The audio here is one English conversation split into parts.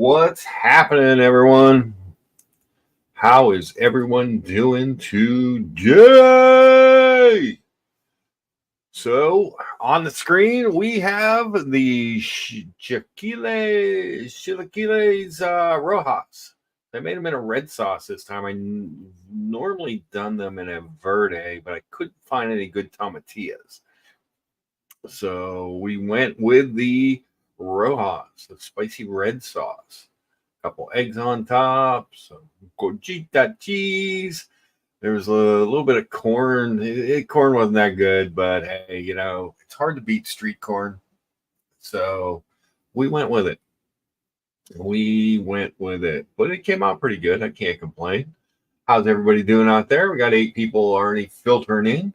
What's happening, everyone? How is everyone doing today? So, on the screen, we have the Chilaquiles Rojas. They made them in a red sauce this time. I normally done them in a verde, but I couldn't find any good tomatillas. So, we went with the Rojas, the spicy red sauce. Couple eggs on top, some gordita cheese. There was a little bit of corn. Corn wasn't that good, but hey, it's hard to beat street corn. So we went with it. But it came out pretty good. I can't complain. How's everybody doing out there? We got 8 people already filtering in.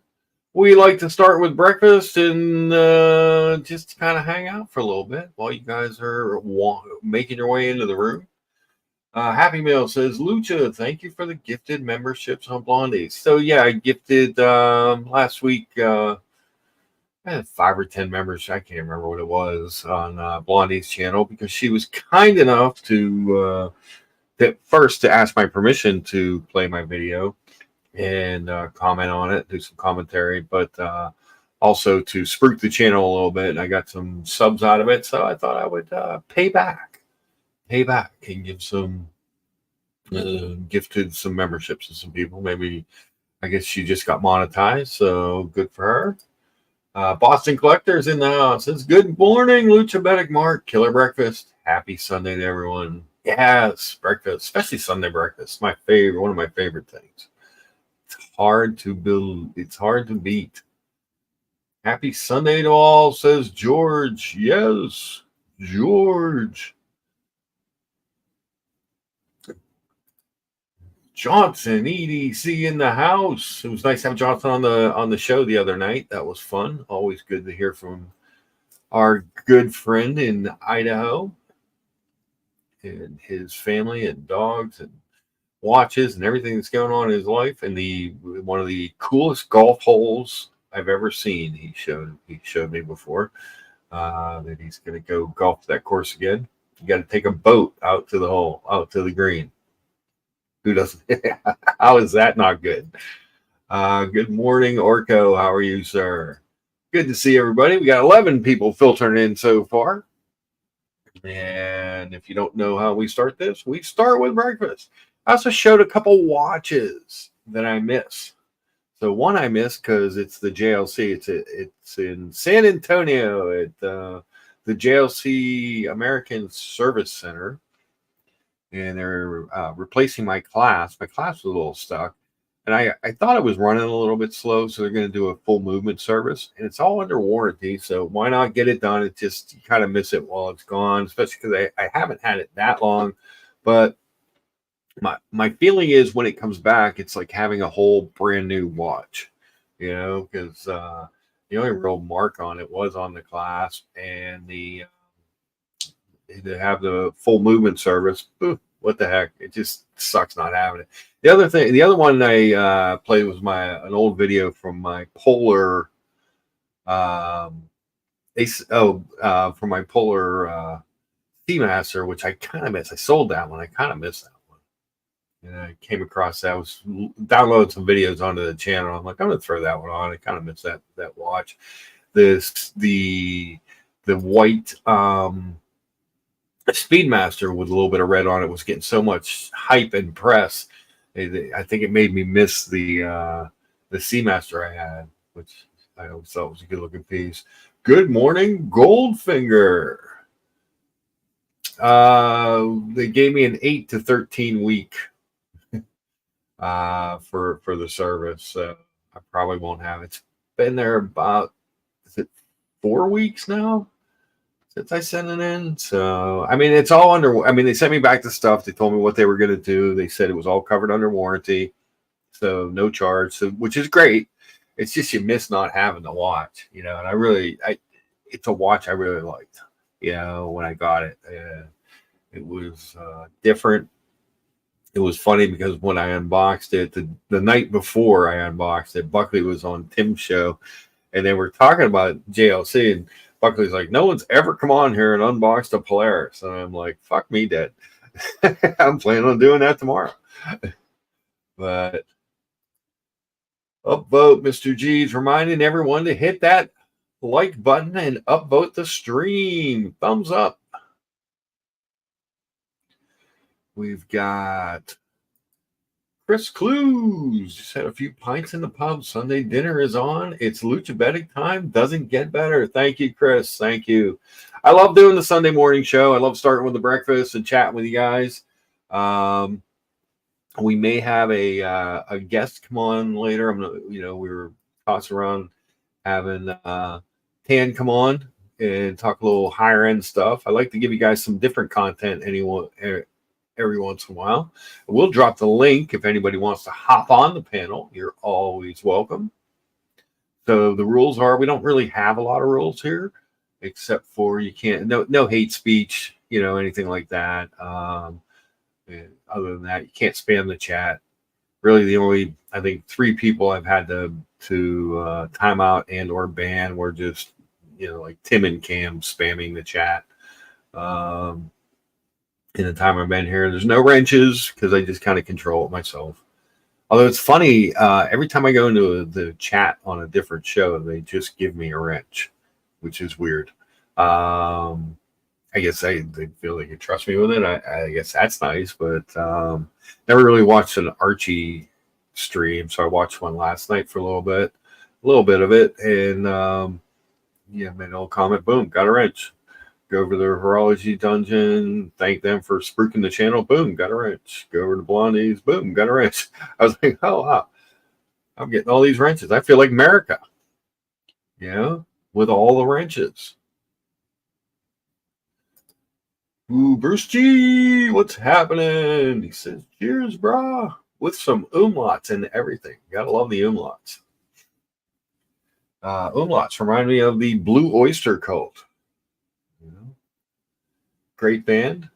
We like to start with breakfast and just kind of hang out for a little bit while you guys are making your way into the room. Happy Meal says, Lucha, thank you for the gifted memberships on Blondie. So, yeah, I gifted last week, I had 5 or 10 members. I can't remember what it was on Blondie's channel because she was kind enough to first to ask my permission to play my video and comment on it, do some commentary, but also to spruik the channel a little bit. And I got some subs out of it, so I thought I would pay back and give some gifted some memberships to some people. Maybe I guess she just got monetized, so good for her. Boston Collector's in the house. Says, good morning, Lucha Medic Mark. Killer breakfast. Happy Sunday to everyone. Yes, breakfast, especially Sunday breakfast. One of my favorite things. It's hard to build. It's hard to beat. Happy Sunday to all, says George. Yes, George. Johnson EDC in the house. It was nice to have Johnson on the show the other night. That was fun. Always good to hear from our good friend in Idaho and his family and dogs and watches and everything that's going on in his life. And one of the coolest golf holes I've ever seen. He showed me before that he's going to go golf that course again. You got to take a boat out to the hole, out to the green. Who doesn't? How is that not good? Good morning, Orko. How are you, sir? Good to see everybody. We got 11 people filtering in so far. And if you don't know how we start this, we start with breakfast. I also showed a couple watches that I miss. So one I missed because it's the JLC. It's in San Antonio at the JLC American Service Center. And they're replacing my class. My class was a little stuck. And I thought it was running a little bit slow, so they're going to do a full movement service. And it's all under warranty, so why not get it done? It's just, you kind of miss it while it's gone, especially because I haven't had it that long. But my feeling is when it comes back, it's like having a whole brand new watch, because the only real mark on it was on the clasp, and to have the full movement service, what the heck? It just sucks not having it. The other one I played was an old video from my Polar, from my Polar Seamaster, which I kind of miss. I sold that one. I kind of missed that one. And I came across that. I was downloading some videos onto the channel. I'm like, I'm gonna throw that one on. I kind of miss that watch. The white Speedmaster with a little bit of red on it was getting so much hype and press. I think it made me miss the Seamaster I had, which I always thought was a good looking piece. Good morning, Goldfinger. They gave me an 8 to 13 week for the service. So I probably won't have it. It's been there about, is it 4 weeks now since I sent it in? So I mean, it's all they sent me back the stuff. They told me what they were going to do. They said it was all covered under warranty, so no charge, so which is great. It's just you miss not having the watch, and it's a watch I really liked, when I got it. It was different. It was funny because when I unboxed it, the night before I unboxed it, Buckley was on Tim's show, and they were talking about JLC, and Buckley's like, no one's ever come on here and unboxed a Polaris. And I'm like, fuck me dead. I'm planning on doing that tomorrow. But upvote, Mr. G's reminding everyone to hit that like button and upvote the stream. Thumbs up. We've got Chris Clues. Just had a few pints in the pub. Sunday dinner is on. It's lucha betting time. Doesn't get better. Thank you, Chris. Thank you. I love doing the Sunday morning show. I love starting with the breakfast and chatting with you guys. We may have a guest come on later. I'm gonna, we were tossing around having Tan come on and talk a little higher end stuff. I like to give you guys some different content every once in a while. We'll drop the link if anybody wants to hop on the panel. You're always welcome. So the rules are, we don't really have a lot of rules here, except for you can't, no hate speech, anything like that. Other than that, you can't spam the chat. Really, the only, I think, 3 people I've had to time out and or ban were just, like Tim and Cam spamming the chat. In the time I've been here, there's no wrenches because I just kind of control it myself. Although it's funny, every time I go into the chat on a different show, they just give me a wrench, which is weird. I guess they feel they can trust me with it. I guess that's nice, but never really watched an Archie stream, so I watched one last night for a little bit of it, and made an old comment. Boom, got a wrench. Go over to the Horology Dungeon, thank them for spruiking the channel. Boom, got a wrench. Go over to Blondie's. Boom, got a wrench. I was like, oh wow, I'm getting all these wrenches. I feel like America, with all the wrenches. Ooh, Bruce G, what's happening? He says, cheers, brah, with some umlauts and everything. Gotta love the umlauts. Umlauts remind me of the Blue Oyster Cult. Great band.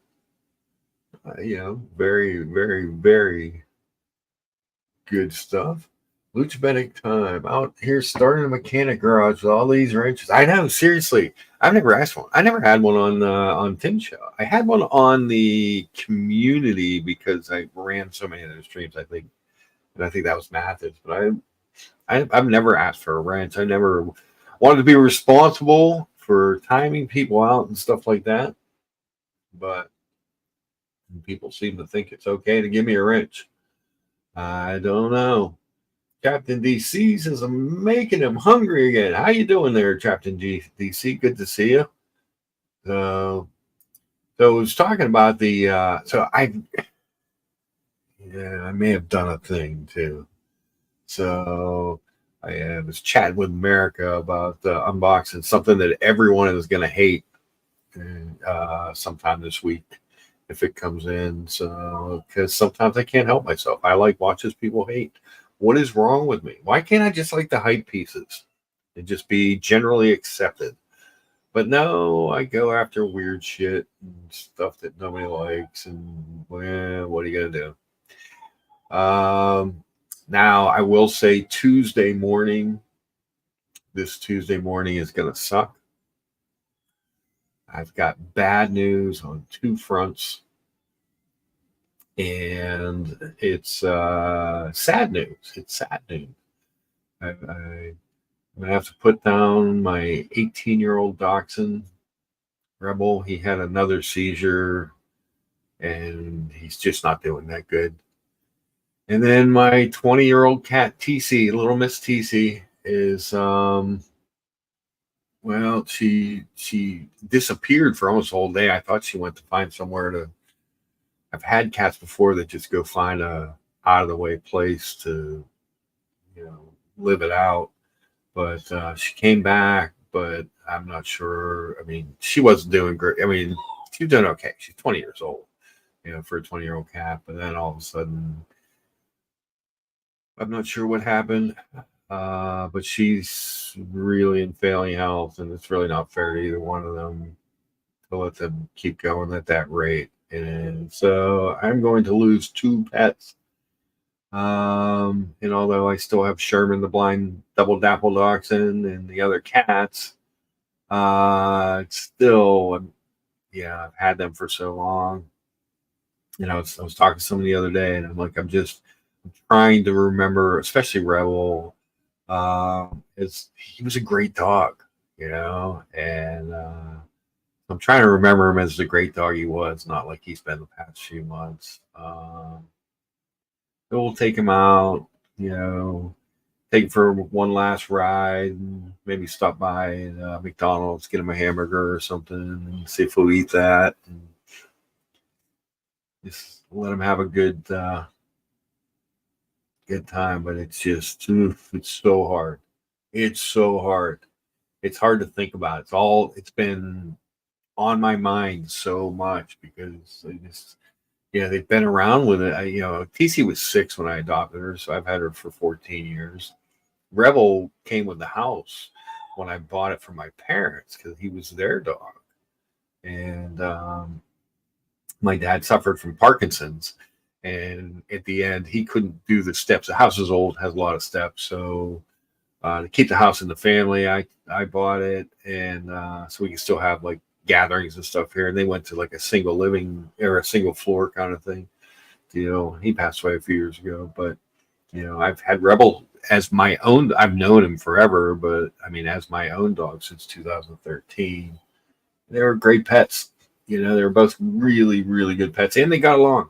Very, very, very good stuff. Lucha betting time. Out here starting a mechanic garage with all these wrenches. I know, seriously. I've never asked one. I never had one on Tim's show. I had one on the community because I ran so many of those streams, I think. And I think that was Mathis. But I've never asked for a wrench. I never wanted to be responsible for timing people out and stuff like that. But people seem to think it's okay to give me a wrench. I don't know. Captain DC says, I'm making him hungry again. How you doing there, Captain DC? Good to see you. So I was talking about the I may have done a thing too. So I was chatting with America about unboxing something that everyone is going to hate sometime this week if it comes in. So because sometimes I can't help myself. I like watches people hate. What is wrong with me? Why can't I just like the hype pieces and just be generally accepted? But no, I go after weird shit and stuff that nobody likes. And well, what are you going to do? Now, I will say this Tuesday morning is going to suck. I've got bad news on 2 fronts. And it's sad news. It's sad news. I'm going to have to put down my 18-year-old dachshund, Rebel. He had another seizure, and he's just not doing that good. And then my 20-year-old cat, TC, little Miss TC, is, she disappeared for almost a whole day. I thought she went to find somewhere to. I've had cats before that just go find a out-of-the-way place to, live it out. But she came back, but I'm not sure. I mean, she wasn't doing great. I mean, she was doing okay. She's 20 years old, for a 20-year-old cat. But then all of a sudden, I'm not sure what happened. But she's really in failing health, and it's really not fair to either one of them to let them keep going at that rate. And so I'm going to lose 2 pets. And although I still have Sherman, the blind double dapple dachshund, and the other cats, It's still, yeah, I've had them for so long. I was talking to someone the other day, and I'm trying to remember, especially Rebel. He was a great dog, and I'm trying to remember him as the great dog he was, not like he's been the past few months. We'll take him out, you know, take him for one last ride, and maybe stop by McDonald's, get him a hamburger or something, and see if he'll eat that. And just let him have a good time. But it's just, it's so hard. It's so hard. It's hard to think about. It's been on my mind so much because they've been around with it. TC was 6 when I adopted her, so I've had her for 14 years. Rebel came with the house when I bought it from my parents because he was their dog. And my dad suffered from Parkinson's. And at the end, he couldn't do the steps. The house is old, has a lot of steps. So to keep the house in the family, I bought it. And so we can still have like gatherings and stuff here. And they went to like a single living or a single floor kind of thing. He passed away a few years ago. But, I've had Rebel as my own. I've known him forever, but I mean, as my own dog since 2013. They were great pets. They were both really, really good pets, and they got along.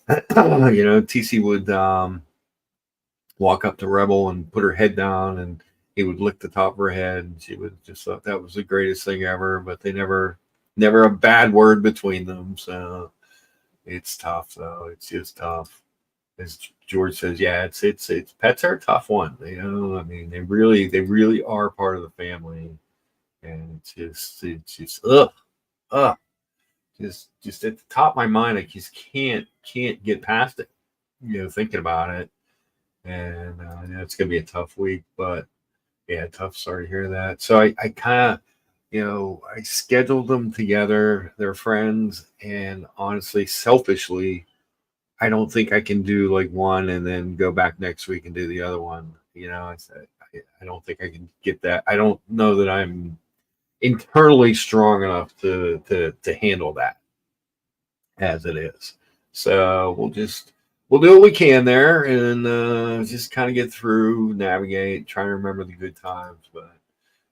TC would walk up to Rebel and put her head down, and he would lick the top of her head, and she would just thought that was the greatest thing ever. But they never a bad word between them. So it's tough, though. It's just tough. As George says, yeah, it's pets are a tough one. I mean, they really are part of the family, and it's just ugh. Just at the top of my mind, I just can't get past it. Thinking about it, and it's gonna be a tough week. But yeah, tough. Sorry to hear that. So I kind of, I scheduled them together. They're friends, and honestly, selfishly, I don't think I can do like one and then go back next week and do the other one. I said I don't think I can get that. I don't know that I'm internally strong enough to handle that as it is. So we'll do what we can there and just kind of get through, navigate, try to remember the good times, but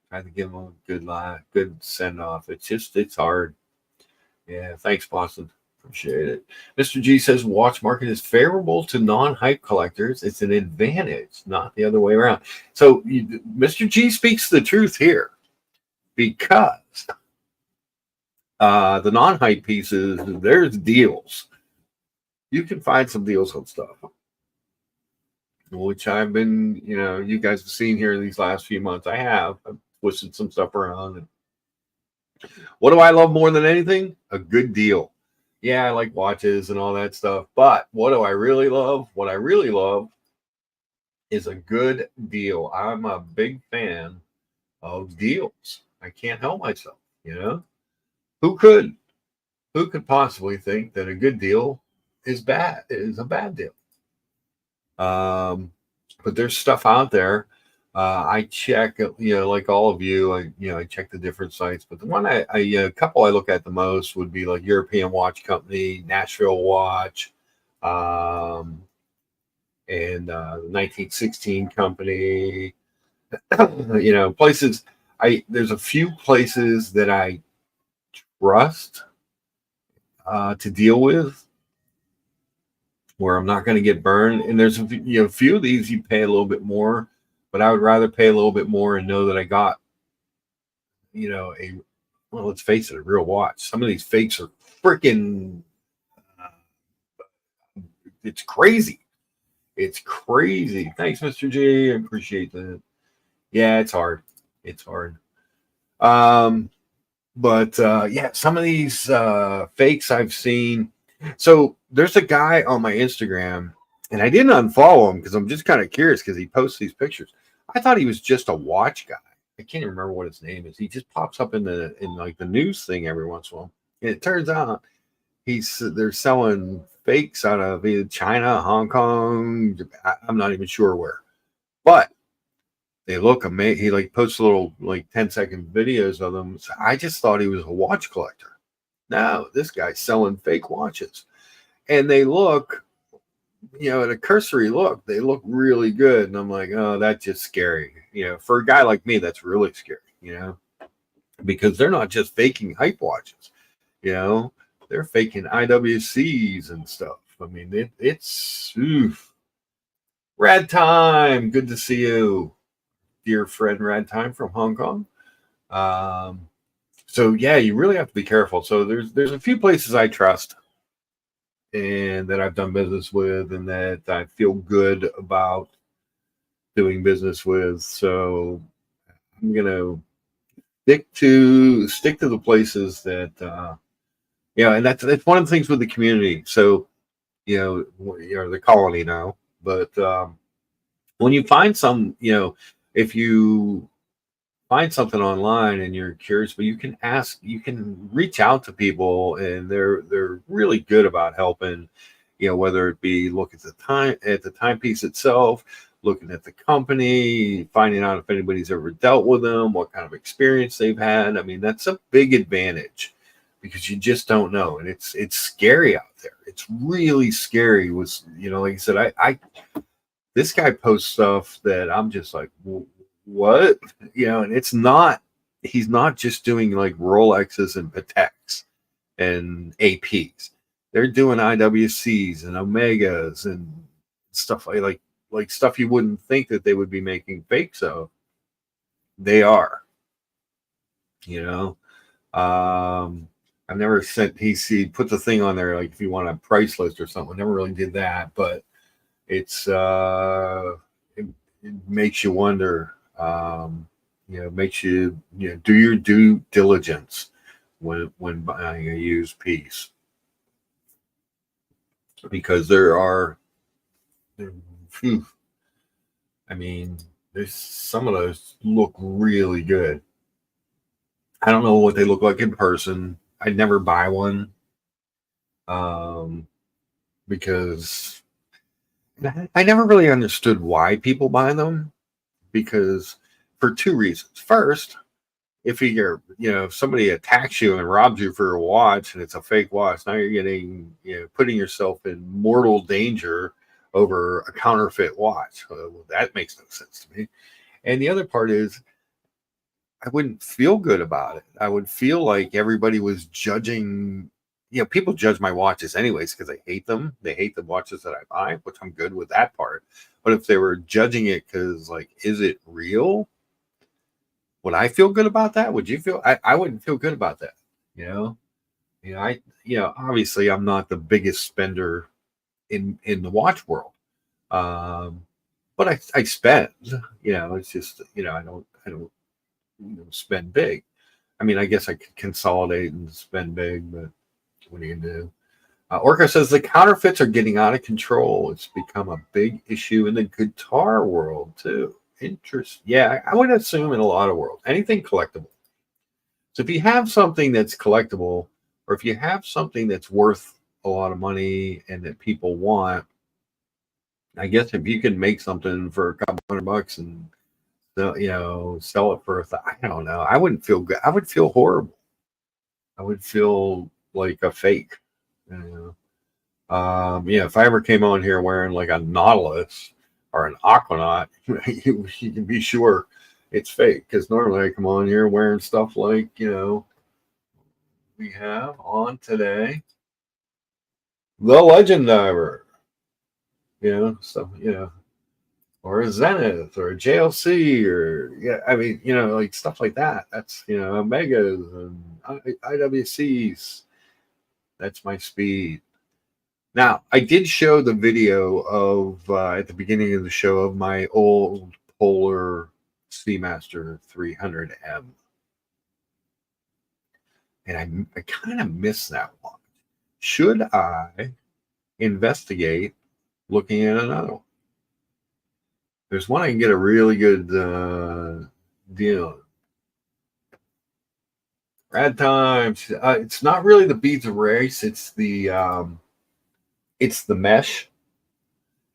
try to give them a good send off. It's hard. Yeah, thanks, Boston. Appreciate it. Mr. G says watch market is favorable to non-hype collectors. It's an advantage, not the other way around. So Mr. G speaks the truth here. Because the non-hype pieces, there's deals. You can find some deals on stuff, which I've been, you guys have seen here these last few months. I've twisted some stuff around. And what do I love more than anything? A good deal. Yeah, I like watches and all that stuff. But what do I really love? What I really love is a good deal. I'm a big fan of deals. I can't help myself, Who could? Who could possibly think that a good deal is a bad deal? But there's stuff out there. I check, like all of you, I check the different sites. But the one a couple I look at the most would be like European Watch Company, Nashville Watch, and 1916 Company. Places. There's a few places that I trust to deal with where I'm not going to get burned. And there's a few of these you pay a little bit more, but I would rather pay a little bit more and know that I got let's face it, a real watch. Some of these fakes are freaking it's crazy. It's crazy. Thanks, Mr. J. I appreciate that. Yeah, it's hard. It's hard. But some of these fakes I've seen. So there's a guy on my Instagram, and I didn't unfollow him because I'm just kind of curious because he posts these pictures. I thought he was just a watch guy. I can't even remember what his name is. He just pops up in like the news thing every once in a while. And it turns out they're selling fakes out of either China, Hong Kong. I'm not even sure where, but They look amazing. He like posts little like 10-second videos of them. So I just thought he was a watch collector. No, this guy's selling fake watches, and they look, at a cursory look, they look really good. And I'm like, oh, that's just scary. For a guy like me, that's really scary. Because they're not just faking hype watches. You know, they're faking IWCs and stuff. I mean, it's oof. Rad Time, good to see you, dear friend Rad Time from Hong Kong. So yeah, you really have to be careful. So there's a few places I trust and that I've done business with and that I feel good about doing business with. So I'm gonna stick to the places that and that's one of the things with the community. So you're the colony now, but when you find if you find something online and you're curious, but you can reach out to people, and they're really good about helping. Whether it be look at the timepiece itself, looking at the company, finding out if anybody's ever dealt with them, what kind of experience they've had. I mean, that's a big advantage because you just don't know, and it's scary out there. It's really scary. Like I said, I this guy posts stuff that I'm just like, what? And he's not just doing like Rolexes and Pateks and APs. They're doing IWCs and Omegas and stuff like stuff you wouldn't think that they would be making fakes of. They are. I've never sent he put the thing on there like if you want a price list or something. I never really did that, but it's it makes you wonder. Makes you do your due diligence when buying a used piece, because there are, I mean, there's some of those look really good. I don't know what they look like in person. I'd never buy one, because I never really understood why people buy them. Because for two reasons. First, if if somebody attacks you and robs you for a watch and it's a fake watch, now you're getting, putting yourself in mortal danger over a counterfeit watch. Well, that makes no sense to me. And the other part is, I wouldn't feel good about it. I would feel like everybody was judging. People judge my watches anyways because they hate them. They hate the watches that I buy, which I'm good with that part. But if they were judging it because, like, is it real? Would I feel good about that? Would you feel? I wouldn't feel good about that. Obviously I'm not the biggest spender in the watch world, but I spend. It's just I don't spend big. I mean, I guess I could consolidate and spend big, but what are you gonna do? Orca says the counterfeits are getting out of control. It's become a big issue in the guitar world too. Interesting. Yeah, I would assume in a lot of worlds, anything collectible. So if you have something that's collectible, or if you have something that's worth a lot of money and that people want, I guess if you can make something for a couple $100 and sell it for I don't know. I wouldn't feel good. I would feel horrible. I would feel like a fake. If I ever came on here wearing like a Nautilus or an Aquanaut, you can be sure it's fake, because normally I come on here wearing stuff like we have on today, the Legend Diver, stuff, or a Zenith or a JLC, or I mean, like stuff like that. That's Omegas and IWCs. That's my speed. Now, I did show the video of at the beginning of the show of my old Polar Seamaster 300M, and I kind of missed that one. Should I investigate looking at another one? There's one I can get a really good deal. Rad Times. It's not really the beads of race. It's the mesh.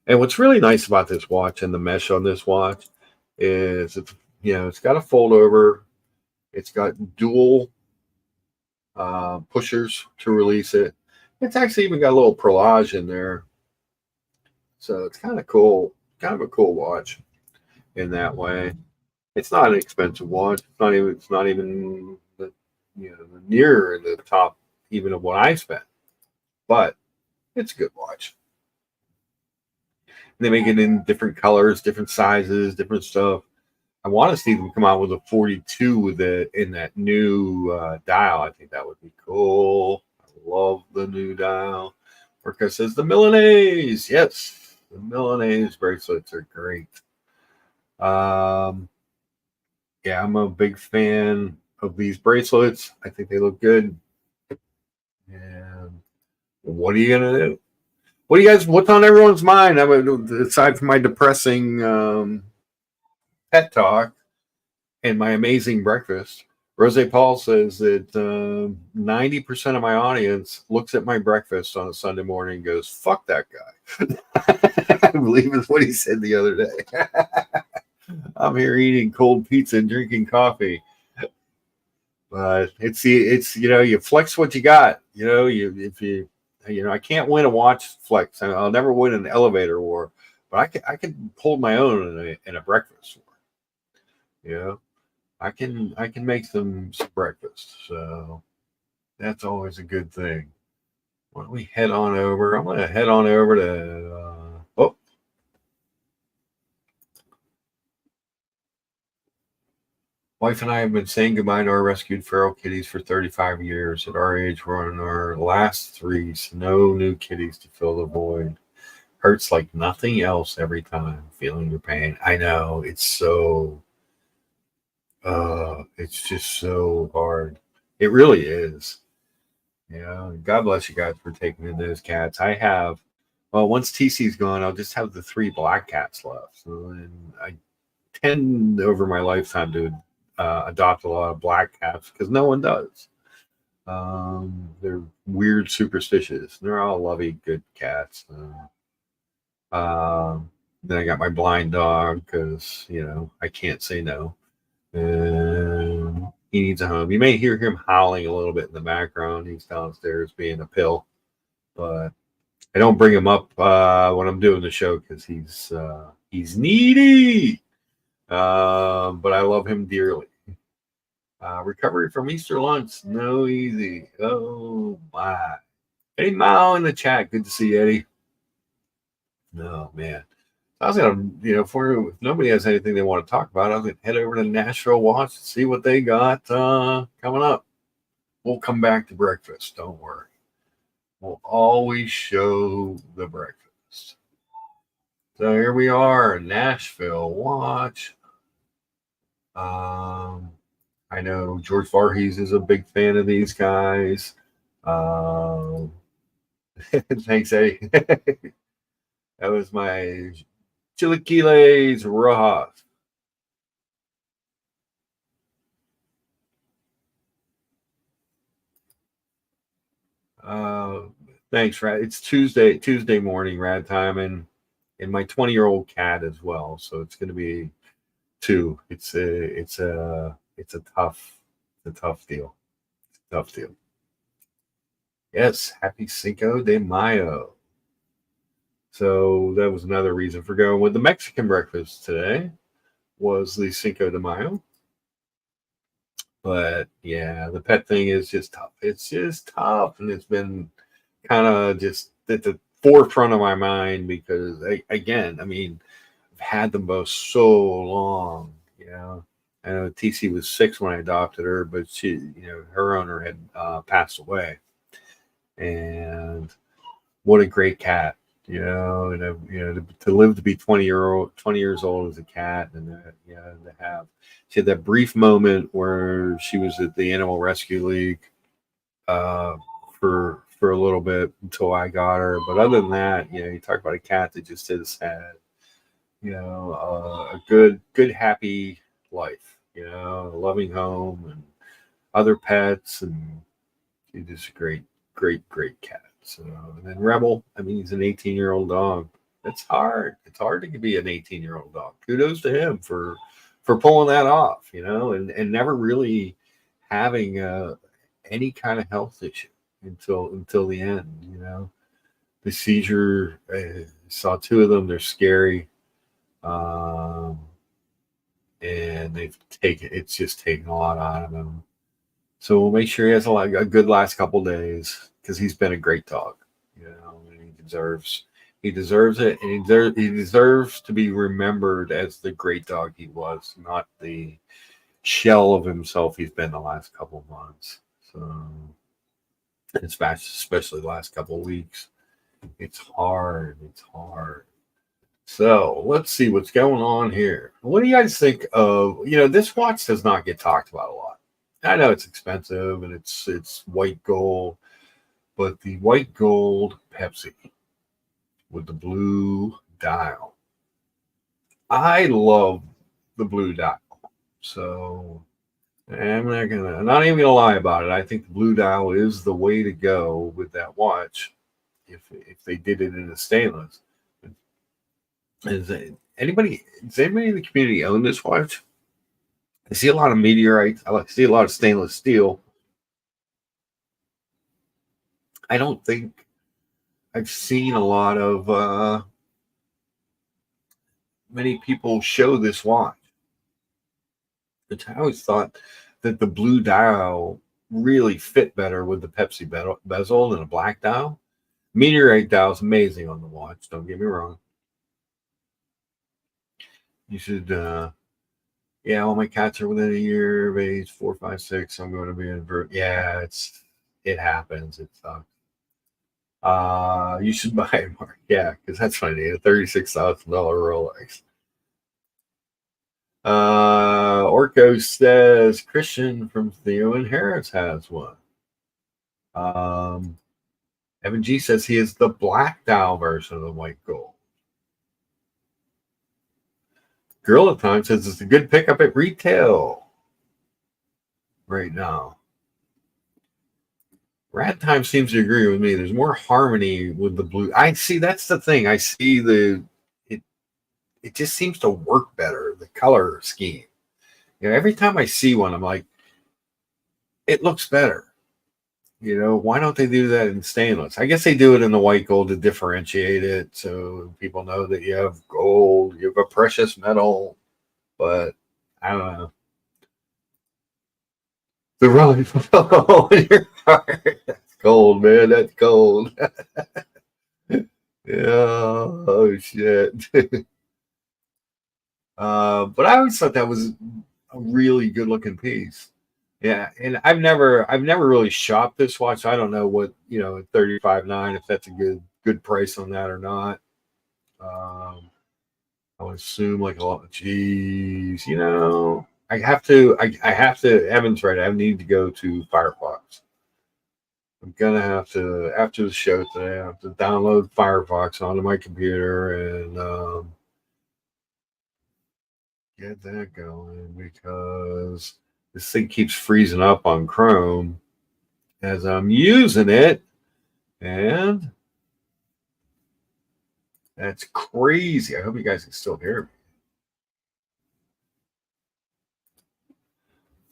And what's really nice about this watch and the mesh on this watch is it's got a fold over. It's got dual pushers to release it. It's actually even got a little perlage in there, so it's kind of cool. Kind of a cool watch in that way. It's not an expensive watch. It's not even the, near the top even of what I spent, but it's a good watch. They make it in different colors, different sizes, different stuff. I want to see them come out with a 42 with it in that new dial. I think that would be cool. I love the new dial. Orca says the Milanese. Yes, the Milanese bracelets are great. Yeah, I'm a big fan of these bracelets. I think they look good. And what are you gonna do? What do you guys? What's on everyone's mind? Aside from my depressing pet talk and my amazing breakfast, Rose Paul says that 90% of my audience looks at my breakfast on a Sunday morning and goes, "Fuck that guy." I believe is what he said the other day. I'm here eating cold pizza and drinking coffee. But it's you flex what you got. I can't win a watch flex. I'll never win an elevator war, but I can hold my own in a breakfast war. I can make some breakfast. So that's always a good thing. Why don't we head on over? I'm going to head on over to. Wife and I have been saying goodbye to our rescued feral kitties for 35 years. At our age, we're on our last three, so no new kitties to fill the void. Hurts like nothing else every time. Feeling your pain. I know, it's just so hard. It really is. God bless you guys for taking in those cats. Once TC's gone, I'll just have the 3 black cats left. So, and I tend over my lifetime to adopt a lot of black cats because no one does. They're weird, superstitious. They're all lovey, good cats. Then I got my blind dog because I can't say no. And he needs a home. You may hear him howling a little bit in the background. He's downstairs being a pill, but I don't bring him up when I'm doing the show because he's needy. But I love him dearly. Recovery from Easter lunch, no easy. Oh my! Eddie Mao in the chat. Good to see Eddie. No man. I was gonna, if nobody has anything they want to talk about, I was gonna head over to Nashville Watch and see what they got coming up. We'll come back to breakfast. Don't worry. We'll always show the breakfast. So here we are, Nashville Watch. I know George Varghese is a big fan of these guys. Thanks, Eddie. That was my Chilaquiles Rojas. Thanks, Rad. It's Tuesday morning, Rad time, and my 20-year-old cat as well. So it's going to be 2. It's a tough deal. Tough deal. Yes, happy Cinco de Mayo. So that was another reason for going with the Mexican breakfast today was the Cinco de Mayo. But yeah, the pet thing is just tough. It's just tough, and it's been kind of just at the forefront of my mind because I've had them both so long. I know TC was 6 when I adopted her, but her owner had passed away, and what a great cat. To live to be 20 years old as a cat, and to have she had that brief moment where she was at the Animal Rescue League for a little bit until I got her. But other than that, you talk about a cat that just has had a good happy life, a loving home and other pets, and she's just a great cat. So, and then Rebel, he's an 18-year-old dog It's hard. It's hard to be an 18-year-old dog. Kudos to him for pulling that off, and never really having any kind of health issue until the end. The seizure, saw two of them. They're scary, um, and it's just taken a lot out of him. So we'll make sure he has a good last couple days because he's been a great dog, and he deserves it, and he deserves to be remembered as the great dog he was, not the shell of himself he's been the last couple of months. So, especially the last couple of weeks, it's hard. It's hard. So let's see what's going on here. What do you guys think of? This watch does not get talked about a lot. I know it's expensive and it's white gold, but the white gold Pepsi with the blue dial. I love the blue dial. So I'm not even gonna lie about it. I think the blue dial is the way to go with that watch. If they did it in a stainless, does anybody in the community own this watch? I see a lot of meteorites. See a lot of stainless steel. I don't think I've seen a lot of many people show this watch. But I always thought that the blue dial really fit better with the Pepsi bezel than a black dial. Meteorite dial is amazing on the watch. Don't get me wrong. You should, yeah, all my cats are within a year of age 4, 5, 6. I'm going to be invert. Yeah, it happens. It sucks. You should buy it, Mark. Yeah, because that's funny. A $36,000 Rolex. Orko says Christian from Theo and Harris has one. Evan G says he is the black dial version of the white gold. Girl at Time says it's a good pickup at retail right now. Rat Time seems to agree with me. There's more harmony with the blue. I see. That's the thing. I see it just seems to work better. The color scheme. Every time I see one, I'm like, it looks better. Why don't they do that in stainless? I guess they do it in the white gold to differentiate it so people know that you have gold, you have a precious metal, but I don't know. The rolling hole in your heart. That's gold, man. That's gold. Yeah. Oh shit. But I always thought that was a really good looking piece. Yeah, and I've never really shopped this watch. So I don't know what at 35.9 if that's a good price on that or not. I would assume like a lot. Geez, I have to. I have to. Evan's right. I need to go to Firefox. I'm gonna have to after the show today. I have to download Firefox onto my computer and get that going because this thing keeps freezing up on Chrome as I'm using it, and that's crazy. I hope you guys can still hear me.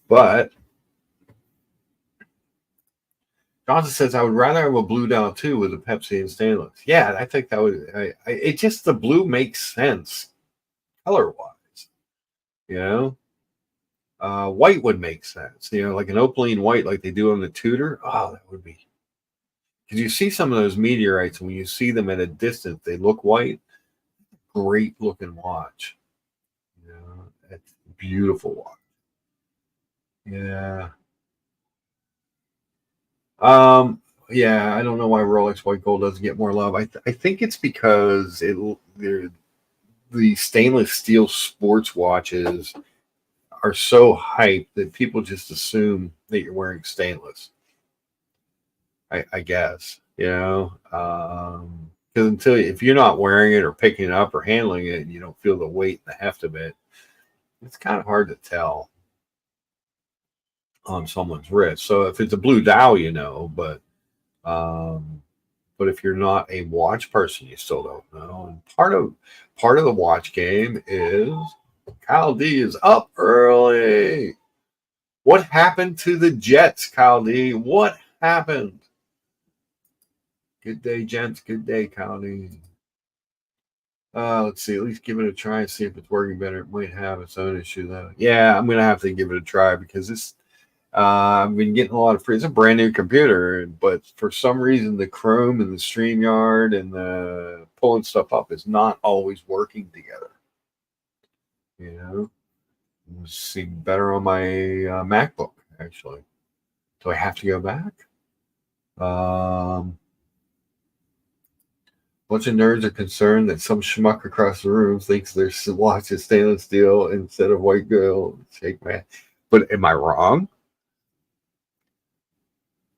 But Johnson says I would rather have a blue dial too with a Pepsi and stainless. Yeah, I think that would. It just the blue makes sense color wise. White would make sense. Like an opaline white, like they do on the Tudor. Oh, that would be. Because you see some of those meteorites, and when you see them at a distance, they look white. Great looking watch. It's a beautiful watch. Yeah. Yeah, I don't know why Rolex white gold doesn't get more love. I think it's because the stainless steel sports watches are so hyped that people just assume that you're wearing stainless. I guess, because if you're not wearing it or picking it up or handling it and you don't feel the weight and the heft of it, it's kind of hard to tell on someone's wrist. So if it's a blue dial, but But if you're not a watch person, you still don't know. And part of the watch game is Kyle D is up early. What happened to the Jets, Kyle D? What happened? Good day, gents. Good day, Kyle D. Let's see. At least give it a try and see if it's working better. It might have its own issue though. Yeah, I'm gonna have to give it a try because this. I've been getting a lot of free. It's a brand new computer, but for some reason, the Chrome and the StreamYard and the pulling stuff up is not always working together. You know, it seems better on my MacBook actually. Do I have to go back? Bunch of nerds are concerned that some schmuck across the room thinks their watch is stainless steel instead of white gold. Shake my head. But am I wrong?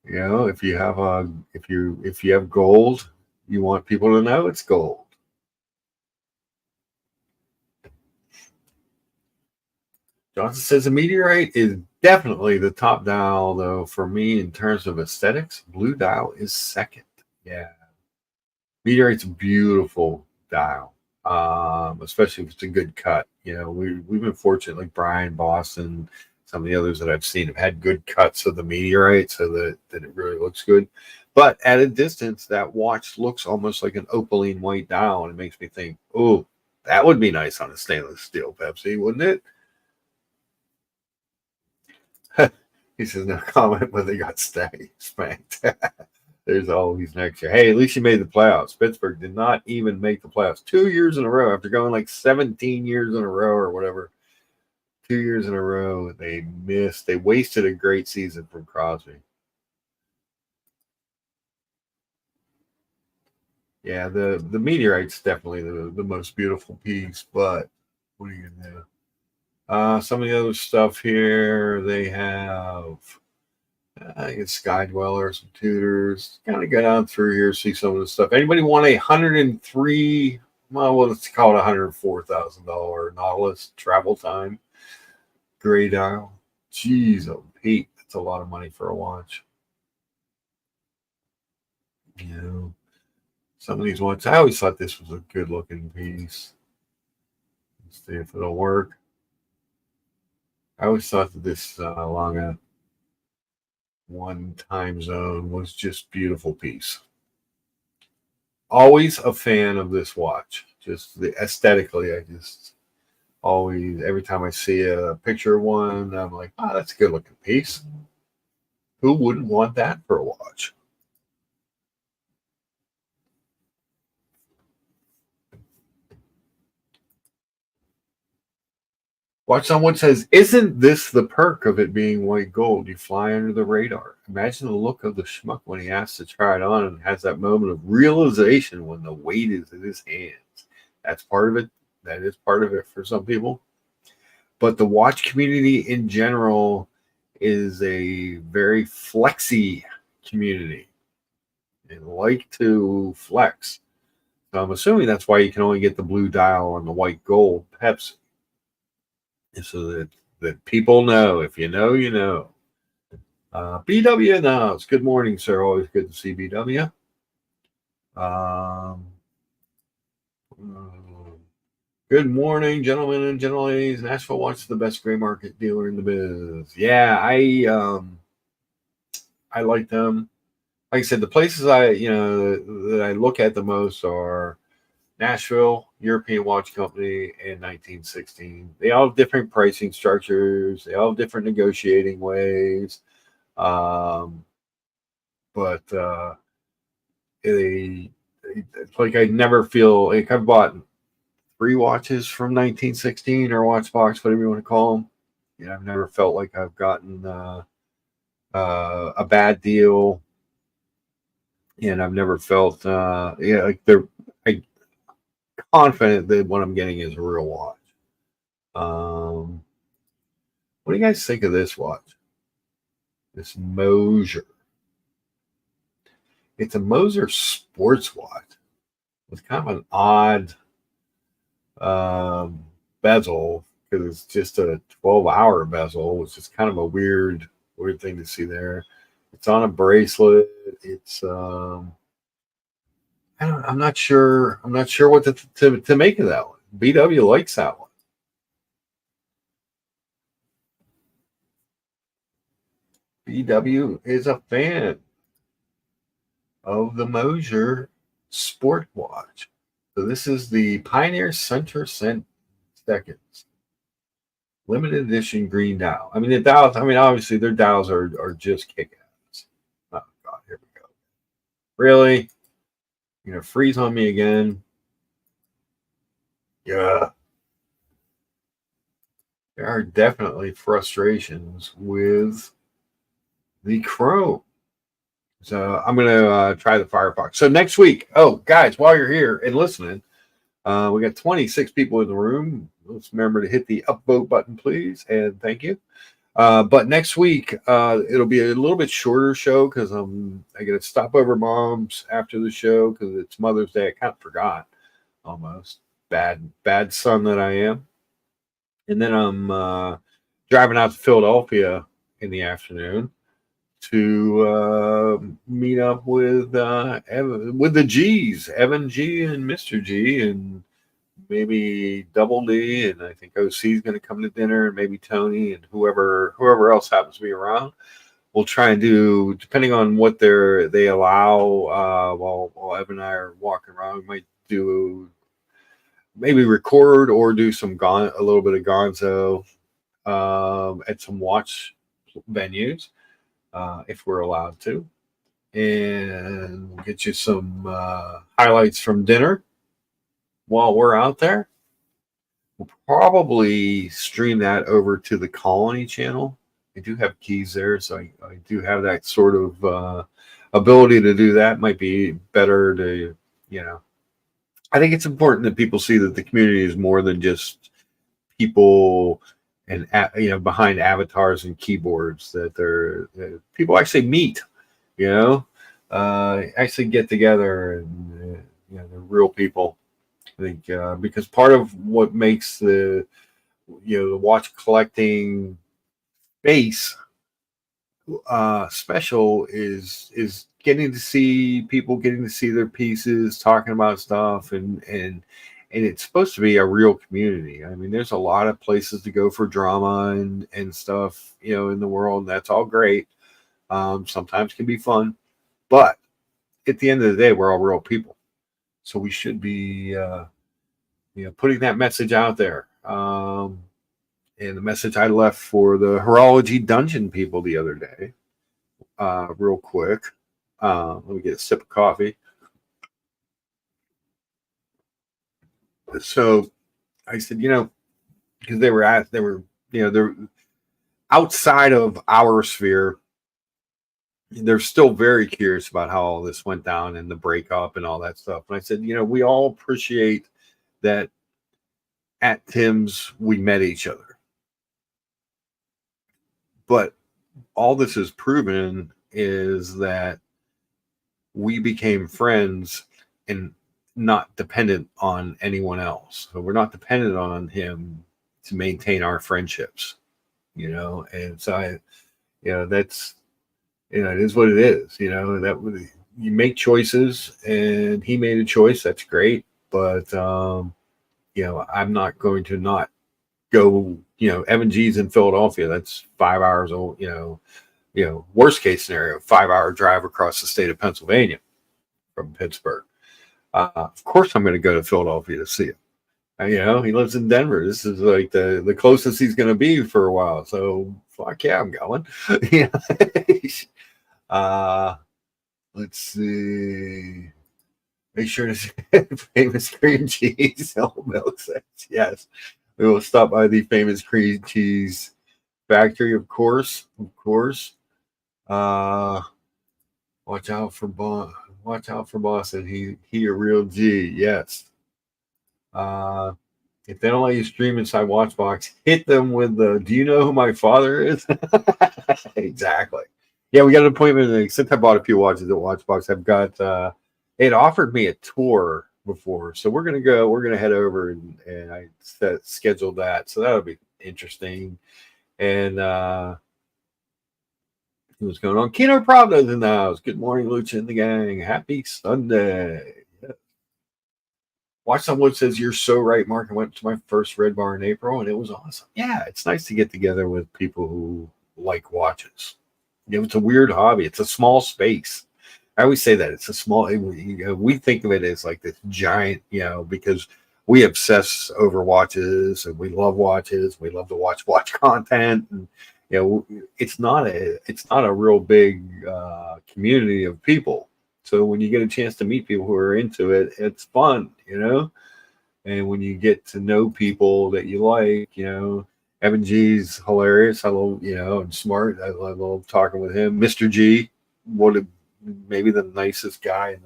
You know, if you have gold, you want people to know it's gold. Johnson says a meteorite is definitely the top dial, though for me in terms of aesthetics, blue dial is second. Yeah. Meteorite's a beautiful dial, especially if it's a good cut. You know, we've been fortunate, like Brian Boston, some of the others that I've seen have had good cuts of the meteorite, so that it really looks good. But at a distance, that watch looks almost like an opaline white dial, and it makes me think, oh, that would be nice on a stainless steel Pepsi, wouldn't it? He says no comment, but they got spanked. There's always next year. Hey, at least you made the playoffs. Pittsburgh did not even make the playoffs 2 years in a row after going like 17 years in a row or whatever. 2 years in a row, they missed. They wasted a great season from Crosby. Yeah, the meteorite's definitely the most beautiful piece, but what are you gonna do? Some of the other stuff here, they have I get Sky Dweller, some Tudors. Kind of go down through here, see some of the stuff. Anybody want a 103? Well, let's call it $104,000 Nautilus travel time gray dial. Jeez, oh Pete, that's a lot of money for a watch. You know, some of these ones. I always thought this was a good looking piece. Let's see if it'll work. I always thought that this along a one time zone was just beautiful piece. Always a fan of this watch. Just aesthetically, I just always every time I see a picture of one, I'm like, oh, that's a good looking piece. Who wouldn't want that for a watch? Watch someone says, isn't this the perk of it being white gold? You fly under the radar. Imagine the look of the schmuck when he asks to try it on and has that moment of realization when the weight is in his hands. That's part of it. That is part of it for some people. But the watch community in general is a very flexy community. They like to flex. So I'm assuming that's why you can only get the blue dial on the white gold Pepsi. So that people know. If you know, you know. BW knows. Good morning, sir. Always good to see BW. Good morning, gentlemen and gentleladies. Nashville Watch is the best gray market dealer in the biz. Yeah, I like them. Like I said, the places that I look at the most are Nashville, European Watch Company, and 1916. They all have different pricing structures. They all have different negotiating ways. But it's like I never feel like I've bought 3 watches from 1916 or Watchbox, whatever you want to call them. You know, I've never felt like I've gotten a bad deal, and I've never felt like I'm confident that what I'm getting is a real watch. What do you guys think of this watch? This Moser. It's a Moser sports watch with kind of an odd bezel because it's just a 12-hour bezel, which is kind of a weird thing to see there. It's on a bracelet. It's I'm not sure. I'm not sure what to make of that one. BW likes that one. BW is a fan of the Mosier Sport Watch. So this is the Pioneer Center Seconds limited edition green dial. I mean the dials. I mean obviously their dials are just kick ass. Oh God, here we go. Really? You know, freeze on me again. Yeah. There are definitely frustrations with the Chrome. So I'm gonna try the Firefox. So next week, oh guys, while you're here and listening, we got 26 people in the room. Let's remember to hit the upvote button, please, and thank you. But next week, it'll be a little bit shorter show because I get to stop over mom's after the show because it's Mother's Day. I kind of forgot almost. Bad son that I am. And then I'm driving out to Philadelphia in the afternoon to meet up with with the G's, Evan G and Mr. G, and maybe Double D, and I think OC is going to come to dinner, and maybe Tony and whoever else happens to be around. We'll try and do, depending on what they allow. While Evan and I are walking around, we might do maybe record or do a little bit of Gonzo at some watch venues if we're allowed to, and we'll get you some highlights from dinner while we're out there. We'll probably stream that over to the Colony channel. I do have keys there, so I do have that sort of ability to do that. Might be better to, you know. I think it's important that people see that the community is more than just people and behind avatars and keyboards. That people actually meet, actually get together, and they're real people. I think because part of what makes the watch collecting base special is getting to see people, getting to see their pieces, talking about stuff, and it's supposed to be a real community. I mean, there's a lot of places to go for drama and stuff, in the world. And that's all great. Sometimes can be fun, but at the end of the day, we're all real people. So we should be, putting that message out there. And the message I left for the Horology Dungeon people the other day, real quick. Let me get a sip of coffee. So I said, because they're outside of our sphere. They're still very curious about how all this went down and the breakup and all that stuff. And I said, we all appreciate that at Tim's we met each other. But all this has proven is that we became friends and not dependent on anyone else. So we're not dependent on him to maintain our friendships, and so that's, it is what it is, that you make choices, and he made a choice. That's great. But, I'm not going to not go, Evan G's in Philadelphia. That's 5 hours old, worst case scenario, 5-hour drive across the state of Pennsylvania from Pittsburgh. Of course, I'm going to go to Philadelphia to see him. He lives in Denver. This is like the closest he's going to be for a while. So fuck yeah, I'm going. Let's see. Make sure to say famous cream cheese. Milk says yes. We will stop by the famous cream cheese factory, of course. Watch out for Boston. He a real G. Yes. If they don't let you stream inside Watchbox, hit them with the "Do you know who my father is?" Exactly. Yeah, we got an appointment. Since I bought a few watches at Watchbox, I've got. It offered me a tour before, so we're gonna go. We're gonna head over and I scheduled that, so that'll be interesting. And what's going on? Kino Pravda's in the house. Good morning, Lucha and the gang. Happy Sunday. Yes. Watch someone says, "You're so right, Mark. I went to my first Red Bar in April, and it was awesome." Yeah, it's nice to get together with people who like watches. It's a weird hobby. It's a small space. I always say that it's a small. We think of it as like this giant, because we obsess over watches and we love watches. We love to watch content, and it's not a real big community of people. So when you get a chance to meet people who are into it, it's fun. And when you get to know people that you like. Evan G's hilarious. I love, and smart. I love talking with him. Mr. G, maybe the nicest guy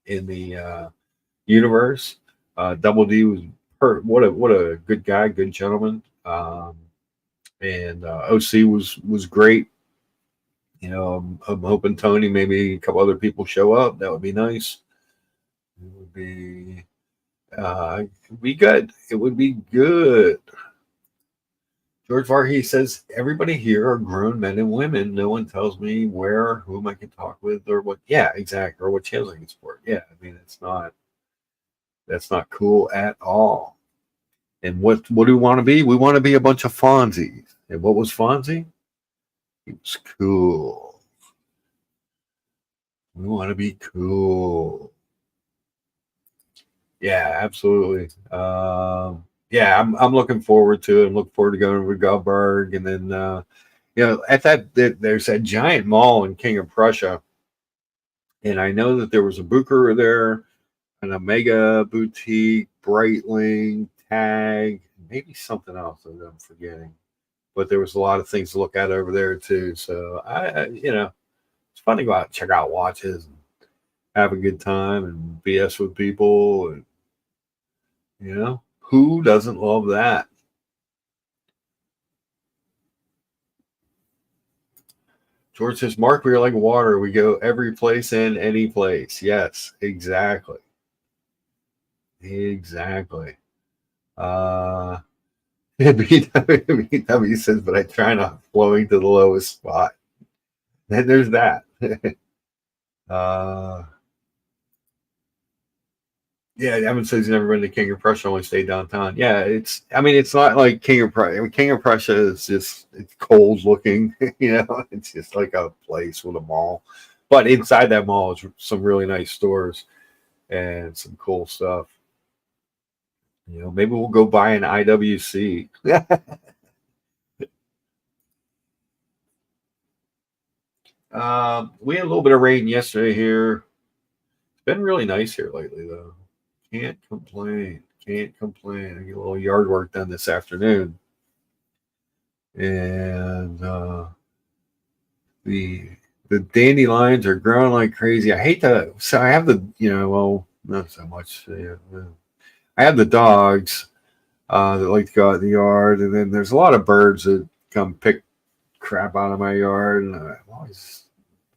in the universe. Double D was what a good guy, good gentleman. And OC was great. I'm hoping Tony, maybe a couple other people show up. That would be nice. It would be good. It would be good. George Varhey says, everybody here are grown men and women. No one tells me where or whom I can talk with or what. Yeah, exactly. Or what channels I can support. Yeah, I mean, that's not cool at all. And what do we want to be? We want to be a bunch of Fonzies. And what was Fonzie? He was cool. We want to be cool. Yeah, absolutely. Yeah, I'm looking forward to it. I'm looking forward to going to Goldberg, and then at there's that giant mall in King of Prussia, and I know that there was a Booker there, an Omega boutique, Breitling, Tag, maybe something else that I'm forgetting, but there was a lot of things to look at over there too. So it's fun to go out and check out watches and have a good time and BS with people, and who doesn't love that? George says, Mark, we are like water. We go every place and any place. Yes, exactly. Exactly. Uh, BW says, but I try not flowing to the lowest spot. And there's that. uh, yeah, Evan says he's never been to King of Prussia, only stayed downtown. Yeah, it's not like King of Prussia. I mean, King of Prussia is just, it's cold looking, it's just like a place with a mall. But inside that mall is some really nice stores and some cool stuff. Maybe we'll go buy an IWC. We had a little bit of rain yesterday here. It's been really nice here lately, though. Can't complain. Can't complain. I get a little yard work done this afternoon, and the the dandelions are growing like crazy. I hate to. So I have well, not so much. I have the dogs that like to go out in the yard, and then there's a lot of birds that come pick crap out of my yard, and I'm always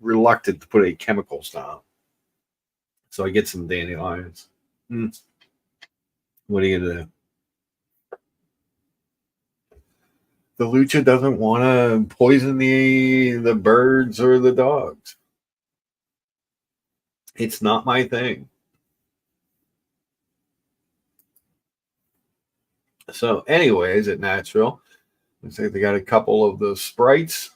reluctant to put any chemicals down. So I get some dandelions. What are you gonna do? The lucha doesn't want to poison the birds or the dogs. It's not my thing. So, anyways, at Nashville, looks like they got a couple of the sprites,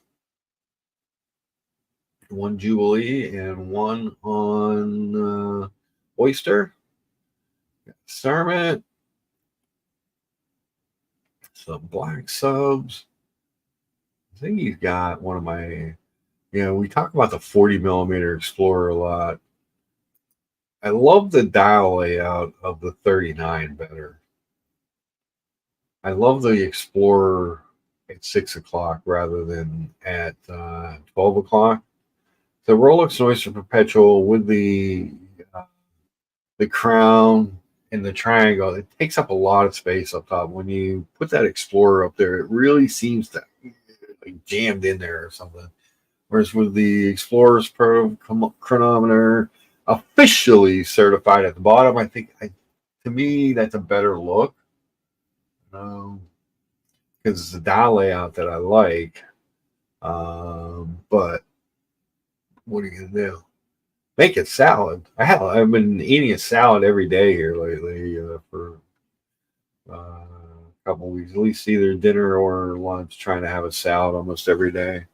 one Jubilee and one on Oyster. Sermon, some black subs. I think he's got one of my. We talk about the 40 millimeter Explorer a lot. I love the dial layout of the 39 better. I love the Explorer at 6 o'clock rather than at 12 o'clock. The Rolex Oyster Perpetual with the crown and the triangle, it takes up a lot of space up top. When you put that Explorer up there, it really seems to like jammed in there or something. Whereas with the Explorer's Pro chronometer, officially certified at the bottom, I think to me that's a better look. Because it's a dial layout that I like. But what are you gonna do? Make a salad. I've been eating a salad every day here lately for a couple of weeks, at least either dinner or lunch. Trying to have a salad almost every day.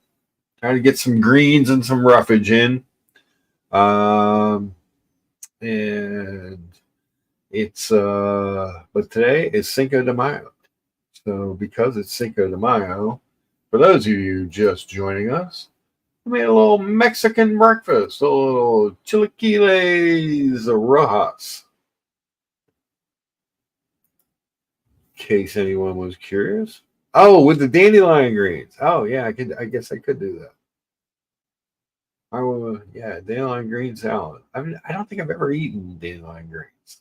Trying to get some greens and some roughage in. Um, and it's but today is Cinco de Mayo. So because it's Cinco de Mayo, for those of you just joining us, I made a little Mexican breakfast, a little chilaquiles rojas. In case anyone was curious. Oh, with the dandelion greens. Oh yeah, I could. I guess I could do that. I will. Yeah, dandelion green salad. I don't think I've ever eaten dandelion greens.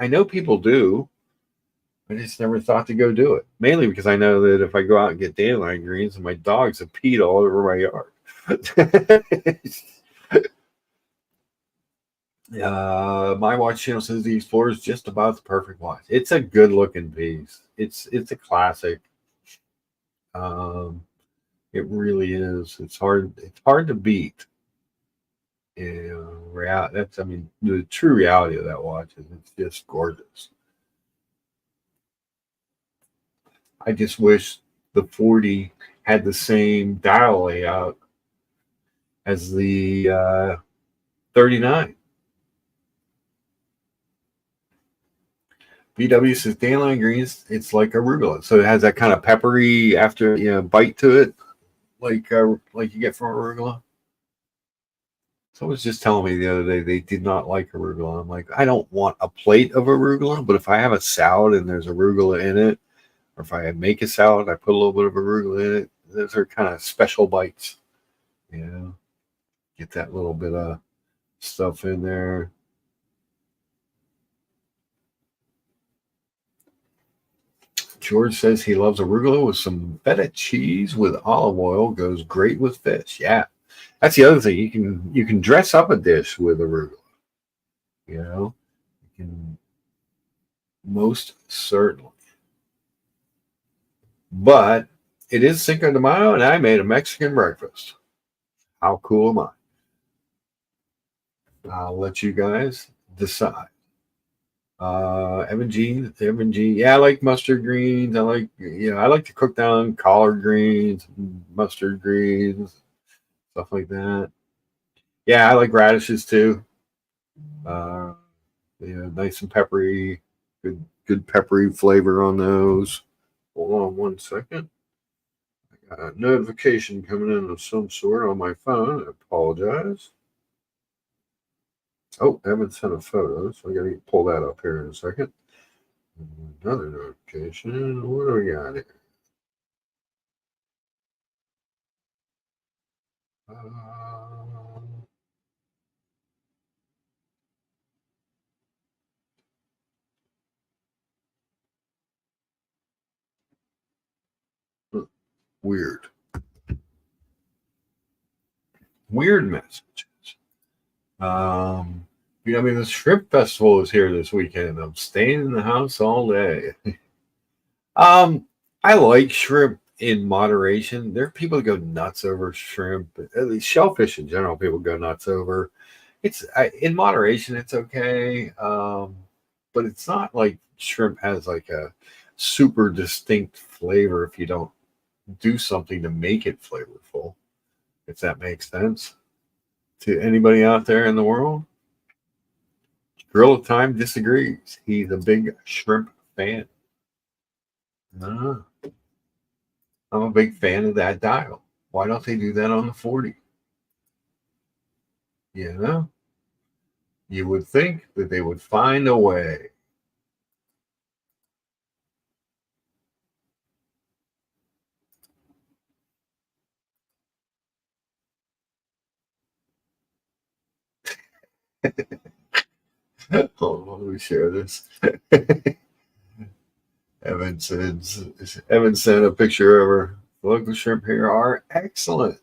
I know people do. I just never thought to go do it. Mainly because I know that if I go out and get dandelion greens, my dogs have peed all over my yard. My watch channel says the Explorer is just about the perfect watch. It's a good looking piece. It's a classic. Um, it really is. It's hard to beat. That's, I mean, the true reality of that watch is it's just gorgeous. I just wish the 40 had the same dial layout as the 39. BW says dandelion greens, it's like arugula. So it has that kind of peppery after bite to it, like you get from arugula. Someone was just telling me the other day they did not like arugula. I'm like, I don't want a plate of arugula, but if I have a salad and there's arugula in it, or if I make a salad, I put a little bit of arugula in it. Those are kind of special bites. Get that little bit of stuff in there. George says he loves arugula with some feta cheese with olive oil. Goes great with fish. Yeah, that's the other thing. You can dress up a dish with arugula. You know, you can most certainly. But it is Cinco de Mayo, and I made a Mexican breakfast. How cool am I? I'll let you guys decide. Evan G. Yeah, I like mustard greens. I like to cook down collard greens, mustard greens, stuff like that. Yeah, I like radishes too. Uh, nice and peppery, good peppery flavor on those. Hold on one second. I got a notification coming in of some sort on my phone. I apologize. Oh, I haven't sent a photo, so I got to pull that up here in a second. Another notification. What do we got here? Uh, weird. Weird messages. I mean, the shrimp festival is here this weekend. I'm staying in the house all day. um, I like shrimp in moderation. There are people that go nuts over shrimp. At least shellfish in general, people go nuts over. In moderation, it's okay. But it's not like shrimp has like a super distinct flavor if you don't do something to make it flavorful. If that makes sense to anybody out there in the world. Grill of Time disagrees. He's a big shrimp fan. No, I'm a big fan of that dial. Why don't they do that on the 40? You know, you would think that they would find a way. Oh, let me share this. Evan sent a picture of her. Local shrimp here are excellent.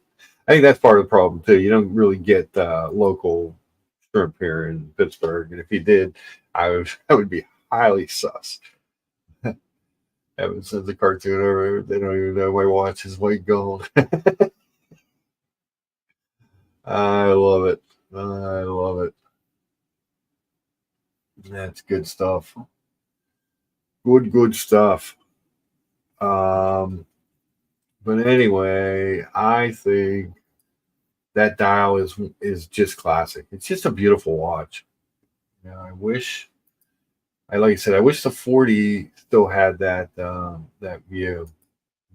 I think that's part of the problem too. You don't really get local shrimp here in Pittsburgh, and if you did, I would be highly sus. Evan sends a cartoon over. They don't even know my watch is white gold. I love it. I love it. That's good stuff. Good stuff. Um, but anyway, I think that dial is just classic. It's just a beautiful watch. You know, like I said, I wish the 40 still had that view,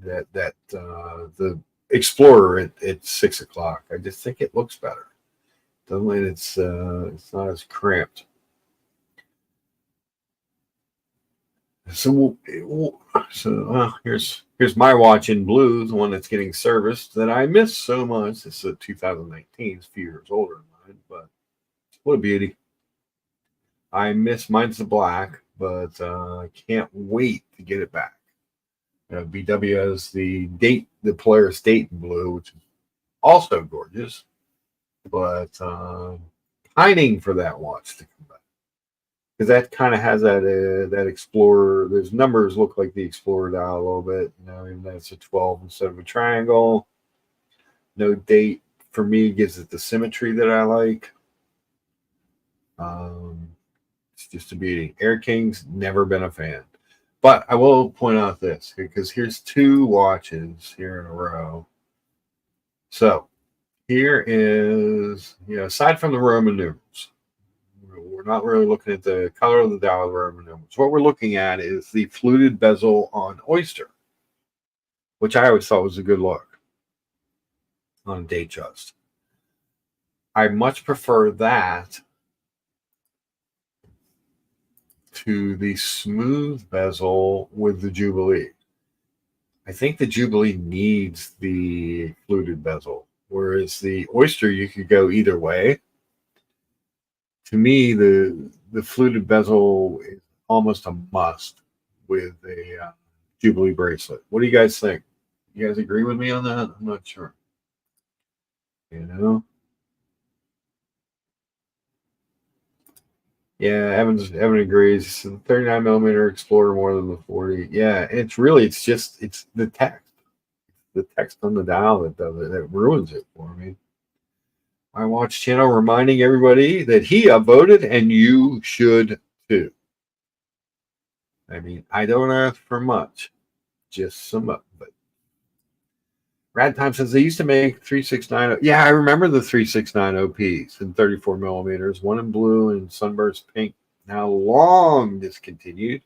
the Explorer at 6 o'clock. I just think it looks better. Doesn't it's not as cramped. So here's my watch in blue, the one that's getting serviced that I miss so much. It's a 2019, it's a few years older than mine, but what a beauty. I miss mine's the black, but I can't wait to get it back. BW has the Polaris Dayton blue, which is also gorgeous, but pining for that watch to come back because that kind of has that Explorer. Those numbers look like the Explorer dial a little bit. Even though it's a 12 instead of a triangle. No date for me gives it the symmetry that I like. It's just a beauty. Air King's never been a fan. But I will point out this because here's two watches here in a row. So here is, aside from the Roman numerals, we're not really looking at the color of the dial of the Roman numerals. What we're looking at is the fluted bezel on Oyster, which I always thought was a good look on Datejust. I much prefer that to the smooth bezel with the Jubilee. I think the Jubilee needs the fluted bezel, whereas the Oyster you could go either way. To me, the fluted bezel is almost a must with a Jubilee bracelet. What do you guys think? You guys agree with me on that? I'm not sure. You know. Yeah, Evan agrees. The 39 millimeter Explorer more than the 40. Yeah, it's the text. The text on the dial that does it, that ruins it for me. My watch channel reminding everybody that he upvoted and you should too. I mean, I don't ask for much, just some up. But Rad Time says they used to make 369. Yeah, I remember the 369 OPs in 34 millimeters, one in blue and sunburst pink. Now long discontinued,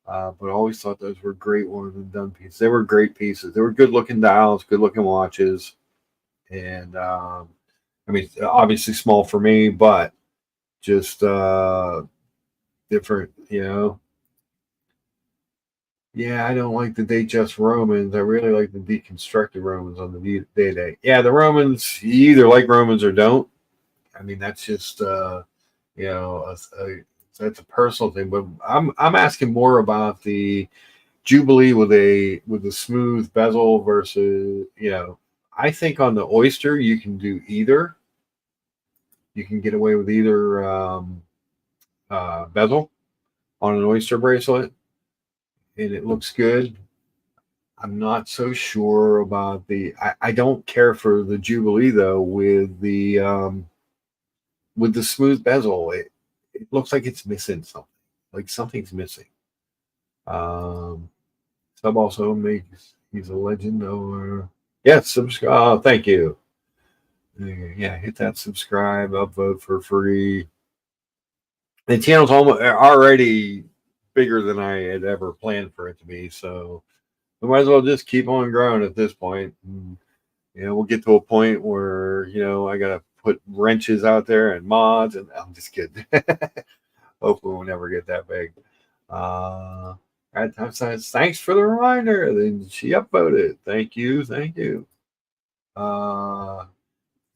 but I always thought those were great ones and done pieces. They were great pieces. They were good looking dials, good looking watches, and I mean, obviously small for me, but just different, Yeah, I don't like the Datejust Romans. I really like the deconstructed Romans on the day. Yeah, the Romans, you either like Romans or don't. I mean, that's just that's a personal thing. But I'm asking more about the Jubilee with the smooth bezel versus I think on the Oyster you can do either. You can get away with either bezel on an Oyster bracelet, and it looks good. I'm not so sure about I don't care for the Jubilee though with the smooth bezel. It looks like it's missing something. Like something's missing. Sub also makes he's a legend over. Yes, subscribe. Oh, thank you. Yeah, hit that subscribe, upvote for free. The channel's already bigger than I had ever planned for it to be, so we might as well just keep on growing at this point. And, we'll get to a point where I gotta put wrenches out there and mods, and I'm just kidding. Hopefully, we'll never get that big. Time says thanks for the reminder. Then she upvoted. Thank you.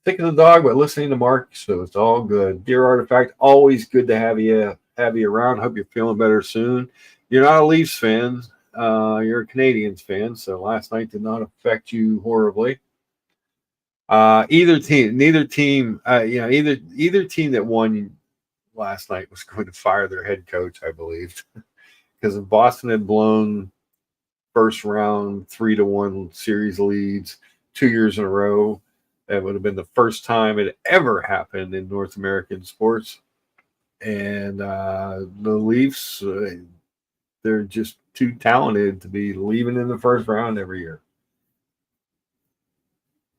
Sick of the dog, but listening to Mark, so it's all good. Dear Artifact, always good to have you around. Hope you're feeling better soon. You're not a Leafs fan, you're a Canadiens fan, so last night did not affect you horribly. Neither team that won last night was going to fire their head coach, I believed, because if Boston had blown first round 3-1 series leads 2 years in a row, That would have been the first time it ever happened in North American sports. And the Leafs, they're just too talented to be leaving in the first round every year.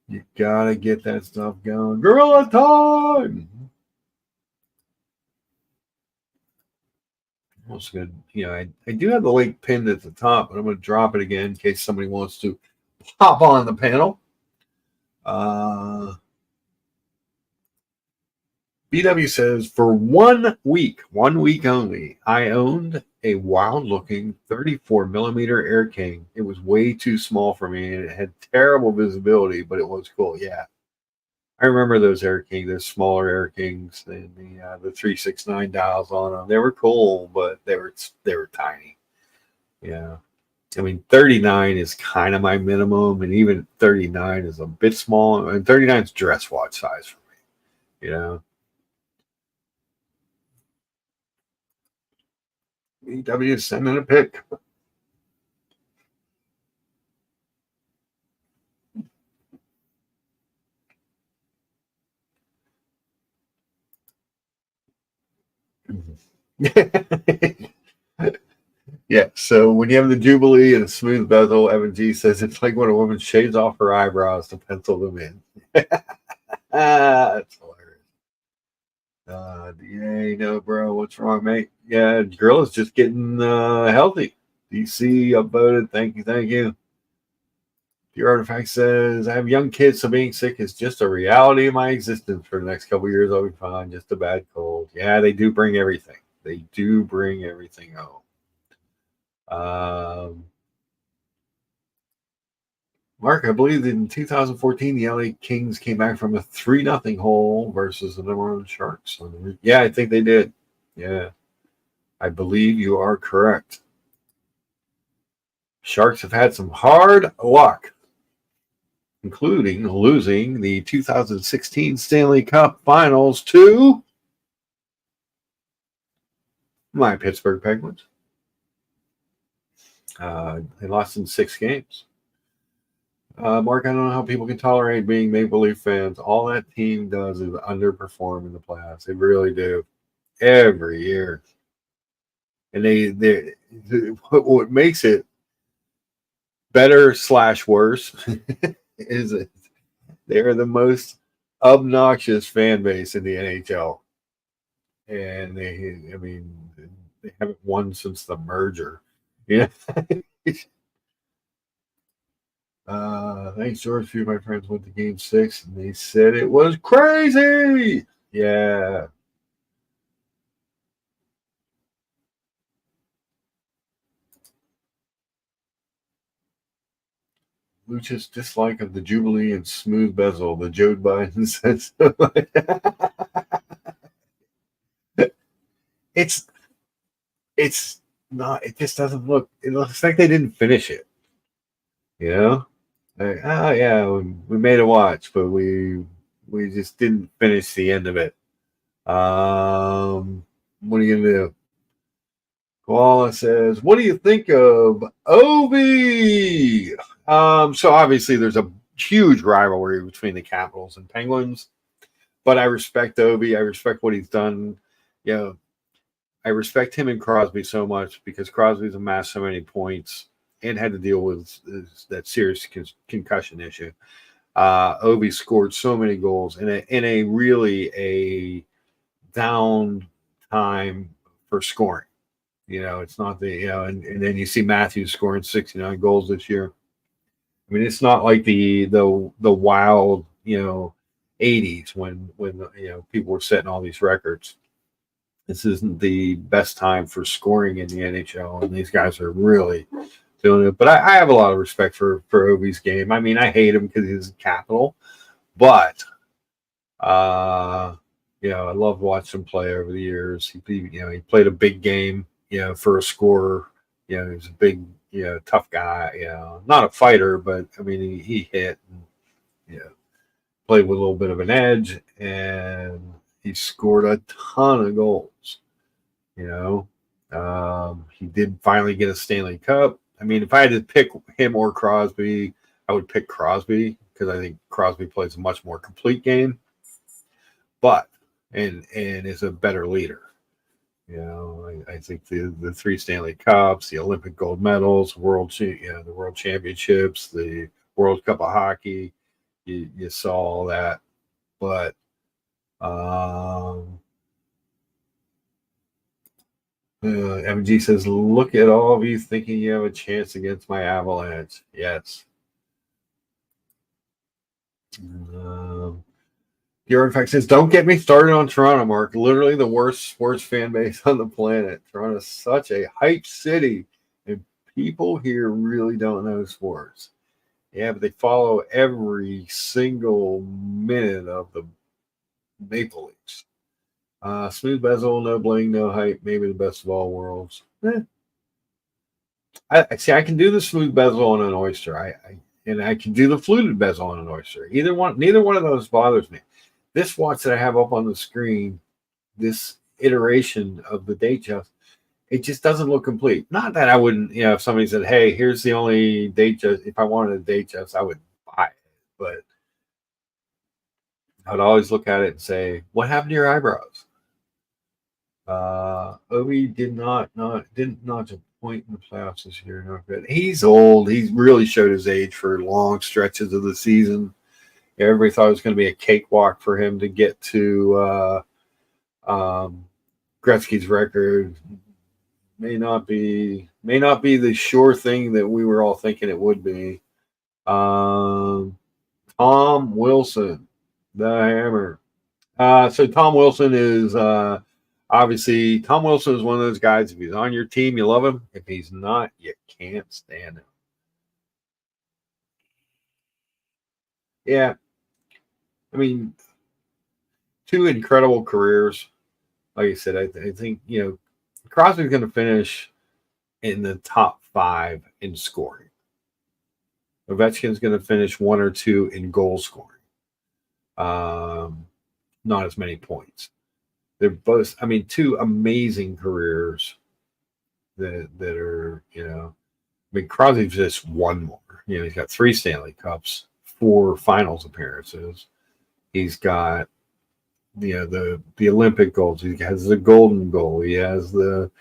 You gotta get that stuff going. Gorilla time! That's good. I do have the link pinned at the top, but I'm going to drop it again in case somebody wants to hop on the panel. BW says, for 1 week only, I owned a wild-looking 34mm Air King. It was way too small for me, and it had terrible visibility, but it was cool. Yeah, I remember those Air King, those smaller Air Kings, and the 369 dials on them. They were cool, but they were tiny. Yeah. I mean, 39 is kind of my minimum, and even 39 is a bit small. And 39 is dress watch size for me, EW is sending a pic. Yeah, so when you have the Jubilee and a smooth bezel, Evan G says it's like when a woman shades off her eyebrows to pencil them in. That's hilarious. DA, no, bro, what's wrong, mate? Yeah, girl is just getting healthy. DC upvoted. Thank you. The artifact says, I have young kids, so being sick is just a reality of my existence for the next couple of years. I'll be fine. Just a bad cold. Yeah, they do bring everything. They do bring everything home. Mark, I believe in 2014, the LA Kings came back from a 3-0 hole versus the number one Sharks. Yeah, I think they did. Yeah, I believe you are correct. Sharks have had some hard luck, including losing the 2016 Stanley Cup Finals to my Pittsburgh Penguins. They lost in 6 games. Mark, I don't know how people can tolerate being Maple Leaf fans. All that team does is underperform in the playoffs. They really do. Every year. And what makes it better/worse is that they're the most obnoxious fan base in the NHL. And they haven't won since the merger. Yeah. Thanks, George. A few of my friends went to Game 6 and they said it was crazy. Yeah. Lucha's dislike of the Jubilee and smooth bezel. The Joe Biden says it's not. It just doesn't look. It looks like they didn't finish it. Like, yeah, we made a watch, but we just didn't finish the end of it. What are you gonna do? Koala says, "What do you think of Ovi?" So obviously there's a huge rivalry between the Capitals and Penguins, but I respect Ovi. I respect what he's done. I respect him and Crosby so much because Crosby's amassed so many points and had to deal with that serious concussion issue. Ovi scored so many goals in a really a down time for scoring. It's not and then you see Matthews scoring 69 goals this year. I mean, it's not like the wild 80s when people were setting all these records. This isn't the best time for scoring in the NHL, and these guys are really doing it. But I have a lot of respect for Ovi's game. I mean, I hate him because he's a Capital, but I love watching him play over the years. He played a big game, for a scorer. He's a big, tough guy. Not a fighter, but I mean, he hit and played with a little bit of an edge, and he scored a ton of goals. He did finally get a Stanley Cup. I mean, if I had to pick him or Crosby, I would pick Crosby because I think Crosby plays a much more complete game, but and is a better leader. I think the three Stanley Cups, the Olympic gold medals, the World Championships, the World Cup of Hockey, you saw all that. But MG says, "Look at all of you thinking you have a chance against my Avalanche." Yes. Your in fact says, "Don't get me started on Toronto, Mark. Literally the worst sports fan base on the planet. Toronto's such a hype city, and people here really don't know sports. Yeah, but they follow every single minute of the Maple Leafs. Smooth bezel, no bling, no hype. Maybe the best of all worlds. I see. I can do the smooth bezel on an oyster. And I can do the fluted bezel on an oyster. Neither one of those bothers me. This watch that I have up on the screen, this iteration of the Datejust, it just doesn't look complete. Not that I wouldn't, if somebody said, "Hey, here's the only Datejust," if I wanted a Datejust, I would buy it. But I'd always look at it and say, "What happened to your eyebrows?" Obi didn't notch a point in the playoffs this year. Not good. He's old. He's really showed his age for long stretches of the season. Everybody thought it was going to be a cakewalk for him to get to Gretzky's record. May not be the sure thing that we were all thinking it would be. Tom Wilson, the Hammer. So Tom Wilson is obviously Tom Wilson is one of those guys. If he's on your team, you love him. If he's not, you can't stand him. Yeah, I mean, two incredible careers. Like I said, I think Crosby's going to finish in the top 5 in scoring. Ovechkin's going to finish 1 or 2 in goal scoring. Not as many points. They're both, two amazing careers that are, Crosby's just one more. He's got 3 Stanley Cups, 4 finals appearances. He's got, the Olympic golds. He has the Golden Goal. He has the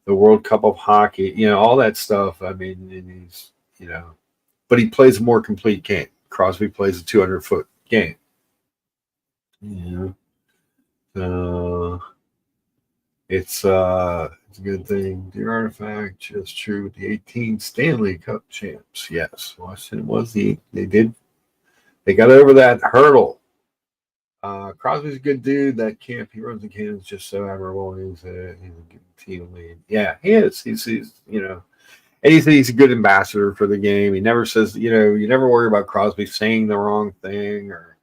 World Cup of Hockey. All that stuff. And he's, but he plays a more complete game. Crosby plays a 200-foot game. It's a good thing. Dear Artifact, just true with the 18 Stanley Cup champs. Yes, Washington was they got over that hurdle. Crosby's a good dude. That camp he runs the camp is just so admirable. He's a good team lead. Yeah, he is. He's and he's a good ambassador for the game. He never says, you never worry about Crosby saying the wrong thing or,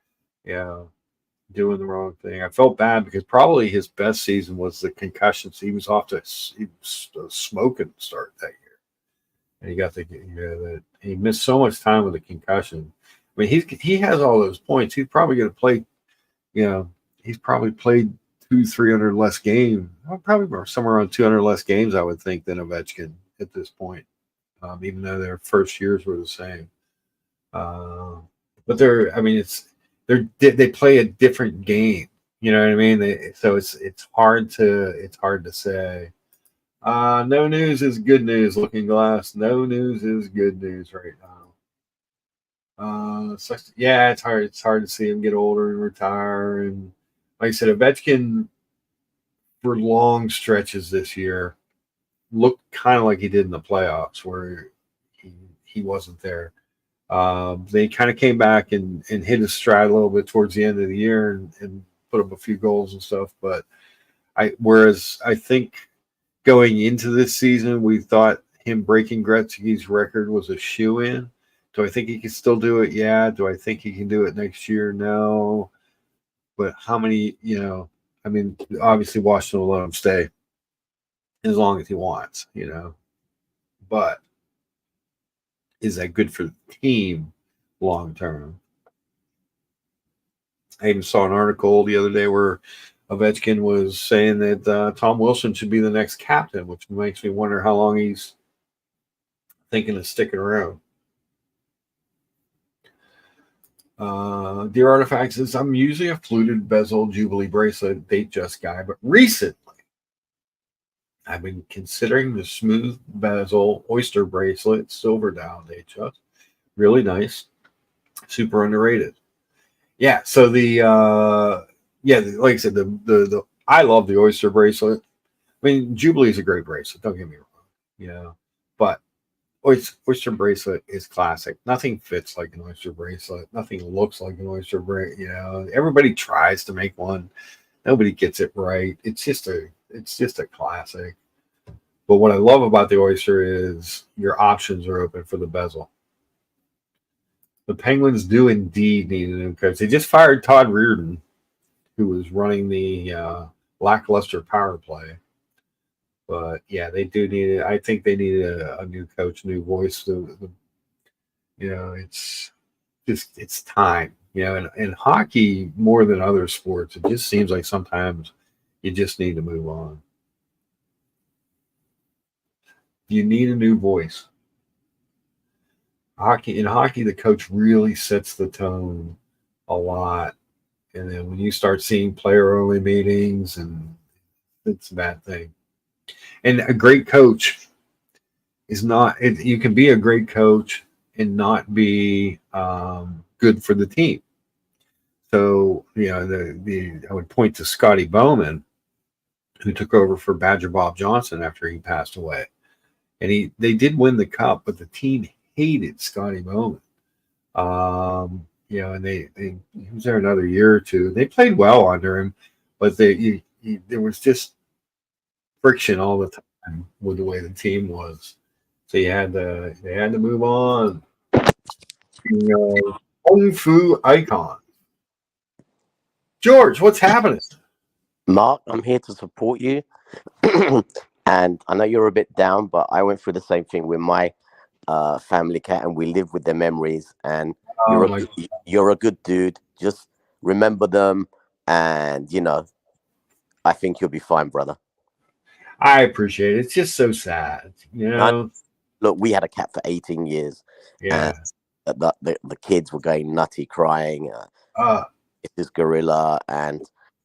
doing the wrong thing. I felt bad because probably his best season was the concussions. He was a smoking start that year, and he got that he missed so much time with the concussion. He has all those points. He's probably going to play. He's probably played 200-300 less games. Probably somewhere around 200 less games, I would think, than Ovechkin at this point. Even though their first years were the same. But they play a different game. You know what I mean? So it's hard to say. No news is good news. Looking Glass. No news is good news right now. It's hard. It's hard to see him get older and retire. And like I said, Ovechkin for long stretches this year looked kind of like he did in the playoffs, where he wasn't there. They kind of came back and hit his stride a little bit towards the end of the year and put up a few goals and stuff. But whereas I think going into this season, we thought him breaking Gretzky's record was a shoe-in. Do I think he can still do it? Yeah. Do I think he can do it next year? No. But how many, obviously Washington will let him stay as long as he wants, But is that good for the team long term? I even saw an article the other day where Ovechkin was saying that Tom Wilson should be the next captain, which makes me wonder how long he's thinking of sticking around. Dear Artifacts says, I'm using a fluted bezel Jubilee bracelet, date just guy, but recently I've been considering the smooth bezel oyster bracelet, silver dial date just. Really nice, super underrated. Yeah, so like I said, the I love the oyster bracelet. I mean, Jubilee is a great bracelet. Don't get me wrong, but oyster bracelet is classic. Nothing fits like an oyster bracelet. Nothing looks like an oyster bracelet. Everybody tries to make one. Nobody gets it right. It's just a classic. But what I love about the oyster is your options are open for the bezel. The Penguins do indeed need a new coach. They just fired Todd Reardon, who was running the lackluster power play. But yeah, they do need it. I think they need a new coach, new voice. It's time. In hockey more than other sports, it just seems like sometimes you just need to move on. You need a new voice. In hockey, the coach really sets the tone a lot, and then when you start seeing player-only meetings, and it's a bad thing. And a great coach is not. You can be a great coach and not be good for the team. So I would point to Scotty Bowman, who took over for Badger Bob Johnson after he passed away, and they did win the cup, but the team hated Scotty Bowman. And he was there another year or two. They played well under him, but there was just friction all the time with the way the team was. So they had to move on. Kung Fu icon. George, what's happening? Mark, I'm here to support you. And I know you're a bit down, but I went through the same thing with my family cat, and we live with their memories. And you're a good dude. Just remember them, and I think you'll be fine, brother. I appreciate it. It's just so sad, Look, we had a cat for 18 years. Yeah. And the kids were going nutty, crying. It's this gorilla, and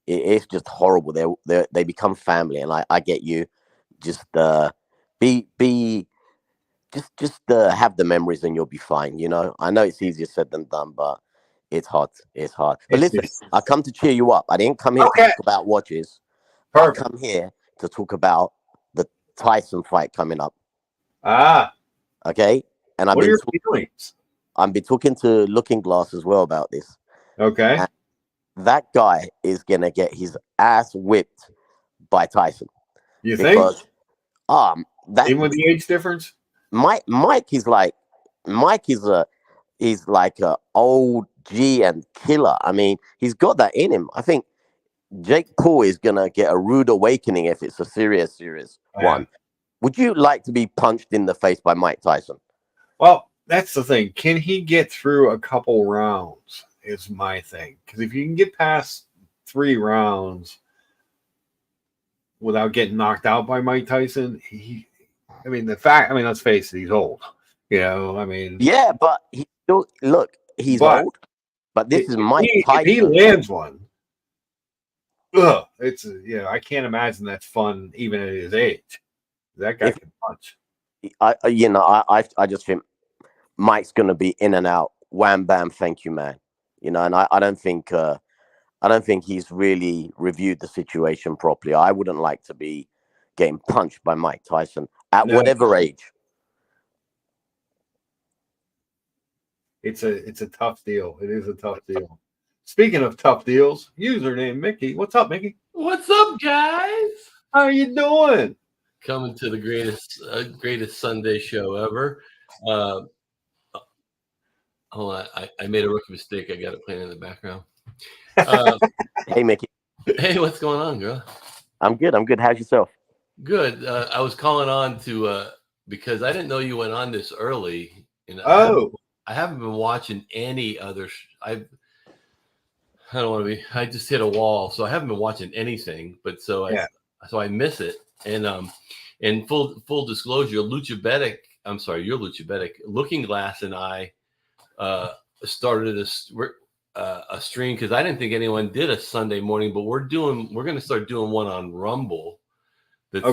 it's just horrible. They become family, and I get you. Just have the memories, and you'll be fine. I know it's easier said than done, but it's hard. It's hard. But listen, I come to cheer you up. I didn't come here to talk about watches. Perfect. I come here to talk about the Tyson fight coming up. Okay. And what are your feelings? I've been talking to Looking Glass as well about this. Okay. And that guy is gonna get his ass whipped by Tyson. You think? Even with the age difference? Mike is like a old G and killer. I mean, he's got that in him. I think Jake Paul is gonna get a rude awakening if it's a serious one. Would you like to be punched in the face by Mike Tyson? Well, that's the thing. Can he get through a couple rounds is my thing. Because if you can get past 3 rounds without getting knocked out by Mike Tyson, let's face it, he's old. Yeah, but he's old. But this is Mike Tyson. If he lands one, I can't imagine that's fun even at his age. That guy can punch. I just think Mike's gonna be in and out. Wham bam, thank you, man. And I don't think he's really reviewed the situation properly. I wouldn't like to be getting punched by Mike Tyson at whatever age. It's a tough deal. It is a tough deal. Speaking of tough deals, username Mickey. What's up, Mickey? What's up, guys? How you doing? Coming to the greatest Sunday show ever. Hold on, I made a rookie mistake. I got it playing in the background. Hey, Mickey. Hey, what's going on, girl? I'm good. How's yourself? Good. I was calling on to because I didn't know you went on this early. I haven't been watching any other. I don't want to be. I just hit a wall, so I haven't been watching anything. But so I miss it. And full disclosure, your Lucha Betic, Looking Glass and I started this. a stream because I didn't think anyone did a Sunday morning, but we're going to start doing one on Rumble. That's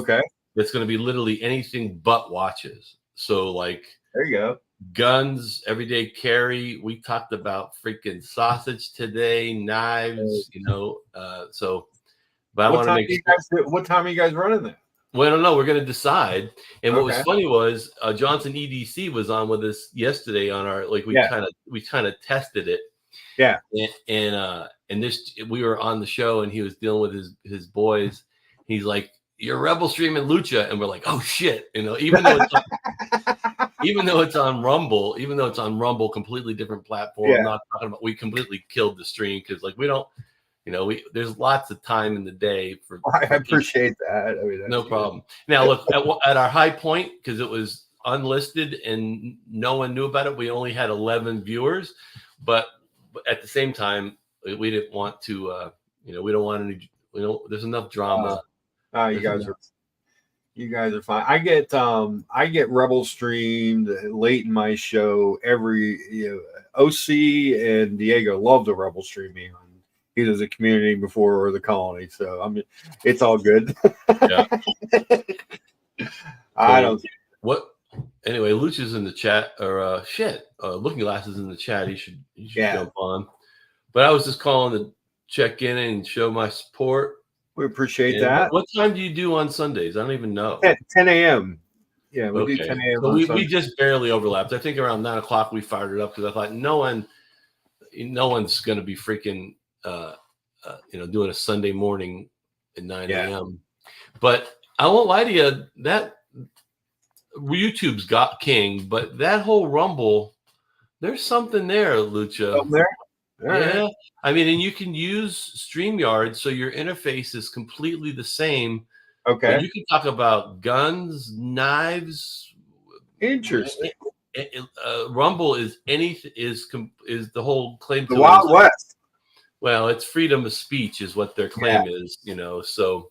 going to be literally anything but watches. So like, there you go. Guns, everyday carry. We talked about freaking sausage today, knives, so, but I want to make sure. What time are you guys running that? Well, I don't know. We're going to decide. And what was funny was Johnson EDC was on with us yesterday on our, like, we kind of tested it. Yeah. And this, we were on the show and he was dealing with his boys. He's like, "You're Rebel streaming Lucha." And we're like, "Oh shit." Even though it's on Rumble, completely different platform. I'm not talking about, we completely killed the stream because like we don't, there's lots of time in the day for. I appreciate that. I mean, no problem. Now look at our high point, because it was unlisted and no one knew about it. We only had 11 viewers, but at the same time, we didn't want to. We don't want any. There's enough drama. You guys are fine. I get Rebel streamed late in my show every. OC and Diego love to Rebel stream me on either the community before or the colony. So it's all good. Yeah. I don't. What? Anyway, Lucha's in the chat, or Looking Glass is in the chat. He should jump on. But I was just calling to check in and show my support. We appreciate that. What time do you do on Sundays? I don't even know. 10 a.m. Yeah, we do 10 a.m. So we just barely overlapped. I think around 9 o'clock we fired it up because I thought no one's going to be freaking doing a Sunday morning at 9 a.m. But I won't lie to you, that YouTube's got king, but that whole Rumble, there's something there, Lucha. Something there? Yeah. I mean, and you can use StreamYard, so your interface is completely the same. Okay. You can talk about guns, knives. Interesting. Rumble is the whole claim to the Wild West. Well, it's freedom of speech is what their claim is, so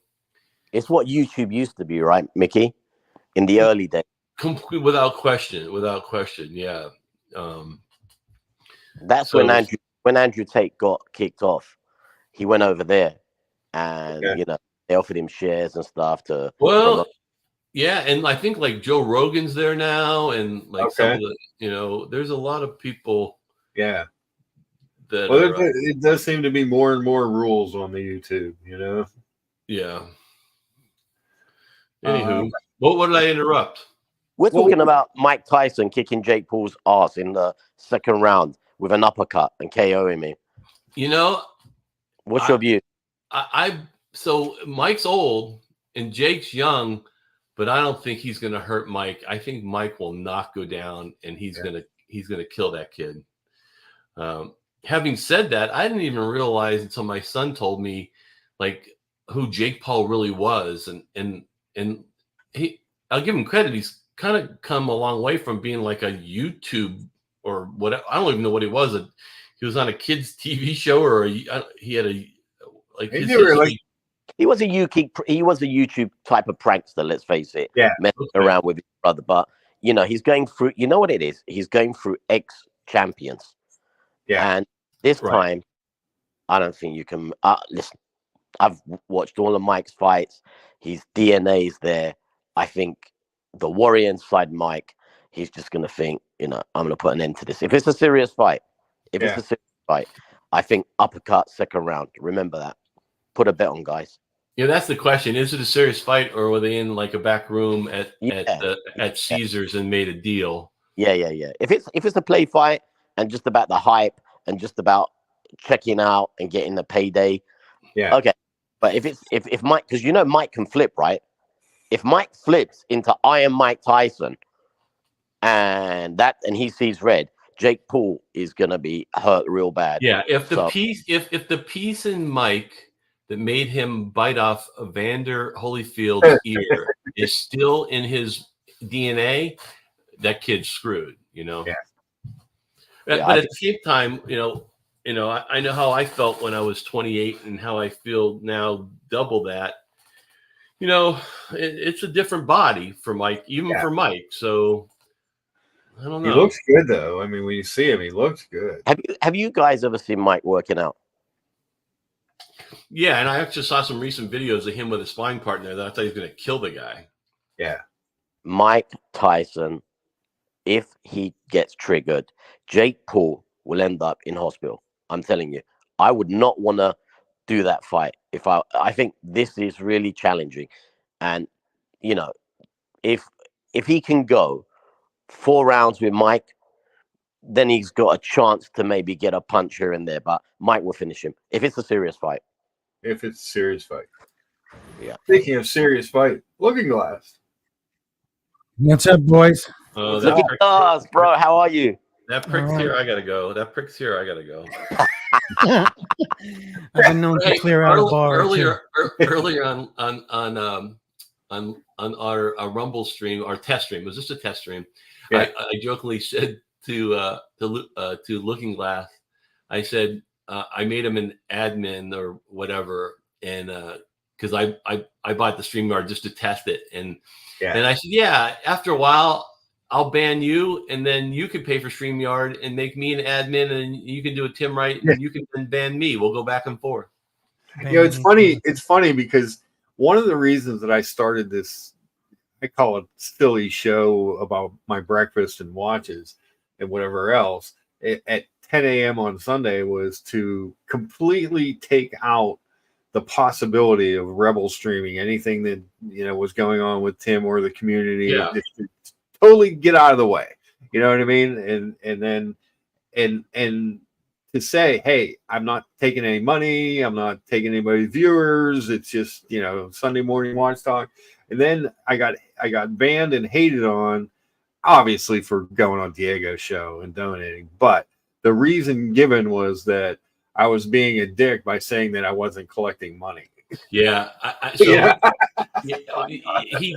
it's what YouTube used to be, right, Mickey? In the early days. Without question, yeah. That's when Andrew Tate got kicked off. He went over there and they offered him shares and stuff to yeah, and I think like Joe Rogan's there now, and like some of the, there's a lot of people. Yeah. It does seem to be more and more rules on the YouTube, Yeah. Anywho, what did I interrupt? We're talking about Mike Tyson kicking Jake Paul's ass in the second round with an uppercut and KOing me. What's your view? So Mike's old and Jake's young, but I don't think he's going to hurt Mike. I think Mike will not go down, and he's going to kill that kid. Having said that, I didn't even realize until my son told me like who Jake Paul really was, and I'll give him credit. He's kind of come a long way from being like a YouTube or whatever. I don't even know what he was. He was on a kids TV show, or he had a like. He was a YouTube type of prankster. Let's face it. Yeah, messing around with his brother, but he's going through. You know what it is? He's going through ex-champions. Yeah, and this time, I don't think you can. Listen, I've watched all of Mike's fights. His DNA's there. I think the warrior inside Mike, he's just going to think, I'm going to put an end to this. If it's a serious fight, I think uppercut second round. Remember that. Put a bet on, guys. Yeah, that's the question. Is it a serious fight, or were they in like a back room at Caesars and made a deal? Yeah. If it's a play fight and just about the hype and just about checking out and getting the payday, okay. But if Mike, because Mike can flip, right? If Mike flips into I am Mike Tyson and he sees red, Jake Paul is gonna be hurt real bad. Yeah, if the piece in Mike that made him bite off Evander Holyfield's ear is still in his DNA, that kid's screwed, Yeah. But at the same time, I know how I felt when I was 28 and how I feel now double that. It's a different body for Mike, even for Mike. So I don't He know. looks good though. I mean, when you see him, he looks good. Have you guys ever seen Mike working out? Yeah, and I actually saw some recent videos of him with a sparring partner that I thought he was going to kill the guy. Yeah. Mike Tyson, if he gets triggered, Jake Paul will end up in hospital. I'm telling you, I would not want to do that fight. I think this is really challenging, and you know, if he can go 4 rounds with Mike, then he's got a chance to maybe get a punch here and there. But Mike will finish him if it's a serious fight. If it's a serious fight. Yeah. Speaking of serious fight, Looking Glass. What's up, boys? Oh, Look at us, bro. How are you? That prick's here. I gotta go. That prick's here. I gotta go. I've been known to clear out a bar earlier on our Rumble stream, our test stream. It was just a test stream. Yeah. I jokingly said to Looking Glass, I said I made him an admin or whatever, and because I bought the StreamYard just to test it, and I said, yeah, after a while I'll ban you, and then you can pay for StreamYard and make me an admin, and you can do it, Tim, right? And you can then ban me. We'll go back and forth. You know, it's funny. It's funny because one of the reasons that I started this, I call it silly show about my breakfast and watches and whatever else at 10 a.m. on Sunday was to completely take out the possibility of Rebel streaming anything that, you know, was going on with Tim or the community. Yeah. Just to totally get out of the way. You know what I mean? And then to say, hey, I'm not taking any money, I'm not taking anybody's viewers, it's just, you know, Sunday morning watch talk. And then I got banned and hated on, obviously, for going on Diego's show and donating. But the reason given was that I was being a dick by saying that I wasn't collecting money. Yeah. He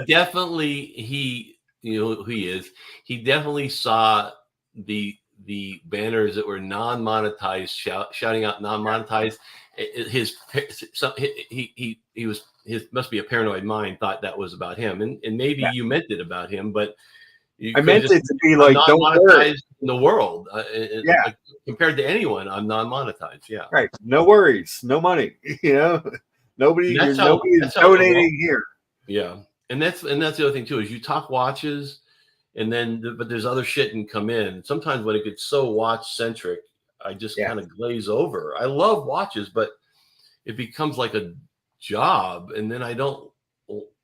definitely, you know who he is. He definitely saw the banners that were non-monetized, shouting out non-monetized. He must be a paranoid mind, thought that was about him, and maybe you meant it about him, but I meant it to be like, don't worry. In the world, like, compared to anyone, I'm non-monetized. Yeah, right. No worries, no money. You know, nobody is donating here. Yeah, and that's the other thing too, is you talk watches, and then but there's other shit can come in. Sometimes when it gets so watch centric, I just kind of glaze over. I love watches, but it becomes like a job, and then I don't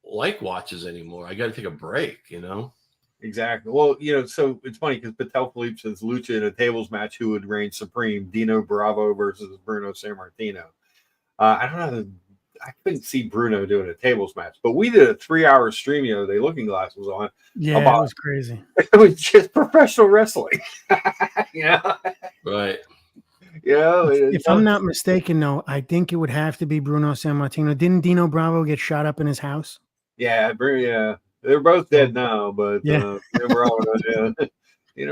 like watches anymore. I got to take a break, you know. Exactly. Well, you know, so it's funny because Patel Philippe says Lucha in a tables match, who would reign supreme? Dino Bravo versus Bruno Sammartino. I don't know. I couldn't see Bruno doing a tables match, but we did a 3-hour stream. You know, the Looking Glass was on. Yeah, it was crazy. It was just professional wrestling. You know? Right. You know, if I'm not mistaken, though, I think it would have to be Bruno Sammartino. Didn't Dino Bravo get shot up in his house? Yeah, they're both dead now, but Dino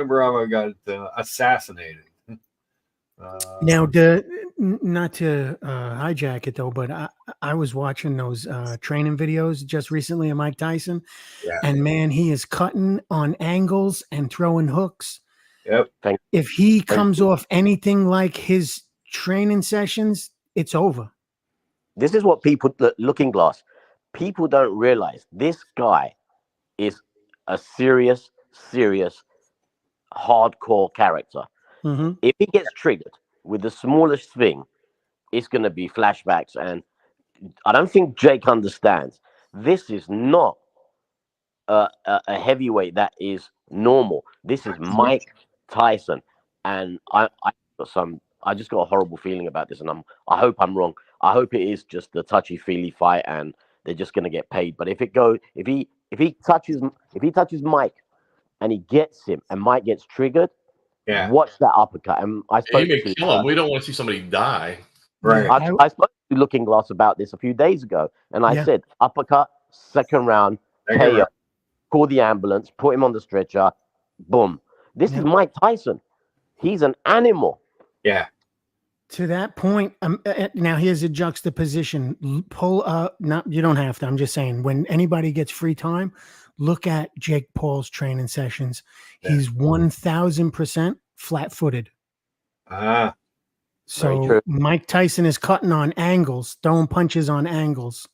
Bravo got assassinated. Now, not to hijack it though, but I was watching those training videos just recently of Mike Tyson, and man, he is cutting on angles and throwing hooks. Yep. If he comes off anything like his training sessions, it's over. This is what Looking Glass, people don't realize. This guy is a serious, hardcore character. Mm-hmm. If he gets triggered with the smallest thing, it's going to be flashbacks. And I don't think Jake understands. This is not a heavyweight that is normal. This is Mike Tyson. And I just got a horrible feeling about this. And I hope I'm wrong. I hope it is just a touchy-feely fight and they're just going to get paid. But if he touches Mike and he gets him and Mike gets triggered, watch that uppercut. And I spoke to kill him. We don't want to see somebody die. Right. I spoke to Looking Glass about this a few days ago, and I said uppercut, second round, KO, call the ambulance, put him on the stretcher, boom. This is Mike Tyson. He's an animal. Yeah. To that point, now here's a juxtaposition. Pull up. Not you don't have to. I'm just saying, when anybody gets free time, look at Jake Paul's training sessions. Yeah. He's 1000% flat-footed. Ah, so Mike Tyson is cutting on angles, throwing punches on angles,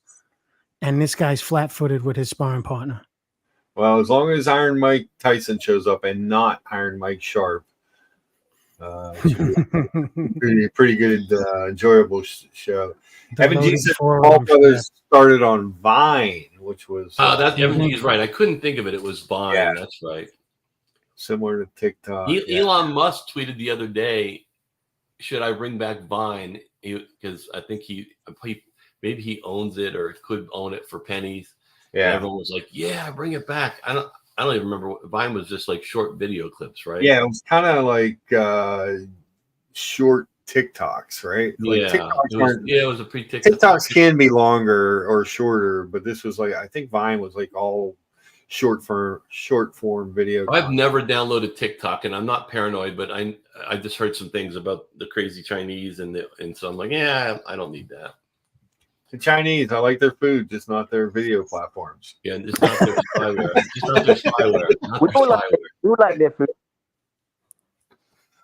and this guy's flat-footed with his sparring partner. Well, as long as Iron Mike Tyson shows up and not Iron Mike Sharp, pretty good, enjoyable show. Evan G said Paul Brothers started on Vine, which was that Evan G is right. I couldn't think of it. It was Vine. Yeah. That's right. Similar to TikTok. Elon Musk tweeted the other day, "Should I bring back Vine?" Because I think maybe he owns it or could own it for pennies. Yeah, and everyone was like, "Yeah, bring it back." I don't even remember. Vine was just like short video clips, right? Yeah, it was kind of like short TikToks, right? Like it was a pre-TikTok. TikToks can be longer or shorter, but this was like, I think Vine was like all short form video. I've never downloaded TikTok, and I'm not paranoid, but I just heard some things about the crazy Chinese, and so I'm like, yeah, I don't need that. The Chinese, I like their food, just not their video platforms. Yeah, just not their spyware. Just not their spyware. We all like their food.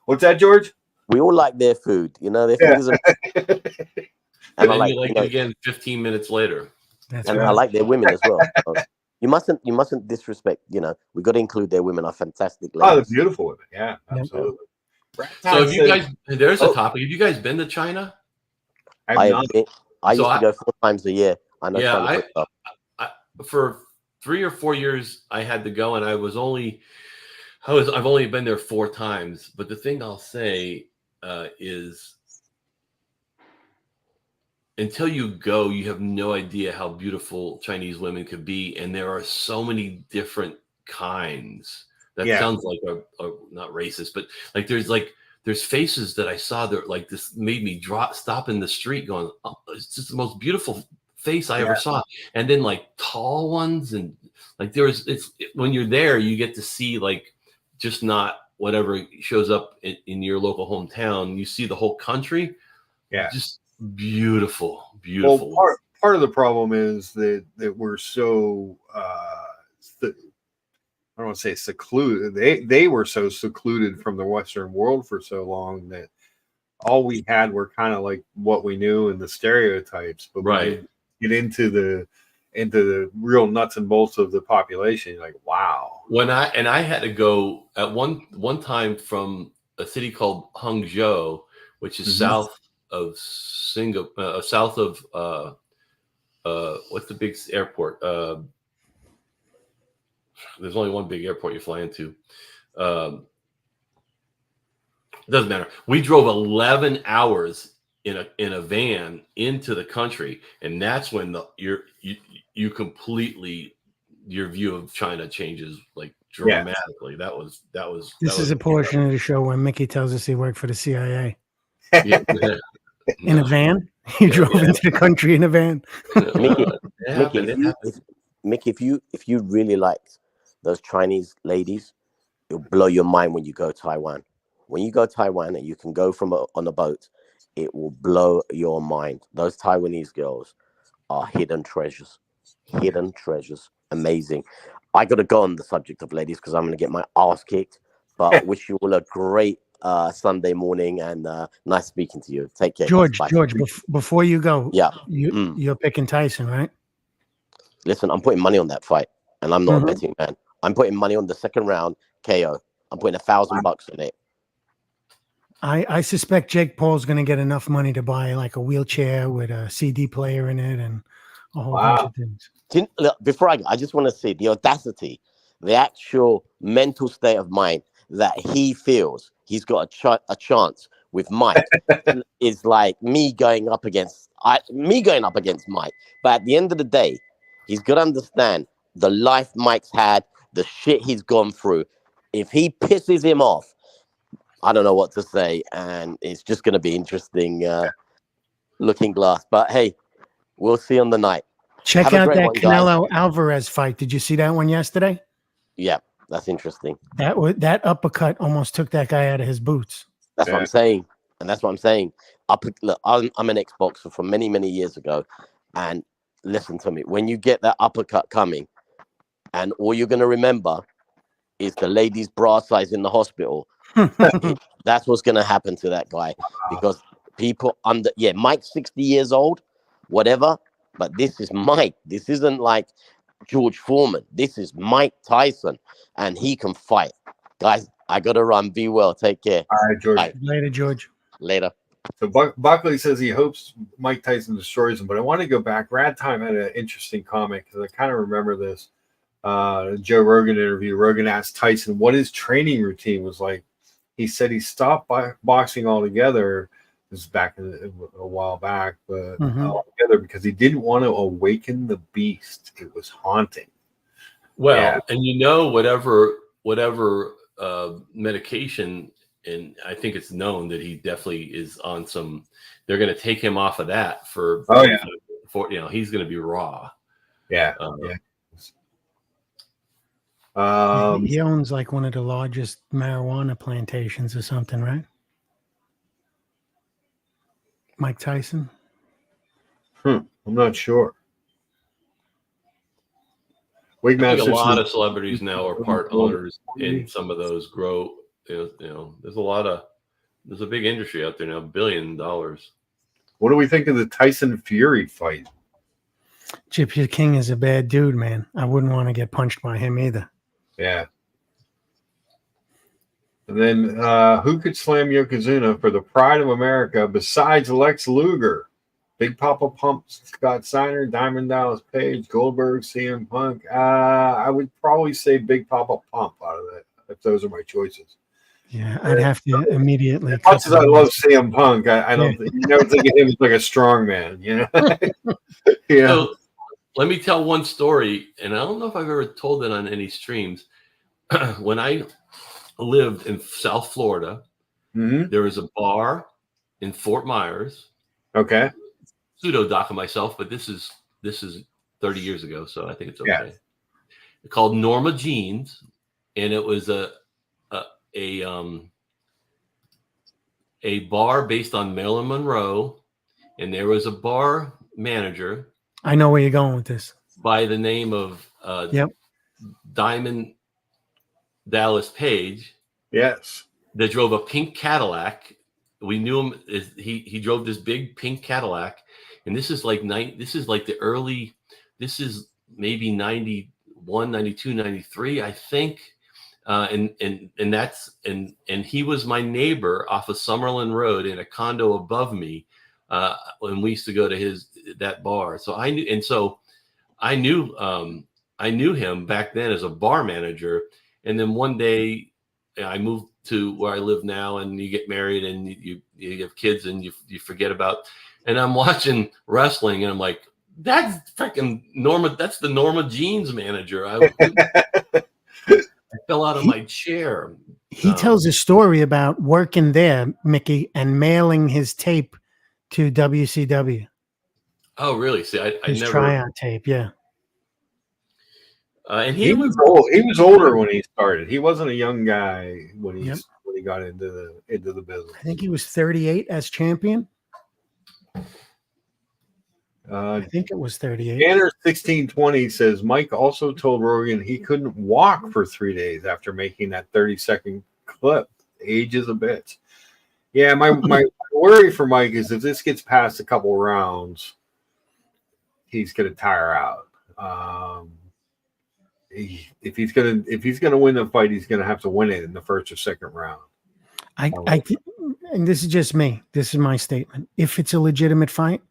What's that, George? We all like their food. You know, their food is and then you like it again 15 minutes later. I like their women as well. So you mustn't disrespect. You know, we got to include their women are fantastic ladies. Oh, they're beautiful women. Yeah, absolutely. So if you guys, there's a topic. Have you guys been to China? I used to go 4 times a year. I know. Yeah, for 3 or 4 years I had to go, and I've only been there 4 times. But the thing I'll say is, until you go, you have no idea how beautiful Chinese women could be, and there are so many different kinds. That sounds like a not racist, but like there's faces that I saw that like this made me stop in the street going, oh, it's just the most beautiful face I ever saw. And then like tall ones, and like when you're there, you get to see like just not whatever shows up in your local hometown. You see the whole country. Yeah, just beautiful. Well, part of the problem is that we're so I don't want to say secluded. They were so secluded from the Western world for so long that all we had were kind of like what we knew and the stereotypes. But when you get into the real nuts and bolts of the population, you're like, wow. I had to go at one time from a city called Hangzhou, which is south of Singapore, south of what's the big airport? There's only one big airport you fly into. It doesn't matter. We drove 11 hours in a van into the country, and that's when you completely, your view of China changes like dramatically. This is a portion of the show where Mickey tells us he worked for the CIA. In a van? You drove into the country in a van. Mickey, if you really liked those Chinese ladies, it'll blow your mind when you go to Taiwan. When you go to Taiwan and you can go on a boat, it will blow your mind. Those Taiwanese girls are hidden treasures. Amazing. I got to go on the subject of ladies because I'm going to get my ass kicked. But wish you all a great Sunday morning, and nice speaking to you. Take care. George, before you go, you're picking Tyson, right? Listen, I'm putting money on that fight, and I'm not a betting man. I'm putting money on the second round KO. I'm putting $1,000 on it. I suspect Jake Paul's going to get enough money to buy like a wheelchair with a CD player in it and a whole bunch of things. Look, before I just want to say the audacity, the actual mental state of mind that he feels he's got a chance with Mike is like me going up against Mike. But at the end of the day, he's got to understand the life Mike's had, the shit he's gone through. If he pisses him off, I don't know what to say, and it's just going to be interesting looking glass. But hey, we'll see on the night. Check out that Canelo Alvarez fight. Did you see that one yesterday? Yeah, that's interesting. That uppercut almost took that guy out of his boots. That's what I'm saying, and that's what I'm saying. Look, I'm an ex-boxer from many years ago, and listen to me. When you get that uppercut coming, and all you're going to remember is the lady's bra size in the hospital. That's what's going to happen to that guy, because people Mike's 60 years old, whatever, but this is Mike. This isn't like George Foreman. This is Mike Tyson, and he can fight. Guys, I got to run. Be well. Take care. All right, George. Bye. Later, George. Later. So Buckley says he hopes Mike Tyson destroys him, but I want to go back. Rad Time had an interesting comment because I kind of remember this. Joe Rogan interview. Rogan asked Tyson what his training routine was like. He said he stopped boxing altogether. This is back a while back, but altogether because he didn't want to awaken the beast. It was haunting. Well, and whatever medication, and I think it's known that he definitely is on some. They're going to take him off of that for. Oh yeah. For he's going to be raw. Yeah. He owns like one of the largest marijuana plantations or something, right? Mike Tyson. I'm not sure. I think a lot of celebrities now are part owners in some of those grow. There's a big industry out there now, $1 billion. What do we think of the Tyson Fury fight? Gypsy King is a bad dude, man. I wouldn't want to get punched by him either. Yeah. And then who could slam Yokozuna for the pride of America besides Lex Luger? Big Papa Pump, Scott Steiner, Diamond Dallas Page, Goldberg, CM Punk. I would probably say Big Papa Pump out of that, if those are my choices. Yeah, I'd have to immediately. As much as I love CM Punk, I don't think of him as like a strong man, Yeah. So, let me tell one story, and I don't know if I've ever told it on any streams. When I lived in South Florida, there was a bar in Fort Myers. Okay. Pseudo-doc of myself, but this is 30 years ago, so I think it's okay. Yeah. Called Norma Jeans, and it was a bar based on Marilyn Monroe, and there was a bar manager. I know where you're going with this. By the name of Diamond Dallas Page. Yes. That drove a pink Cadillac. We knew him. He drove this big pink Cadillac, and this is like this is maybe 91, 92, 93, I think. And he was my neighbor off of Summerlin Road in a condo above me. When we used to go to that bar. So I knew him back then as a bar manager. And then one day I moved to where I live now, and you get married and you have kids and you forget about, and I'm watching wrestling and I'm like, that's freaking Norma. That's the Norma Jeans manager. I fell out of my chair. He tells a story about working there, Mickey, and mailing his tape to WCW. Oh, really? See, I his never tryout tape, yeah. And he was old. He was older when he started. He wasn't a young guy when he got into the business. I think he was 38 as champion. I think it was 38. Tanner 1620 says Mike also told Rogan he couldn't walk for 3 days after making that 30-second clip. Age is a bitch. Yeah, my worry for Mike is if this gets past a couple rounds, he's going to tire out. If he's gonna win the fight, he's gonna have to win it in the first or second round. And this is just me. This is my statement. If it's a legitimate fight,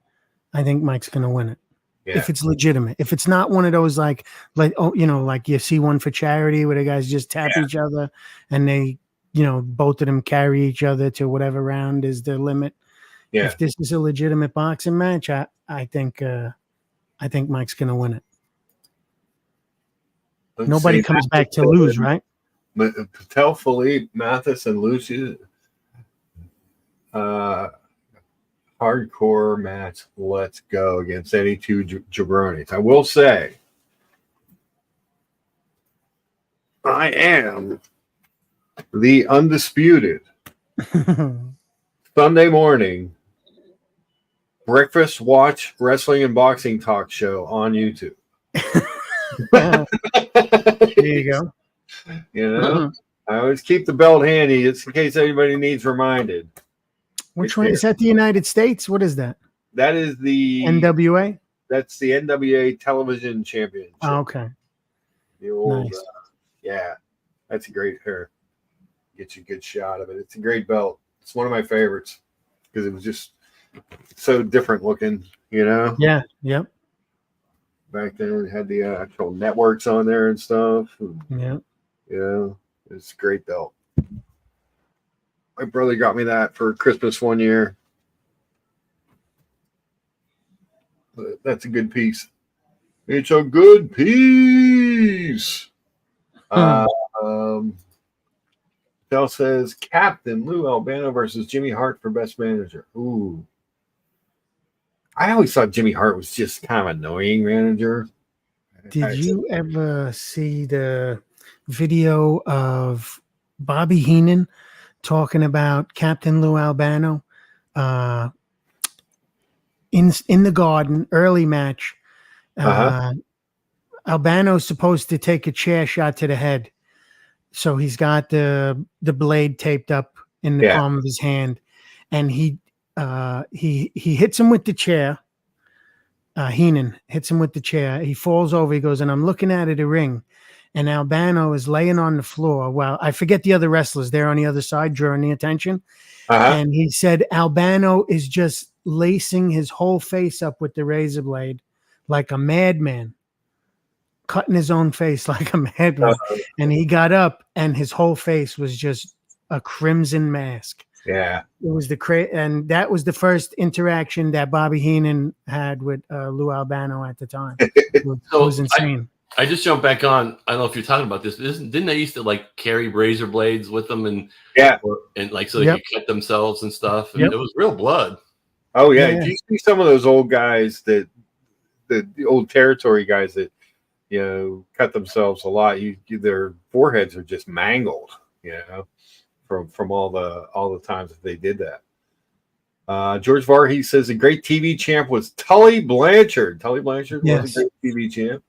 I think Mike's gonna win it. Yeah. If it's legitimate, if it's not one of those like like you see one for charity where the guys just tap each other and they, both of them carry each other to whatever round is their limit. Yeah. If this is a legitimate boxing match, I think Mike's gonna win it. Nobody comes back to lose, right? Patel, Philippe, Mathis, and Lucy. Hardcore match. Let's go against any two jabronis. I will say, I am the undisputed Sunday morning breakfast watch wrestling and boxing talk show on YouTube. There you go. You know, I always keep the belt handy just in case anybody needs reminded. Which one is that? The United States? What is that? That is the NWA. That's the NWA Television Championship. Oh, okay. The old, Nice. Yeah, that's a great hair. Get you a good shot of it. It's a great belt. It's one of my favorites because it was just so different looking, you know? Yeah. Yep. Back then, it had the actual networks on there and stuff. Yeah. You know, it's a great belt. My brother got me that for Christmas one year. But that's a good piece. It's a good piece. Del says Captain Lou Albano versus Jimmy Hart for Best Manager. Ooh. I always thought Jimmy Hart was just kind of annoying manager. Did you ever see the video of Bobby Heenan talking about Captain Lou Albano in the Garden, early match? Albano's supposed to take a chair shot to the head. So he's got the blade taped up in the palm of his hand, and he hits him with the chair. Heenan hits him with the chair. He falls over. He goes, and I'm looking out of the ring, and Albano is laying on the floor. Well, I forget the other wrestlers there on the other side, drawing the attention. And he said Albano is just lacing his whole face up with the razor blade like a madman, cutting his own face like a madman. And he got up, and his whole face was just a crimson mask. Yeah, it was and that was the first interaction that Bobby Heenan had with Lou Albano at the time. It was insane. I just jumped back on. I don't know if you're talking about this. Didn't they used to like carry razor blades with them and like so they could cut themselves and stuff? And it was real blood. Oh yeah. Do you see some of those old guys that the old territory guys that cut themselves a lot? Their foreheads are just mangled. From all the times that they did that. George Varhey says a great TV champ was Tully Blanchard. Tully Blanchard was a great TV champ.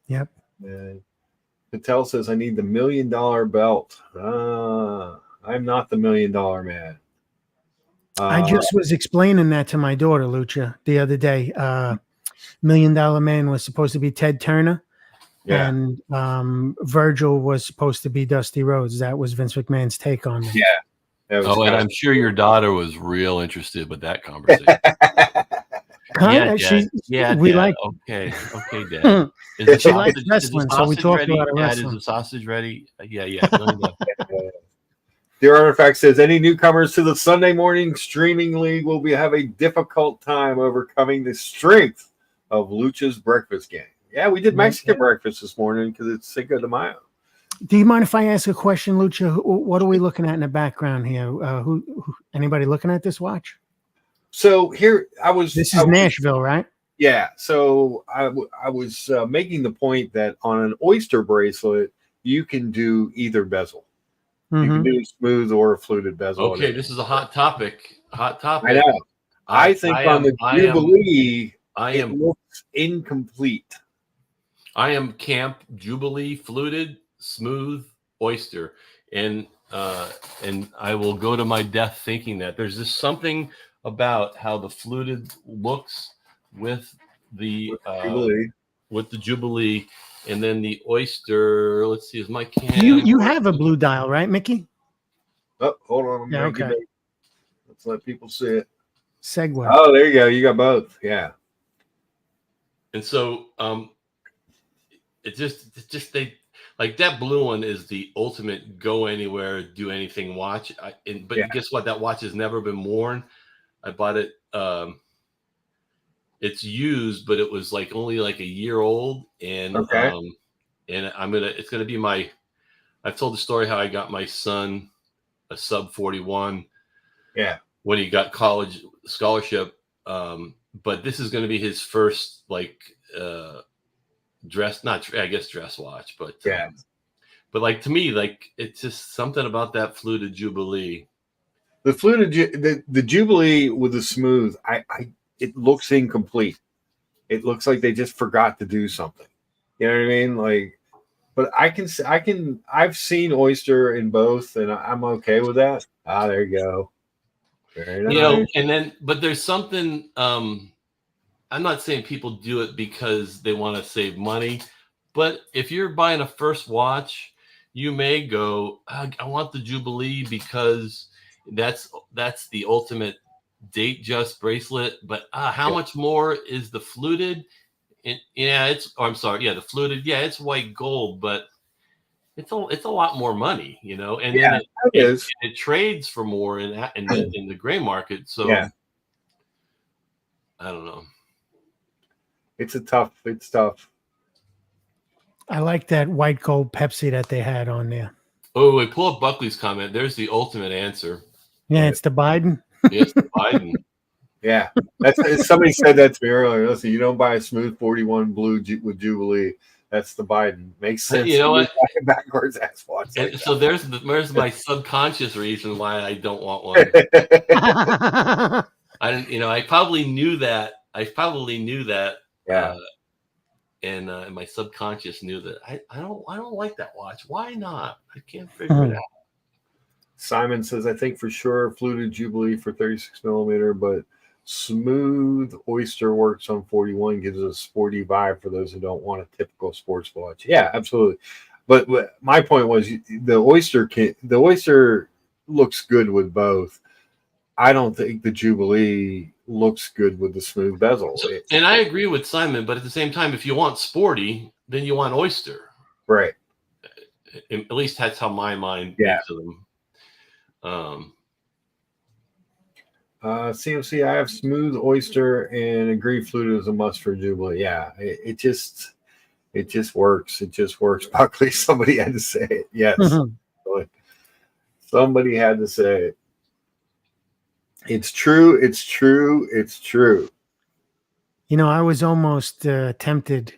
Yep. Patel says I need the $1 million belt. I'm not the $1 million man. I just was explaining that to my daughter Lucha the other day. $1 Million Man was supposed to be Ted Turner. Yeah. And Virgil was supposed to be Dusty Rhodes. That was Vince McMahon's take on it. Yeah. And I'm sure your daughter was real interested with that conversation. We like. Okay, Dad. She likes wrestling, so we talked about wrestling. Is the sausage ready? Yeah. Dear Artifact says any newcomers to the Sunday morning streaming league will have a difficult time overcoming the strength of Lucha's breakfast gang. Yeah, we did Mexican breakfast this morning because it's Cinco de Mayo. Do you mind if I ask a question, Lucha? What are we looking at in the background here? Who anybody looking at this watch? So here This is Nashville, right? Yeah. So I was making the point that on an oyster bracelet you can do either bezel. You can do smooth or a fluted bezel. Okay, this is a hot topic. I know. I think on the Jubilee, it looks incomplete. I am Camp Jubilee fluted smooth oyster, and I will go to my death thinking that there's just something about how the fluted looks with the Jubilee, and then the oyster. Let's see, is my can? You have a blue dial, right, Mickey? Oh, hold on. Okay. Let's let people see it. Segue. Oh, there you go. You got both. Yeah. And so, it just they like that blue one is the ultimate go anywhere, do anything watch. Guess what? That watch has never been worn. I bought it. It's used, but it was like only like a year old, and it's gonna be my. I've told the story how I got my son a sub 41. Yeah. When he got college scholarship, but this is going to be his first dress watch, but but like to me, like it's just something about that fluted Jubilee. The fluted the Jubilee with the smooth, it looks incomplete. It looks like they just forgot to do something. You know what I mean? Like But I've seen oyster in both, and I'm okay with that. There you go. Very nice. But there's something. I'm not saying people do it because they want to save money, but if you're buying a first watch, you may go, I want the Jubilee because that's the ultimate date just bracelet. But how much more is the fluted? The fluted. Yeah, it's white gold, but it's a lot more money, and then it trades for more in the gray market. So I don't know. It's tough. I like that white gold Pepsi that they had on there. Oh, wait, pull up Buckley's comment. There's the ultimate answer. Yeah, it's the Biden. Yes, the Biden. Yeah, somebody said that to me earlier. Listen, you don't buy a smooth 41 blue with Jubilee. That's the Biden. Makes sense. You know what? Backwards ass watch. So there's my subconscious reason why I don't want one. I didn't. I probably knew that. Yeah. And my subconscious knew that I don't like that watch. Why not? I can't figure it out. Simon says, I think for sure fluted Jubilee for 36 millimeter, but smooth oyster works on 41, gives a sporty vibe for those who don't want a typical sports watch. Yeah, absolutely. But my point was the oyster looks good with both. I don't think the Jubilee looks good with the smooth bezel. And I agree with Simon, but at the same time, if you want sporty, then you want oyster. Right. At least that's how my mind thinks of them. CMC, I have smooth oyster and agree fluted is a must for Jubilee. Yeah, it just works. It just works. Buckley, somebody had to say it. Yes. Somebody had to say it. It's true. It's true. It's true. I was almost tempted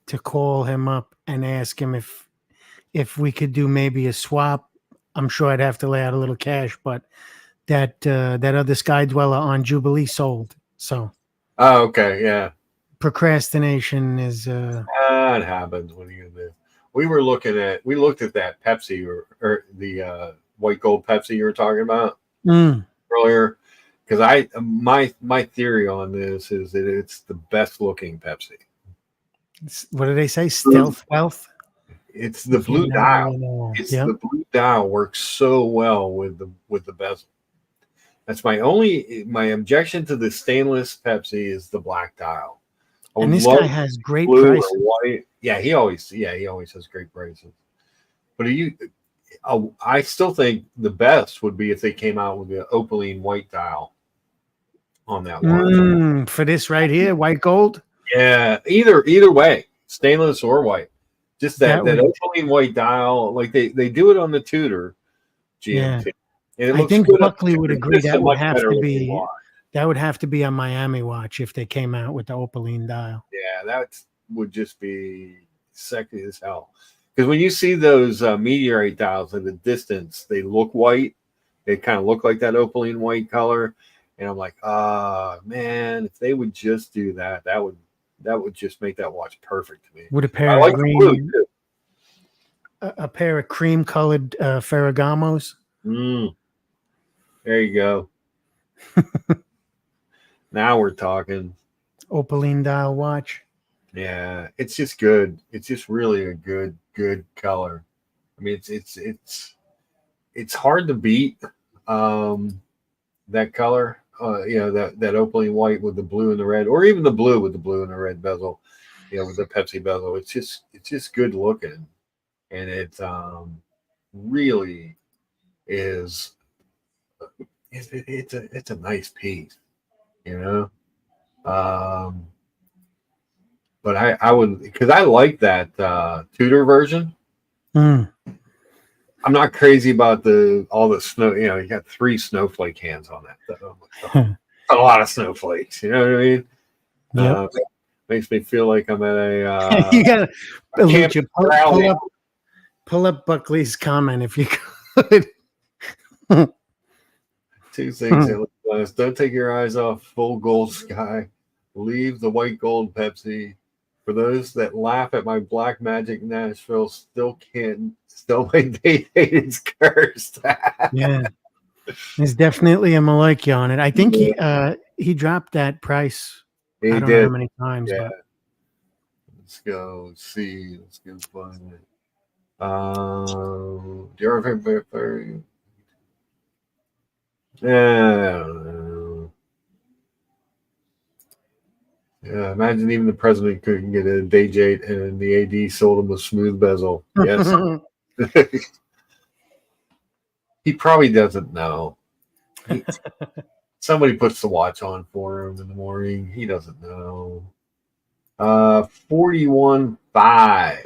to call him up and ask him if we could do maybe a swap. I'm sure I'd have to lay out a little cash, but that other Sky Dweller on Jubilee sold. So. Oh, okay. Yeah. Procrastination is. It happens. What are you gonna do? We looked at that Pepsi or the white gold Pepsi you were talking about. Earlier, because my theory on this is that it's the best looking Pepsi. What do they say? Stealth wealth. It's the blue dial. The blue dial works so well with the bezel. That's my objection to the stainless Pepsi is the black dial. And this guy has great prices. Yeah, he always has great prices. But I still think the best would be if they came out with the opaline white dial on that one. For this right here, white gold? Yeah, either way, stainless or white. Just that opaline white dial, like they do it on the Tudor GMT. Yeah. And I think Buckley would agree that would have to be a Miami watch if they came out with the opaline dial. Yeah, that would just be sexy as hell. Because when you see those meteorite dials in the distance, they look white. They kind of look like that opaline white color. And I'm like, man, if they would just do that, that would just make that watch perfect to me. With a pair of green, a pair of cream colored Ferragamos. There you go. Now we're talking. Opaline dial watch. Yeah, it's just good. It's just really a good color. I mean, it's hard to beat that color. That opaline white with the blue and the red, or even the blue with the blue and the red bezel. With the Pepsi bezel. It's just good looking, and it really is. It's a nice piece, But I would, because I like that Tudor version. I'm not crazy about all the snow. You got 3 snowflake hands on that. A lot of snowflakes. You know what I mean? Yep. Makes me feel like I'm at a. You gotta pull up Buckley's comment if you could. 2 things. Don't take your eyes off full gold sky. Leave the white gold Pepsi. For those that laugh at my black magic, Nashville still my date is cursed. Yeah, there's definitely a Maliki on it. I think he dropped that price. He I don't did. know how many times, Yeah. but Let's go see. Let's go find it. Do you ever Yeah, imagine even the president couldn't get a Day-J and the AD sold him a smooth bezel. Yes. He probably doesn't know. Somebody puts the watch on for him in the morning. He doesn't know. 41.5.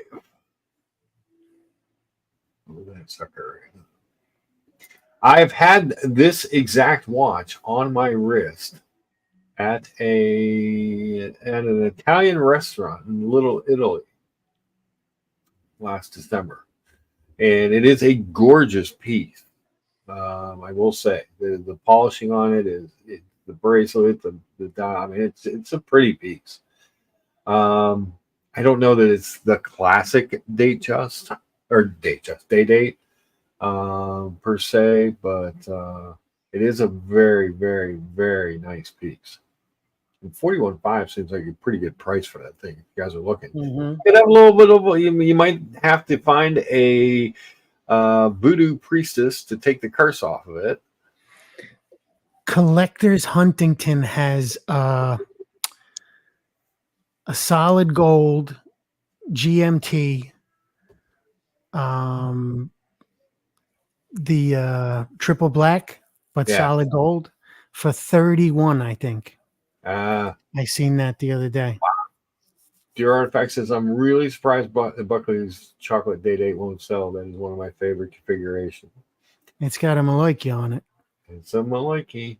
Look at that sucker. I've had this exact watch on my wrist at an Italian restaurant in Little Italy last December, and it is a gorgeous piece. I will say the polishing on it is the bracelet, the dial. I mean, it's a pretty piece. I don't know that it's the classic date date per se, but it is a very, very, very nice piece. And 41.5 seems like a pretty good price for that thing. If you guys are looking, you could have a little bit of. You might have to find a voodoo priestess to take the curse off of it. Collectors Huntington has a solid gold GMT, the triple black, but solid gold for 31, I think. I seen that the other day. Wow. Dear Artifact says, I'm really surprised Buckley's chocolate Day-Date won't sell. That is one of my favorite configurations. It's got a Maliki on it. It's a Maliki.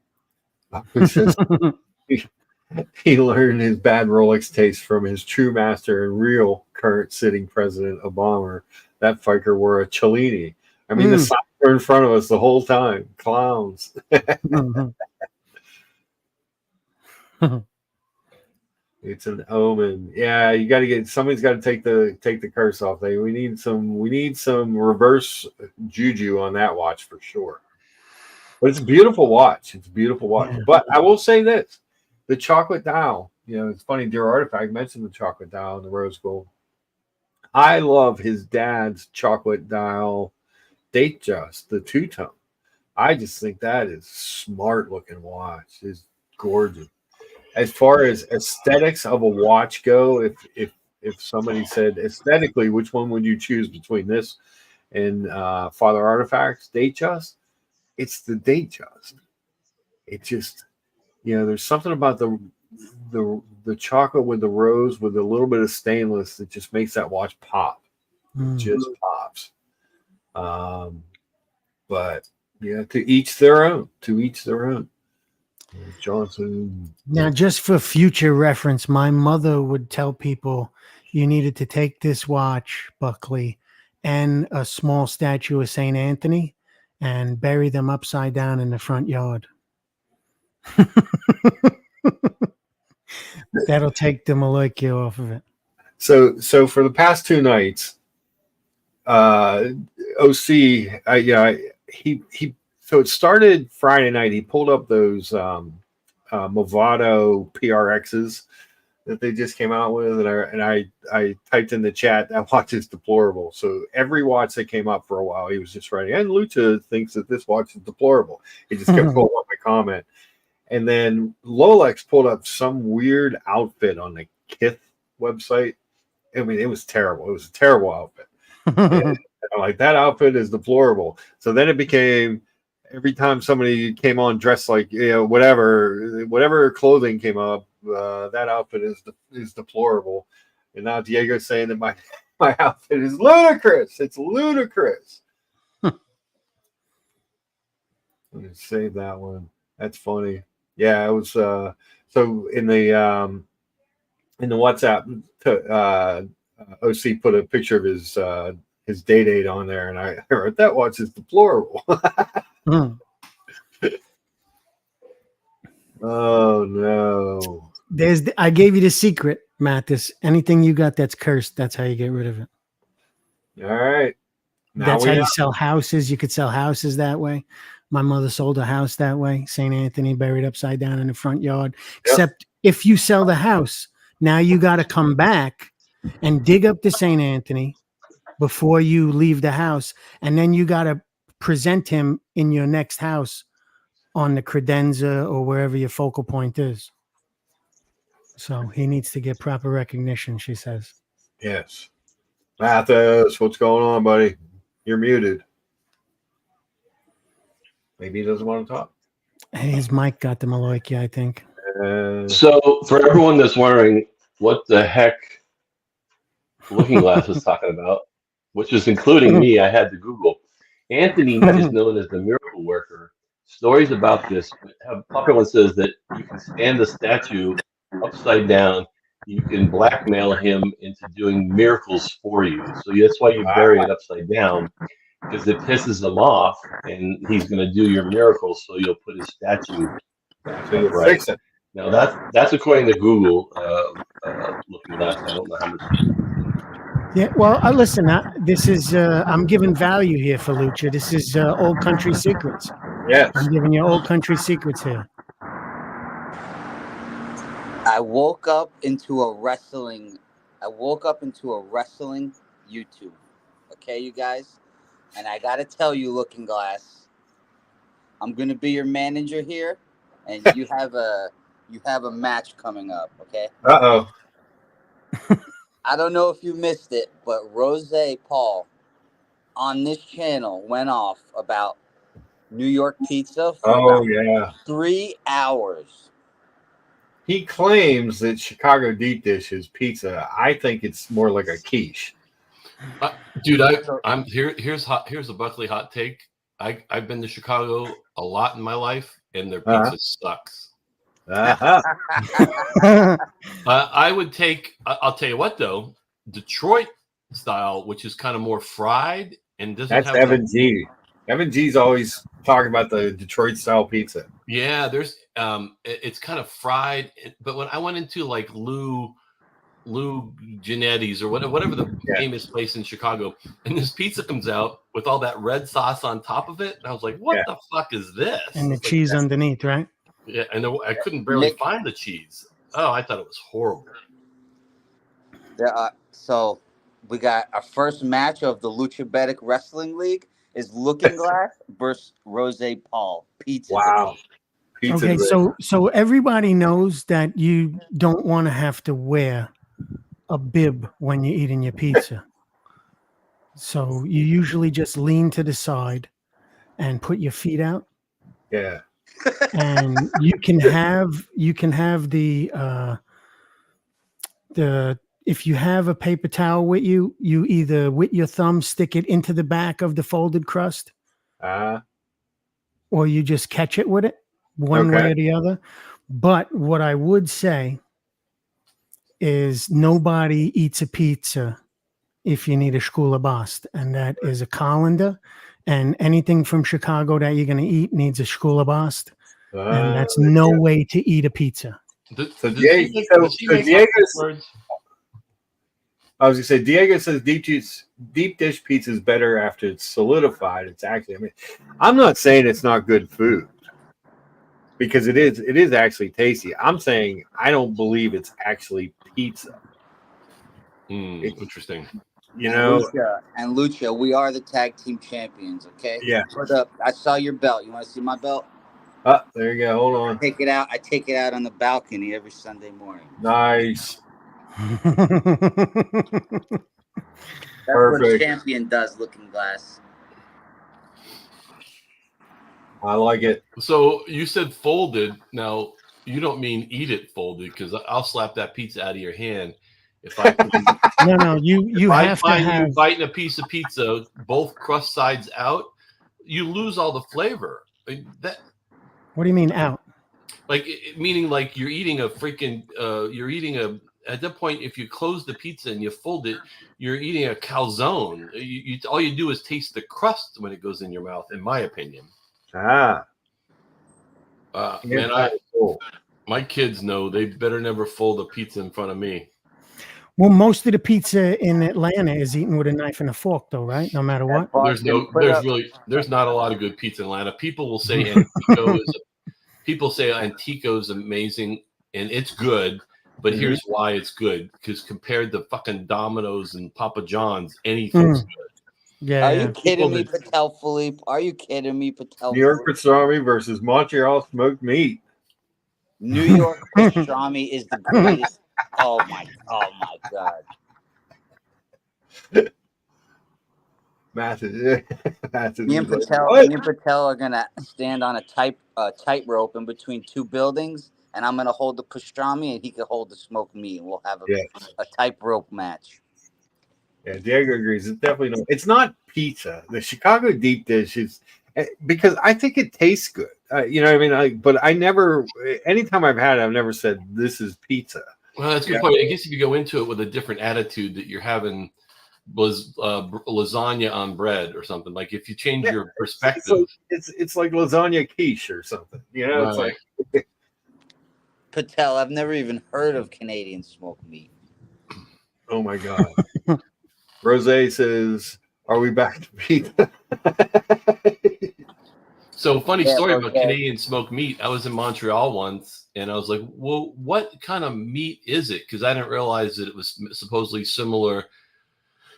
He learned his bad Rolex taste from his true master and real current sitting president, Obama. That fucker wore a Cellini. I mean, the signs were in front of us the whole time. Clowns. It's an omen. Yeah, you got to get somebody's got to take the curse off. We need some reverse juju on that watch for sure. But it's a beautiful watch. Yeah. But I will say this: the chocolate dial. It's funny. Dear Artifact mentioned the chocolate dial and the rose gold. I love his dad's chocolate dial Datejust, the two-tone. I just think that is smart looking watch. It's gorgeous. As far as aesthetics of a watch go, if somebody said aesthetically, which one would you choose between this and Father Artifact's Datejust? It's the Datejust. It just, there's something about the chocolate with the rose with a little bit of stainless that just makes that watch pop. It just pops. But to each their own. Johnson. Now, just for future reference, my mother would tell people you needed to take this watch, Buckley, and a small statue of St. Anthony and bury them upside down in the front yard. That'll take the Maliki off of it. So for the past two nights, OC, he so it started Friday night. He pulled up those Movado PRXs that they just came out with, and I typed in the chat, that watch is deplorable. So every watch that came up for a while, he was just writing, and Lucha thinks that this watch is deplorable. He just kept pulling up my comment. And then Lolex pulled up some weird outfit on the Kith website. I mean, it was terrible. It was a terrible outfit. And I'm like, that outfit is deplorable. So then it became every time somebody came on dressed like whatever clothing came up, that outfit is deplorable. And now Diego's saying that my outfit is ludicrous. It's ludicrous. Let me save that one. That's funny. Yeah, it was. So in the WhatsApp, OC put a picture of his Day-Date on there, and I wrote, that watch is deplorable. Oh no! I gave you the secret. Mathis, anything you got that's cursed, that's how you get rid of it. All right. That's how you sell houses. You could sell houses that way. My mother sold a house that way. St. Anthony buried upside down in the front yard. Yep. Except if you sell the house, now you got to come back and dig up the St. Anthony before you leave the house. And then you got to present him in your next house on the credenza or wherever your focal point is. So he needs to get proper recognition, she says. Yes. Mathis, what's going on, buddy? You're muted. Maybe he doesn't want to talk. His mic got the maloikia, I think. So for everyone that's wondering what the heck Looking Glass is talking about, which is including me, I had to Google. Anthony is known as the miracle worker. Stories about this have popular one says that you can stand the statue upside down. You can blackmail him into doing miracles for you. So that's why you bury it upside down, because it pisses him off, and he's going to do your miracles. So you'll put his statue back so right. Fix it. Now that's according to Google. Looking Glass, I don't know how much. Yeah, well, listen. This is I'm giving value here for Lucha. This is old country secrets. Yes, I'm giving you old country secrets here. I woke up into a wrestling YouTube. Okay, you guys? And I gotta tell you, Looking Glass, I'm gonna be your manager here, and you have a match coming up, okay? Uh-oh. I don't know if you missed it, but Rose Paul on this channel went off about New York pizza for about 3 hours. He claims that Chicago deep dish is pizza. I think it's more like a quiche. Dude, I'm here. Here's a Buckley hot take. I've been to Chicago a lot in my life, and their pizza sucks. I would take. I'll tell you what, though, Detroit style, which is kind of more fried and doesn't. That's have Evan G. Evan G's always talking about the Detroit style pizza. Yeah, there's it's kind of fried, but when I went into like Lou Ginetti's or whatever the famous place in Chicago, and this pizza comes out with all that red sauce on top of it, and I was like, "What the fuck is this?" And the cheese underneath, right? Yeah, and I couldn't barely find the cheese. Oh, I thought it was horrible. So we got our first match of the Lucha Bedic Wrestling League is Looking Glass versus Rose Paul. Pizza. Wow. Pizza okay, so everybody knows that you don't want to have to wear a bib when you're eating your pizza. So you usually just lean to the side and put your feet out. Yeah. And you can have the if you have a paper towel with you, you either with your thumb stick it into the back of the folded crust, or you just catch it with it one way or the other. But what I would say is nobody eats a pizza if you need a Shkula Bast, and that is a colander. And anything from Chicago that you're going to eat needs a Shkula Bast, and that's no way to eat a pizza. I was going to say, Diego says deep dish pizza is better after it's solidified. It's actually, I'm not saying it's not good food, because it is actually tasty. I'm saying I don't believe it's actually pizza. Interesting. You know, Lucha, we are the tag team champions. Okay. Yeah. I saw your belt. You want to see my belt? There you go. Hold on. I take it out on the balcony every Sunday morning. Nice. That's what a champion does, Looking Glass. I like it. So you said folded. Now you don't mean eat it folded, because I'll slap that pizza out of your hand if I. No. You have to have you biting a piece of pizza, both crust sides out. You lose all the flavor. What do you mean out? Like meaning like you're eating a freaking. At that point, if you close the pizza and you fold it, you're eating a calzone. All you do is taste the crust when it goes in your mouth, in my opinion. Man, my kids know they better never fold a pizza in front of me. Well, most of the pizza in Atlanta is eaten with a knife and a fork, though, right? No matter what. There's not a lot of good pizza in Atlanta. People will say Antico is amazing and it's good, but here's why it's good, because compared to fucking Domino's and Papa John's, anything's good. Yeah. Are you kidding me, Patel Philippe? Are you kidding me, Patel? New York pastrami versus Montreal smoked meat. New York pastrami is the greatest. Oh my God. Massive. Me and Patel are gonna stand on a tightrope in between two buildings, and I'm gonna hold the pastrami, and he can hold the smoked meat, and we'll have a tightrope match. Yeah, Diego agrees. It's definitely no. It's not pizza. The Chicago deep dish is because I think it tastes good. You know what I mean? But I never. Anytime I've had it, I've never said this is pizza. Well, that's a good point. I guess if you go into it with a different attitude that you're having was lasagna on bread or something. Like if you change your perspective, it's like lasagna quiche or something. You know, it's like Patel. I've never even heard of Canadian smoked meat. Oh my God. Rose says, "Are we back to pizza?" So funny story about Canadian smoked meat. I was in Montreal once, and I was like, "Well, what kind of meat is it?" Because I didn't realize that it was supposedly similar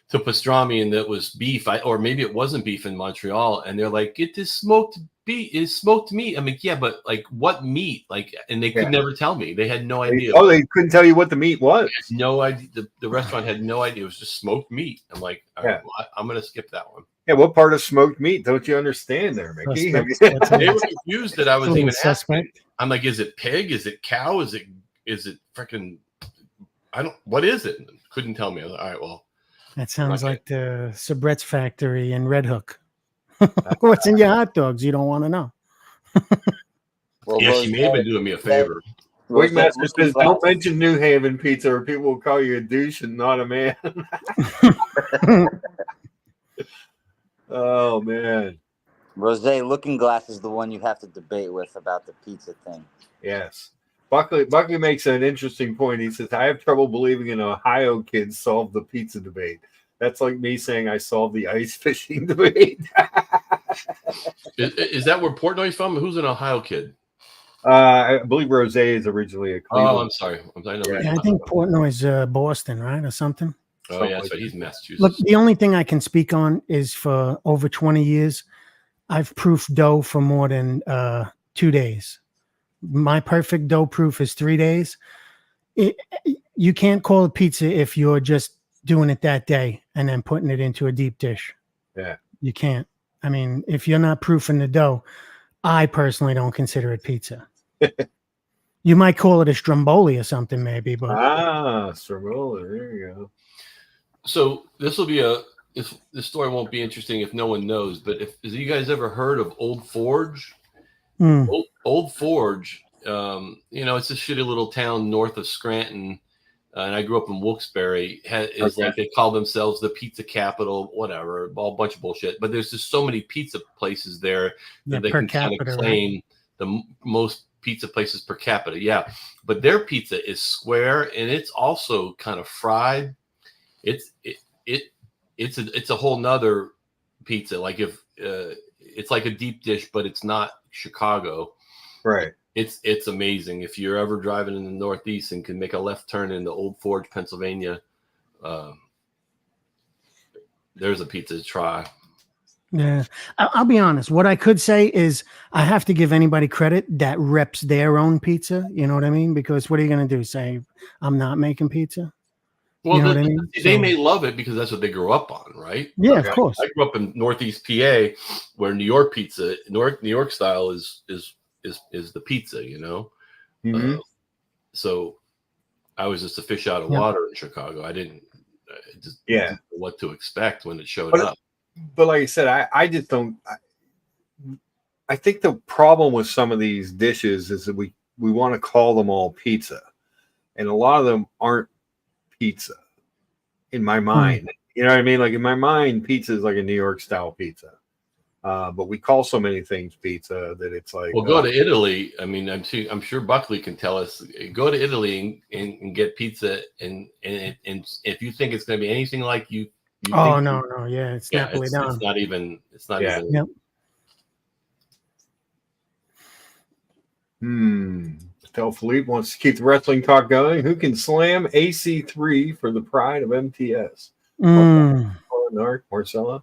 to pastrami and that was beef, or maybe it wasn't beef in Montreal. And they're like, "It is smoked beef, is smoked meat." I'm like, "Yeah, but like what meat?" Like, and they could never tell me. They had no idea. Oh, they couldn't tell you what the meat was. No idea. The restaurant had no idea. It was just smoked meat. I'm like, all right, well, I'm going to skip that one. Yeah, what part of smoked meat don't you understand there, Mickey? They were confused that I was even asking. I'm like, is it pig? Is it cow? Is it freaking? What is it? Couldn't tell me. I was like, all right, well. That sounds like the Sabret's factory in Red Hook. What's in your hot dogs? You don't want to know. Well, yeah, she may have been doing me a favor. Wigmaster says, "Don't mention New Haven pizza, or people will call you a douche and not a man." Oh man, Rose Looking Glass is the one you have to debate with about the pizza thing. Yes, Buckley makes an interesting point. He says, "I have trouble believing an Ohio kid solved the pizza debate. That's like me saying I solved the ice fishing debate." Is that where Portnoy's from? Who's an Ohio kid? I believe Rose is originally a Cleveland. Oh, I'm sorry. I think Portnoy's Boston, right, or something. Oh, yeah, that's right. He's in Massachusetts. Look, the only thing I can speak on is for over 20 years, I've proofed dough for more than 2 days. My perfect dough proof is 3 days. You can't call it pizza if you're just doing it that day and then putting it into a deep dish. Yeah. You can't. I mean, if you're not proofing the dough, I personally don't consider it pizza. You might call it a stromboli or something, maybe. But stromboli. There you go. So this will be this story won't be interesting if no one knows, but have you guys ever heard of Old Forge? Old Forge, it's a shitty little town north of Scranton, and I grew up in Wilkes-Barre. Like they call themselves the pizza capital, whatever, a bunch of bullshit. But there's just so many pizza places there that they can kind of claim the most pizza places per capita. Yeah, but their pizza is square and it's also kind of fried. It's a whole nother pizza. Like if it's like a deep dish, but it's not Chicago. Right. It's amazing. If you're ever driving in the Northeast and can make a left turn into Old Forge, Pennsylvania, there's a pizza to try. Yeah, I'll be honest. What I could say is I have to give anybody credit that reps their own pizza. You know what I mean? Because what are you going to do? Say I'm not making pizza? Well, you know what I mean? They may love it because that's what they grew up on, right? Yeah, of course. I grew up in Northeast PA, where New York pizza, New York style is the pizza, you know. Mm-hmm. So I was just a fish out of water in Chicago. I didn't know what to expect when it showed up. But like I said, I just don't. I think the problem with some of these dishes is that we want to call them all pizza, and a lot of them aren't pizza in my mind. You know what I mean? Like in my mind, pizza is like a New York style pizza. But we call so many things pizza that it's like. Well, go to Italy. I mean, I'm sure Buckley can tell us. Go to Italy and get pizza, and if you think it's going to be anything like you oh no, yeah, it's Napoli down. It's not even. Yep. Tell Philippe wants to keep the wrestling talk going. Who can slam AC3 for the pride of MTS? Marcella.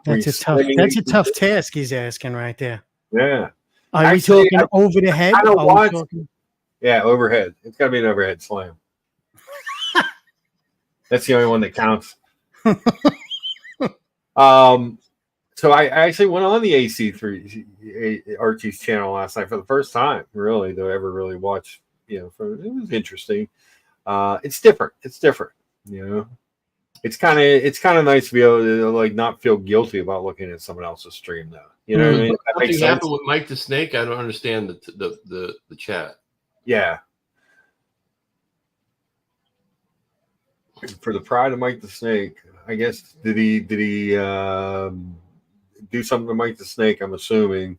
That's a tough task he's asking right there. Yeah. Are we talking over the head? Yeah, overhead. It's got to be an overhead slam. That's the only one that counts. So I actually went on the AC3 Archie's channel last night for the first time, really, though I ever really watched. It was interesting. It's different. It's kind of nice to be able to like not feel guilty about looking at someone else's stream, though. You know what I mean? Something happened with Mike the Snake. I don't understand the chat. Yeah. For the pride of Mike the Snake, I guess did he do something to Mike the Snake? I'm assuming.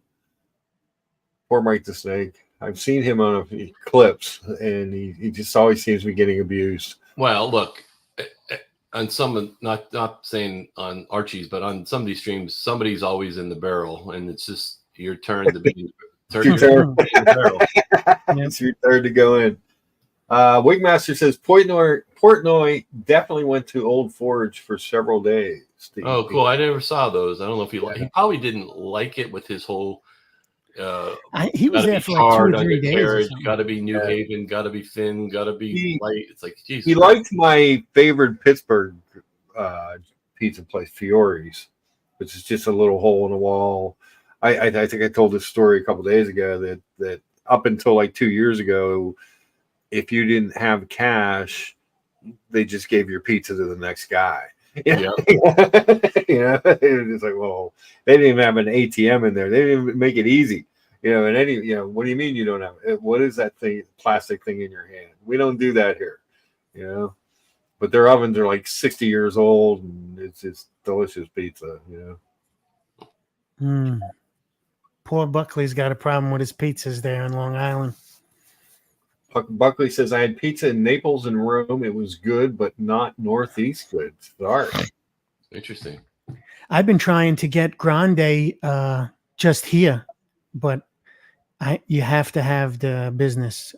Poor Mike the Snake. I've seen him on a few clips, and he just always seems to be getting abused. Well, look. On some, not saying on Archie's, but on some of these streams, somebody's always in the barrel, and it's just your turn to be. It's your turn to go in. Wigmaster says Portnoy definitely went to Old Forge for several days. Oh, cool! I never saw those. I don't know if he probably didn't like it with his whole. He was there for like 2 or 3 days. Got to be New Haven. Got to be thin. Got to be light. It's like Jesus. He liked my favorite Pittsburgh pizza place, Fiore's, which is just a little hole in the wall. I think I told this story a couple of days ago that up until like 2 years ago, if you didn't have cash, they just gave your pizza to the next guy. Yeah, it was just like, well, they didn't even have an ATM in there. They didn't even make it easy, and what do you mean you don't have it? What is that thing, plastic thing in your hand? We don't do that here, But their ovens are like 60 years old, and it's just delicious pizza, Poor Buckley's got a problem with his pizzas there in Long Island. Buckley says, I had pizza in Naples and Rome. It was good, but not Northeast good. Sorry. Interesting. I've been trying to get Grande just here, but you have to have the business.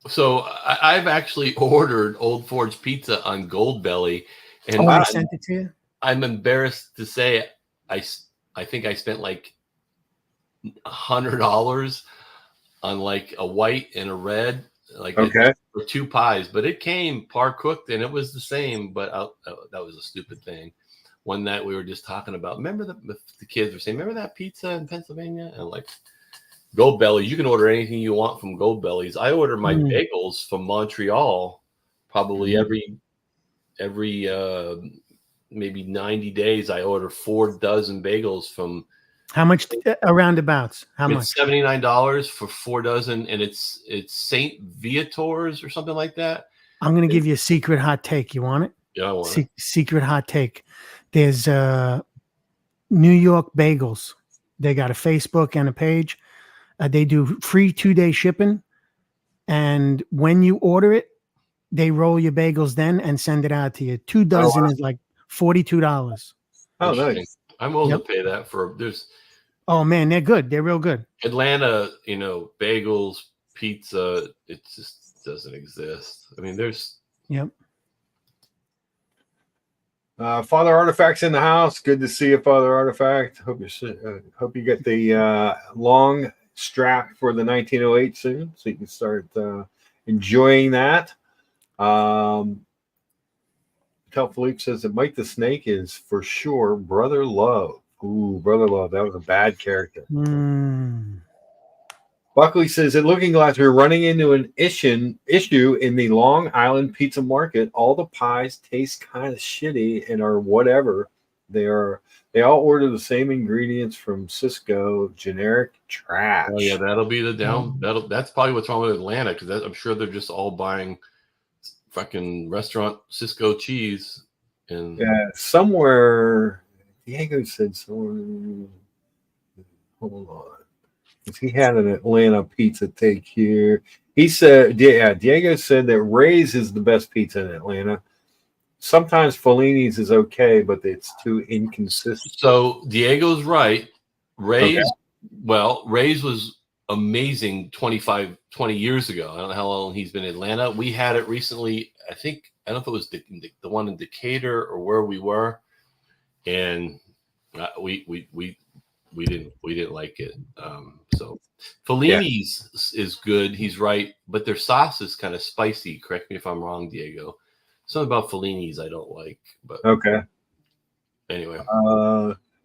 So I've actually ordered Old Forge pizza on Goldbelly, and I sent it to you. I'm embarrassed to say I think I spent like $100 on like a white and a red, for 2 pies, but it came par cooked and it was the same. But that was a stupid thing. One night we were just talking about. Remember the kids were saying, "Remember that pizza in Pennsylvania?" And like Goldbelly, you can order anything you want from Goldbelly's. I order my bagels from Montreal probably every maybe 90 days. I order 4 dozen bagels from. How much around abouts? How much? It's $79 for 4 dozen, and it's Saint Viator's or something like that. I'm going to give you a secret hot take. You want it? Yeah, I want it. Secret hot take. There's New York Bagels. They got a Facebook and a page. They do free 2-day shipping, and when you order it, they roll your bagels then and send it out to you. 2 dozen is like $42. Oh, nice. I'm willing to pay that for. There's. Oh man, they're good. They're real good. Atlanta, bagels, pizza, it just doesn't exist. I mean, there's. Yep. Father Artifact's in the house. Good to see you, Father Artifact. Hope you get the long strap for the 1908 soon, so you can start enjoying that. Tell Philippe says that Mike the Snake is for sure Brother Love. Ooh, Brother Love. That was a bad character. Buckley says at Looking Glass, we're running into an issue in the Long Island pizza market. All the pies taste kind of shitty and are whatever. They all order the same ingredients from Cisco, generic trash. Oh yeah, that'll be the down. That's probably what's wrong with Atlanta, because I'm sure they're just all buying fucking restaurant Cisco cheese. And somewhere Diego said someone. Hold on. He had an Atlanta pizza take here. He said, yeah, Diego said that Ray's is the best pizza in Atlanta. Sometimes Fellini's is okay, but it's too inconsistent. So Diego's right. Ray's, Ray's was amazing 20 years ago. I don't know how long he's been in Atlanta. We had it recently. I don't know if it was the one in Decatur or where we were, and we didn't like it. So Fellini's is good. He's right, but their sauce is kind of spicy. Correct me if I'm wrong, Diego. Something about Fellini's I don't like. But okay. Anyway,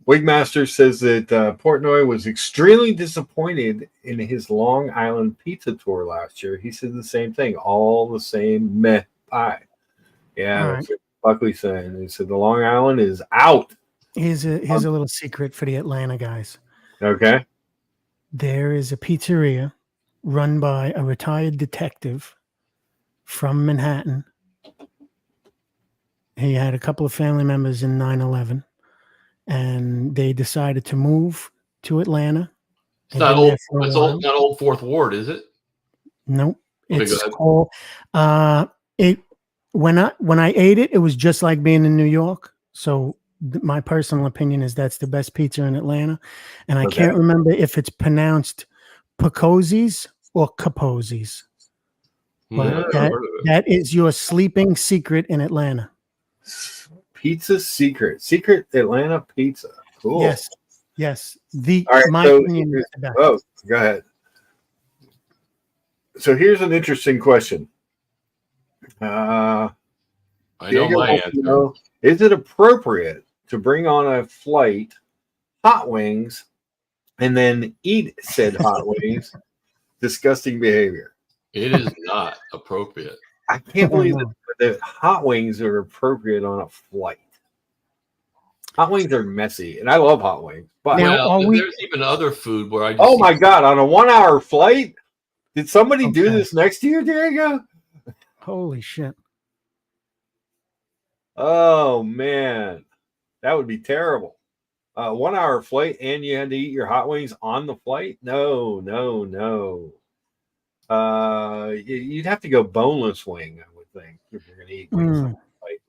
Wigmaster says that Portnoy was extremely disappointed in his Long Island pizza tour last year. He said the same thing. All the same meh pie. Yeah, that's what Buckley's saying. He said the Long Island is out. Here's a little secret for the Atlanta guys. Okay. There is a pizzeria run by a retired detective from Manhattan. He had a couple of family members in 9/11, and they decided to move to Atlanta. It's not old. It's not Old Fourth Ward, is it? Nope. It's called. When I ate it, it was just like being in New York. So my personal opinion is that's the best pizza in Atlanta, and I can't remember if it's pronounced Picozzi's or Capozzi's. But that is your sleeping secret in Atlanta. Pizza secret Atlanta pizza. Cool. Yes. My opinion is the best. Oh, go ahead. So here's an interesting question. I know my answer. Is it appropriate to bring on a flight hot wings and then eat said hot wings? Disgusting behavior. It is not appropriate. I can't believe that hot wings are appropriate on a flight. Hot wings are messy, and I love hot wings. But there's even other food where I just oh my god, on a 1-hour flight? Did somebody do this next to you, Diego? Holy shit. Oh man. That would be terrible. 1-hour flight and you had to eat your hot wings on the flight? No. You'd have to go boneless wing, I would think, if you're gonna eat wings on the flight.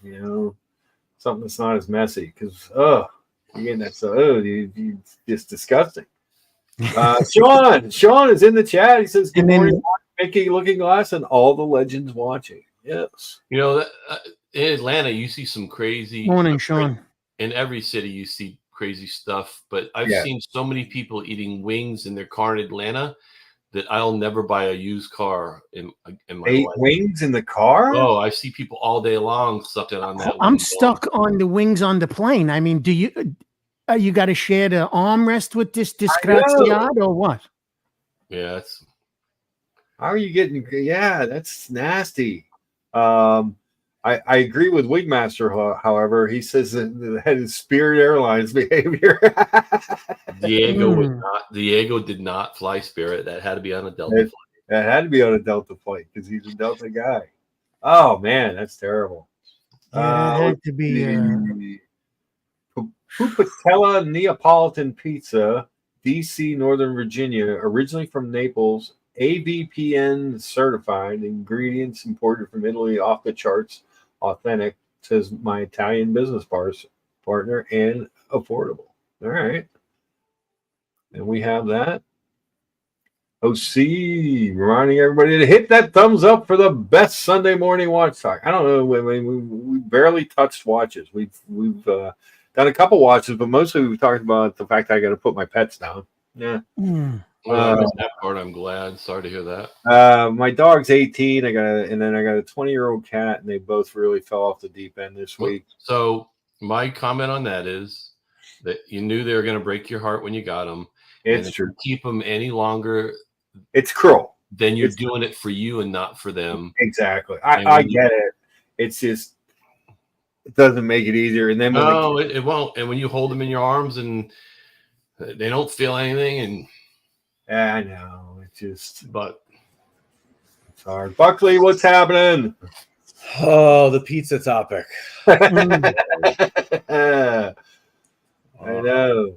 You know, something that's not as messy because again, that's it's just disgusting. Sean is in the chat. He says, "Good morning, Mickey, Looking Glass, and all the legends watching." Yes, you know, in Atlanta, you see some crazy. Morning, Sean. In every city, you see crazy stuff, but I've seen so many people eating wings in their car in Atlanta that I'll never buy a used car in my life. Wings in the car? Oh, I see people all day long sucking on that. I'm stuck on the wings on the plane. I mean, do you got to share the armrest with this disgraziato or what? Yeah, how are you getting? Yeah, that's nasty. I agree with Wigmaster. However, he says that is Spirit Airlines behavior. Diego did not fly Spirit. That had to be on a Delta flight. That had to be on a Delta flight because he's a Delta guy. Oh man, that's terrible. Yeah, it had to be Pupatella Neapolitan Pizza, DC, Northern Virginia, originally from Naples, AVPN certified, ingredients imported from Italy, off the charts, authentic, says my Italian business partner, and affordable. All right. And we have that. OC reminding everybody to hit that thumbs up for the best Sunday morning watch talk. I don't know. We barely touched watches. We've done a couple watches, but mostly we've talked about the fact that I got to put my pets down. Yeah. That part, I'm glad. Sorry to hear that. My dog's 18. I got a 20-year-old cat, and they both really fell off the deep end this week. So my comment on that is that you knew they were going to break your heart when you got them. It's true. If you keep them any longer, it's cruel. Then you're doing it for you and not for them. Exactly. I get it. It's just it doesn't make it easier. And then it won't. And when you hold them in your arms and they don't feel anything, and I know it's hard. Buckley, what's happening? Oh, the pizza topic. I know.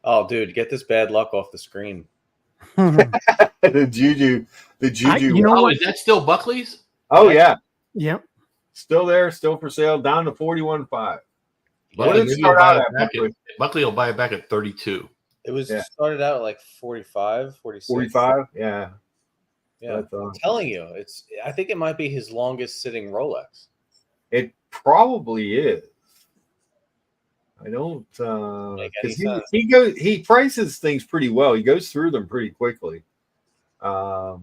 Oh, dude, get this bad luck off the screen. the juju. You know what? Is that still Buckley's? Oh yeah. Yep. Still there, still for sale, down to 41.5. Buckley will buy it back at 32. It was started out at like 45, 46. 45, yeah. Yeah, I'm telling you, I think it might be his longest sitting Rolex. It probably is. I don't because he prices things pretty well. He goes through them pretty quickly. Now,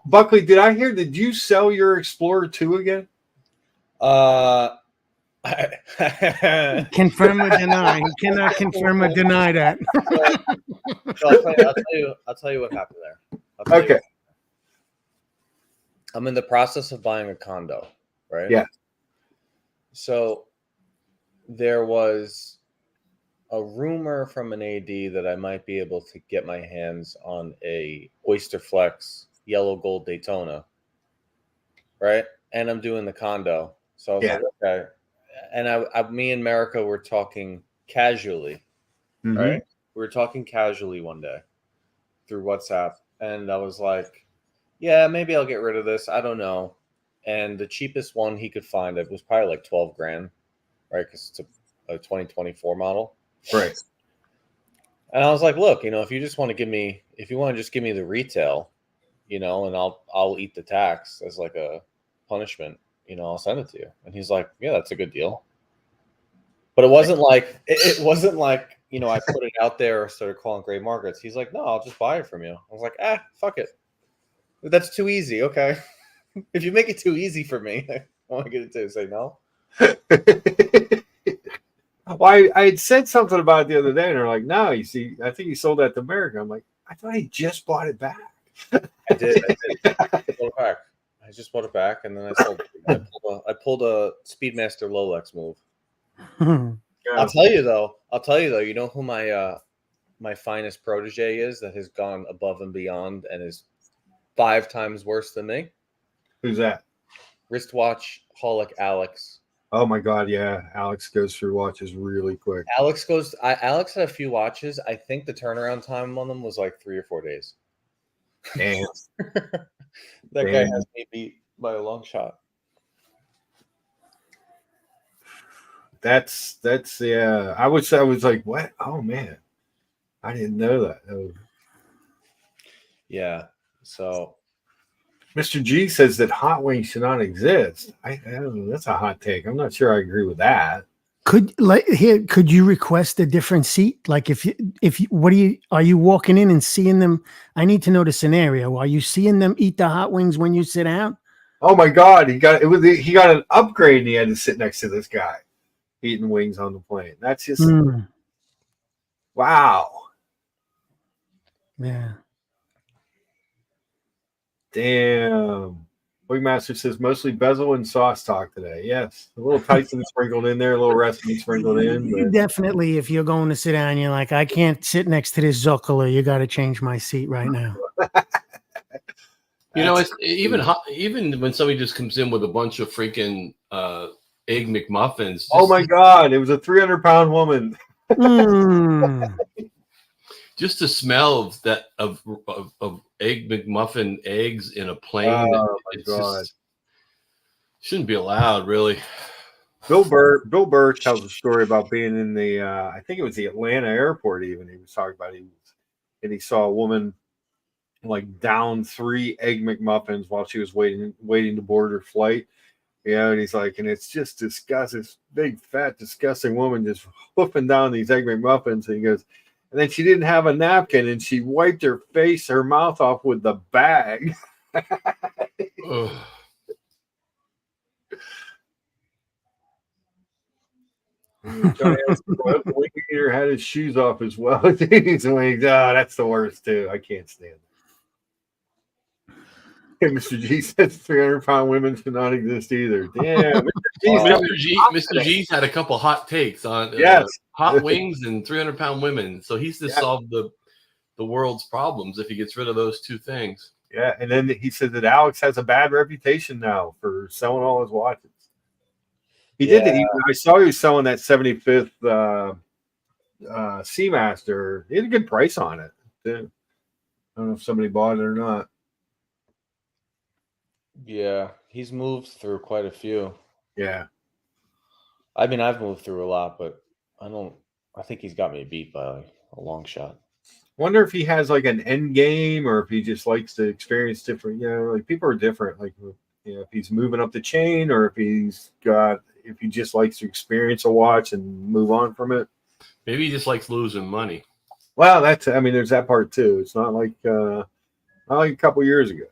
Buckley, did you sell your Explorer 2 again? Confirm or deny. He cannot confirm or deny that. I'll tell you what happened there. Okay. I'm in the process of buying a condo, right? Yeah. So there was a rumor from an AD that I might be able to get my hands on a Oyster Flex yellow gold Daytona, right? And I'm doing the condo. So I was like, okay. And me and America were talking casually, right? We were talking casually one day through WhatsApp. And I was like, yeah, maybe I'll get rid of this. I don't know. And the cheapest one he could find, it was probably like 12 grand, right? Because it's a 2024 model. Right. And I was like, look, if you just want to just give me the retail, and I'll eat the tax as like a punishment, I'll send it to you. And he's like, yeah, that's a good deal. But it wasn't like, I put it out there or started calling gray markets. He's like, no, I'll just buy it from you. I was like, fuck it. That's too easy. Okay. If you make it too easy for me, I want to get it to say no. Well, I had said something about it the other day, and they're like, no, you see, I think he sold that to America. I'm like, I thought he just bought it back. I did. I just bought it back, and then I sold it. I pulled a Speedmaster Lolex move. I'll tell you though, you know who my finest protege is that has gone above and beyond and is 5 times worse than me? Who's that? Wristwatch holic Alex. Oh my God, yeah. Alex goes through watches really quick. Alex had a few watches. I think the turnaround time on them was like 3 or 4 days. Damn. That guy has me beat by a long shot. That's yeah. I was like, what? Oh man, I didn't know that. Yeah. So, Mr. G says that hot wings should not exist. I don't know. That's a hot take. I'm not sure I agree with that. Could you request a different seat? Like if you are you walking in and seeing them? I need to know the scenario. Are you seeing them eat the hot wings when you sit down? Oh my God, he got an upgrade and he had to sit next to this guy eating wings on the plane. That's just wow. Yeah. Damn. Wingmaster says mostly bezel and sauce talk today. Yes. A little Tyson sprinkled in there, a little recipe sprinkled in. But... Definitely, if you're going to sit down, you're like, I can't sit next to this Zuckler. You got to change my seat right now. It's even when somebody just comes in with a bunch of freaking egg McMuffins. Oh my God. It was a 300-pound woman. Just the smell of that of egg McMuffin eggs in a plane. Oh my God. Shouldn't be allowed, really. Bill Burr tells a story about being in the I think it was the Atlanta airport. Even he was talking about he saw a woman like down 3 egg McMuffins while she was waiting to board her flight. Yeah, and he's like, and it's just disgusting. This big fat disgusting woman just hoofing down these egg McMuffins. And he goes, and then she didn't have a napkin, and she wiped her mouth off with the bag. The wing eater had his shoes off as well. He's like, that's the worst too. I can't stand it. Okay, Mr. G says 300-pound women should not exist either. Damn, Mr. G's had a couple hot takes on hot wings and 300-pound women. So he's just solved the world's problems if he gets rid of those 2 things. Yeah, and then he said that Alex has a bad reputation now for selling all his watches. He did. I saw he was selling that 75th Seamaster. He had a good price on it too. I don't know if somebody bought it or not. Yeah, he's moved through quite a few. Yeah. I mean, I've moved through a lot, but I think he's got me beat by a long shot. Wonder if he has like an end game, or if he just likes to experience different. Like people are different. Like, if he's moving up the chain, or if he just likes to experience a watch and move on from it. Maybe he just likes losing money. Well, there's that part too. It's not like a couple years ago.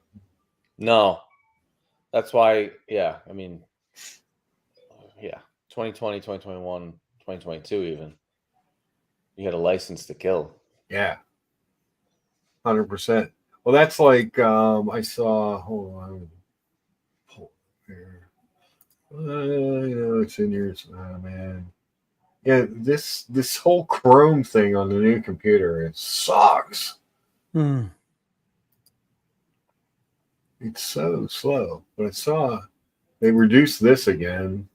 No, that's why. Yeah, I mean, 2020, 2021, 2022, even. You had a license to kill. Yeah. 100%. Well, that's like I saw. Hold on. It's in here. Oh, man. Yeah, this whole Chrome thing on the new computer, it sucks. It's so slow. But I saw they reduced this again.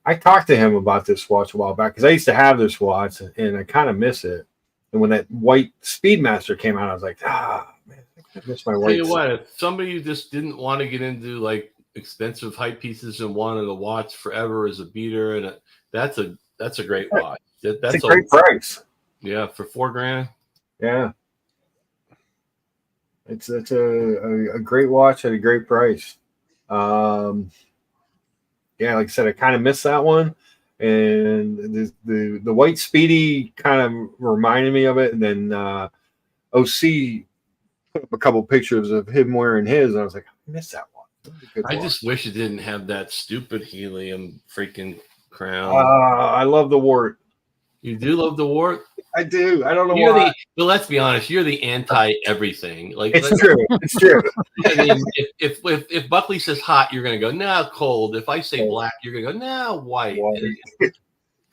I talked to him about this watch a while back because I used to have this watch and I kind of miss it. And when that white Speedmaster came out, I was like, man, I miss my white. Tell you what, if somebody just didn't want to get into like expensive hype pieces and wanted a watch forever as a beater, and that's a great watch. That's a great price. Yeah, for $4,000. Yeah, it's a great watch at a great price. Yeah, like I said, I kind of missed that one, and the white Speedy kind of reminded me of it. And then OC put up a couple pictures of him wearing his, and I was like, I missed that one. I just wish it didn't have that stupid helium freaking crown. I love the wart. You do love the wart? I do. I don't know why. But let's be honest, you're the anti-everything. Like it's true. It's true. I mean, if Buckley says hot, you're gonna go, nah, cold. If I say black, you're gonna go, nah, white.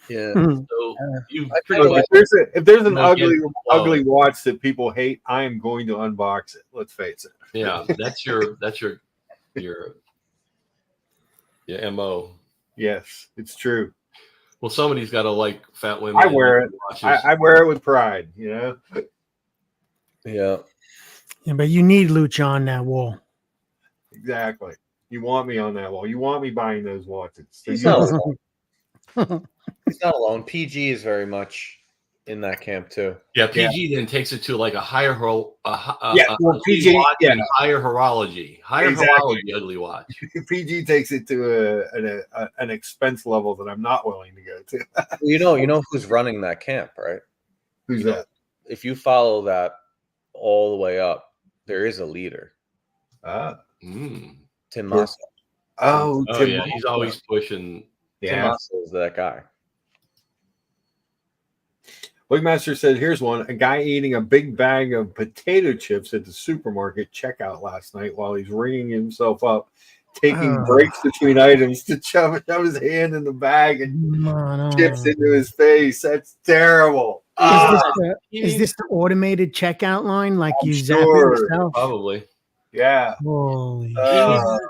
Yeah. So if there's an ugly watch that people hate, I am going to unbox it. Let's face it. Yeah, that's your MO. Yes, it's true. Well, somebody's got to like fat women. I wear it. I wear it with pride. Yeah. Yeah, but you need Lucha on that wall. Exactly. You want me on that wall. You want me buying those watches. He's not alone. He's not alone. PG is very much in that camp too. Yeah, PG then takes it to like a higher PG watch and higher horology. Horology ugly watch. PG takes it to an expense level that I'm not willing to go to. You know who's running that camp, right? Who's that? If you follow that all the way up, there is a leader. Tim Masso. Oh, Tim yeah, he's always pushing. Tim Masso is that guy. Wigmaster said, here's one. A guy eating a big bag of potato chips at the supermarket checkout last night while he's ringing himself up, taking breaks between items to shove his hand in the bag and chips into his face. That's terrible. Is this the automated checkout line? Like you zap it yourself? Probably. Yeah. Holy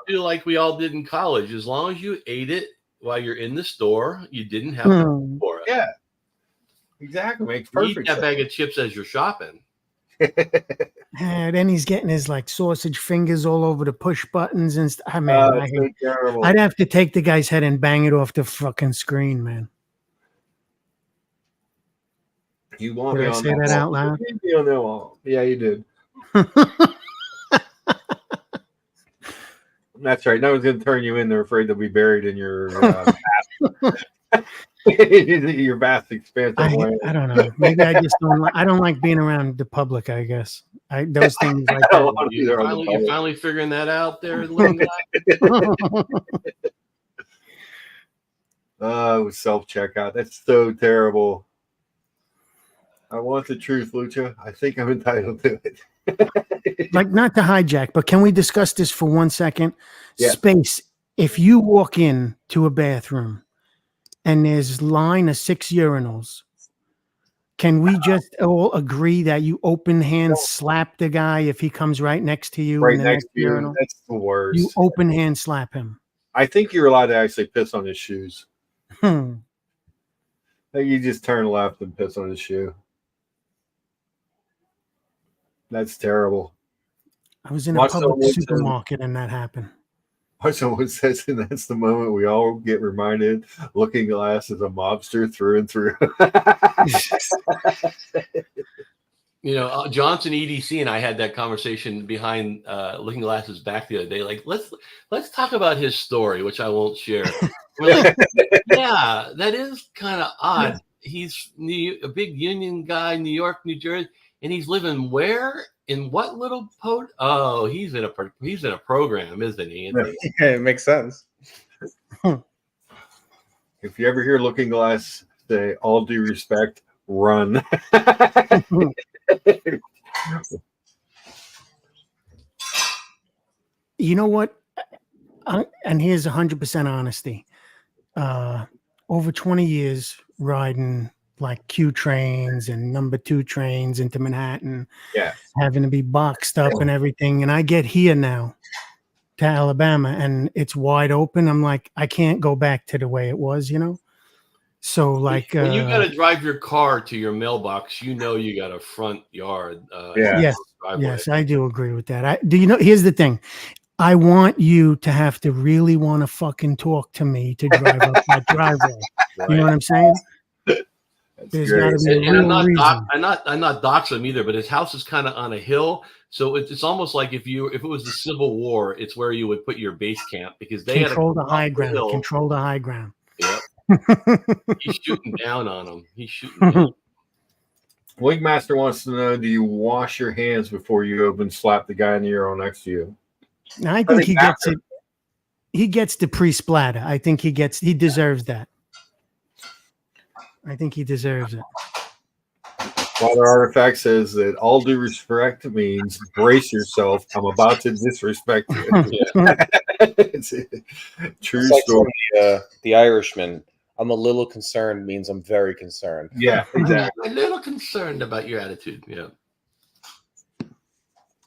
do like we all did in college. As long as you ate it while you're in the store, you didn't have to pay for it. Yeah. Exactly. Makes perfect sense. Eat that bag of chips as you're shopping. And then he's getting his like sausage fingers all over the push buttons and stuff. I mean, I'd have to take the guy's head and bang it off the fucking screen, man. You want me on say that out loud? Yeah, you did. That's right. No one's going to turn you in. They're afraid they'll be buried in your your vast expanse of land. I don't know. Maybe I just don't. I don't like being around the public. I guess those things like that. You're finally figuring that out there, self checkout. That's so terrible. I want the truth, Lucha. I think I'm entitled to it. Like, not to hijack, but can we discuss this for 1 second? Yeah. Space. If you walk in to a bathroom and there's line of 6 urinals, can we just all agree that you open hand slap the guy if he comes right next to you? Right next to you. That's the worst. You open hand slap him. I think you're allowed to actually piss on his shoes. Hmm. Like you just turn left and piss on his shoe. That's terrible. I was in a public supermarket and that happened. Someone says, and that's the moment we all get reminded Looking Glass is a mobster through and through. You know, Johnson EDC and I had that conversation behind Looking Glass's back the other day. Like, let's talk about his story, which I won't share. We're like, yeah, that is kind of odd. He's a big union guy, New York, New Jersey, and he's living where? In what little Oh, he's in a program, isn't he? Yeah, it makes sense. If you ever hear Looking Glass say, "All due respect, run." You know what? And here's 100% honesty. Over 20 years riding like Q trains and number 2 trains into Manhattan, having to be boxed up and everything. And I get here now to Alabama and it's wide open. I'm like, I can't go back to the way it was, you know? So like when you got to drive your car to your mailbox, you know, you got a front yard. Yes, I do agree with that. Do you know, here's the thing. I want you to have to really want to fucking talk to me to drive up that driveway. You know what I'm saying? There's got to be a real reason. I'm not doxing him either, but his house is kind of on a hill, so it's almost like if it was the Civil War, it's where you would put your base camp because they control the high ground. Control the high ground. Yep. He's shooting down on him. He's shooting down. Wingmaster wants to know: do you wash your hands before you go and slap the guy in the Euro next to you? I think he gets it. He gets the pre-splatter. I think he deserves that. I think he deserves it. Father Artifact says that all due respect means brace yourself. I'm about to disrespect you. It's a true story. The Irishman. I'm a little concerned means I'm very concerned. Yeah, exactly. I'm a little concerned about your attitude. Yeah.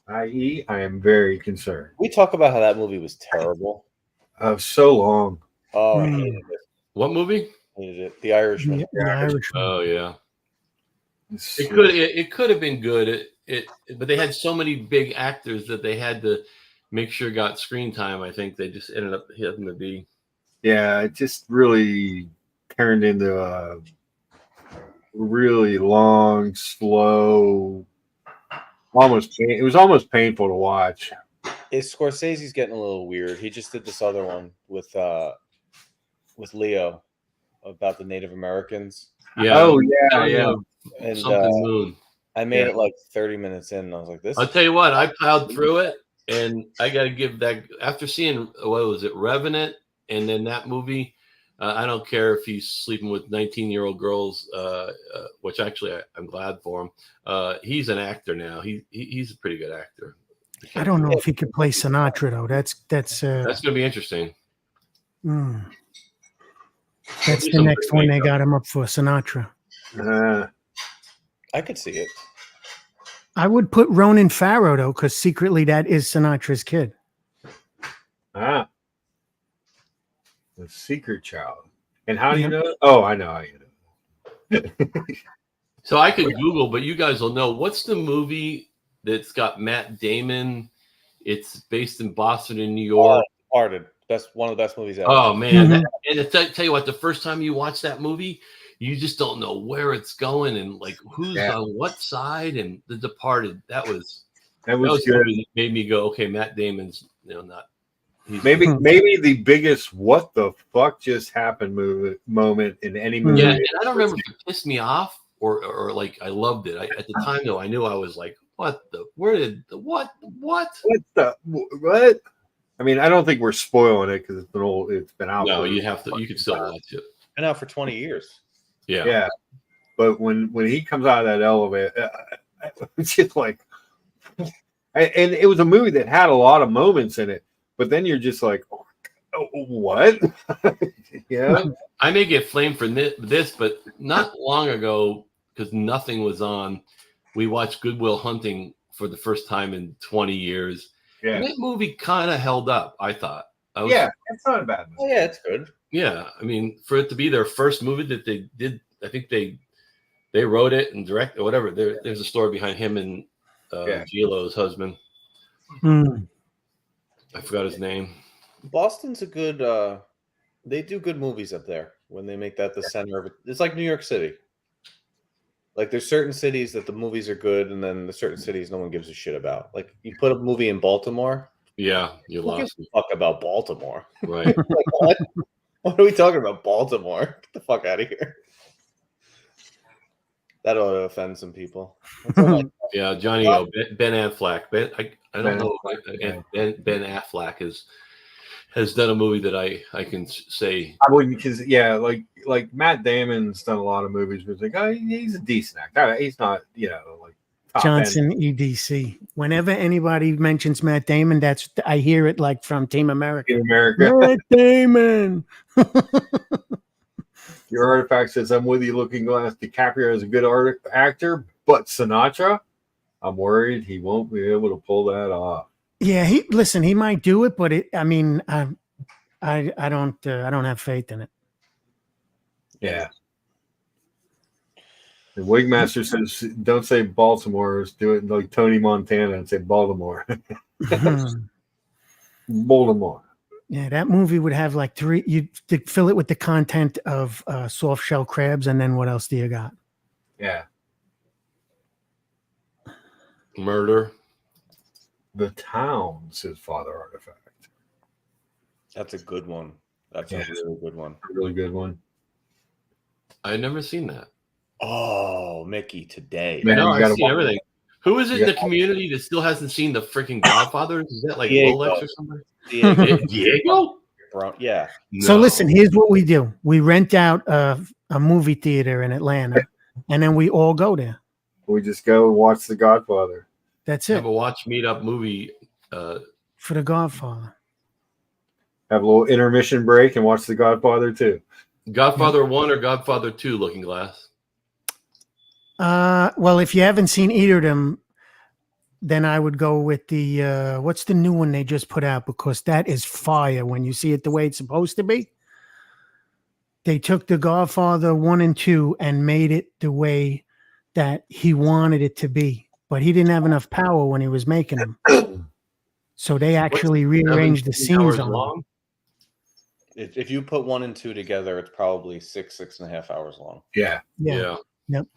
I.e., I am very concerned. We talk about how that movie was terrible. So long. Oh, I hated it. What movie? Hated it. The Irishman. The Irishman. Oh yeah. It could have been good. But they had so many big actors that they had to make sure got screen time. I think they just ended up having to be. Yeah, it just really turned into a really long, slow. It was almost painful to watch. Scorsese's getting a little weird. He just did this other one with Leo about the Native Americans. Yeah. Oh yeah. And Moon. I made it like 30 minutes in, and I was like, "This." I'll tell you what. I plowed through it, and I got to give that. After seeing what was it, Revenant, and then that movie. I don't care if he's sleeping with 19-year-old girls, which actually I'm glad for him. He's an actor now. He's a pretty good actor. I don't know if he could play Sinatra though. That's going to be interesting. That's the next one they got him up for, Sinatra. I could see it. I would put Ronan Farrow though, because secretly that is Sinatra's kid. The secret child. And how do you know? Oh, I know how you know. So I could Google, but you guys will know. What's the movie that's got Matt Damon? It's based in Boston and New York. Departed. That's one of the best movies ever. Oh man! And tell you what, the first time you watch that movie, you just don't know where it's going and like who's on what side. And The Departed. That was good. That made me go, okay, Matt Damon's not. Maybe the biggest "what the fuck just happened" moment in any movie. Yeah, and I don't remember if it pissed me off or like I loved it. At the time though, I knew I was like, what? I mean, I don't think we're spoiling it because it's been out. No, you can still watch it. Been out for 20 years. Yeah. But when he comes out of that elevator, it's just like, and it was a movie that had a lot of moments in it. But then you're just like, oh, what? Yeah. I may get flamed for this, but not long ago, because nothing was on, we watched Good Will Hunting for the first time in 20 years. Yeah. And that movie kind of held up, I thought. Yeah, it's not a bad movie. Oh, yeah, it's good. Yeah, I mean, for it to be their first movie that they did, I think they wrote it and directed or whatever. There's a story behind him and J-Lo's husband. I forgot his name. Boston's a good. They do good movies up there when they make that the center of it. It's like New York City. Like there's certain cities that the movies are good, and then there's certain cities no one gives a shit about. Like you put a movie in Baltimore. Yeah, you lost me. Fuck about Baltimore, right? Like, what are we talking about, Baltimore? Get the fuck out of here. That ought to offend some people. Yeah, Johnny O. Ben Affleck. I don't know. Ben Affleck has done a movie that I can say. I wouldn't, because like Matt Damon's done a lot of movies where it's like, oh, he's a decent actor. He's not, like Johnson EDC. Whenever anybody mentions Matt Damon, I hear it like from Team America. Team America. Matt Damon. Your artifact says, I'm with you, Looking Glass. DiCaprio is a good actor, but Sinatra, I'm worried he won't be able to pull that off. Yeah, he might do it, but I don't have faith in it. Yeah. The Wigmaster says, don't say Baltimore, do it like Tony Montana and say Baltimore. Baltimore. Yeah, that movie would have like you'd fill it with the content of soft shell crabs, and then what else do you got? Yeah. Murder. The Town, says Father Artifact. That's a good one. That's a really good one. A really good one. I've never seen that. Oh, Mickey, today. Man, no, I've seen everything. Who is it in the community that still hasn't seen the freaking Godfather? Is that like Rolex or something? Diego? Yeah. No. So listen, here's what we do. We rent out a movie theater in Atlanta, and then we all go there. We just go and watch The Godfather. That's it. Have a watch meetup movie for The Godfather. Have a little intermission break and watch The Godfather 2. Godfather 1 or Godfather 2, Looking Glass? Well, if you haven't seen either of them, then I would go with the what's the new one they just put out, because that is fire when you see it the way it's supposed to be. They took The Godfather 1 and 2 and made it the way that he wanted it to be, but he didn't have enough power when he was making them. So they actually rearranged the scenes on them. If you put 1 and 2 together, it's probably 6.5 hours long. Yeah. Yep.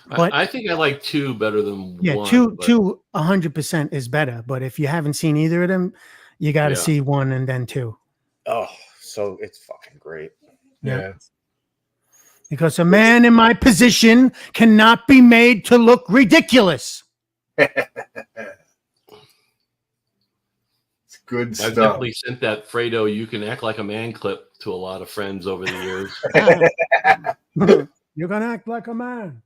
But I think I like 2 better than 1. 2 100% is better. But if you haven't seen either of them, you got to see 1 and then 2. Oh, so it's fucking great. Yeah. Because a man in my position cannot be made to look ridiculous. It's good stuff. I've definitely sent that Fredo "You Can Act Like a Man" clip to a lot of friends over the years. You're gonna act like a man.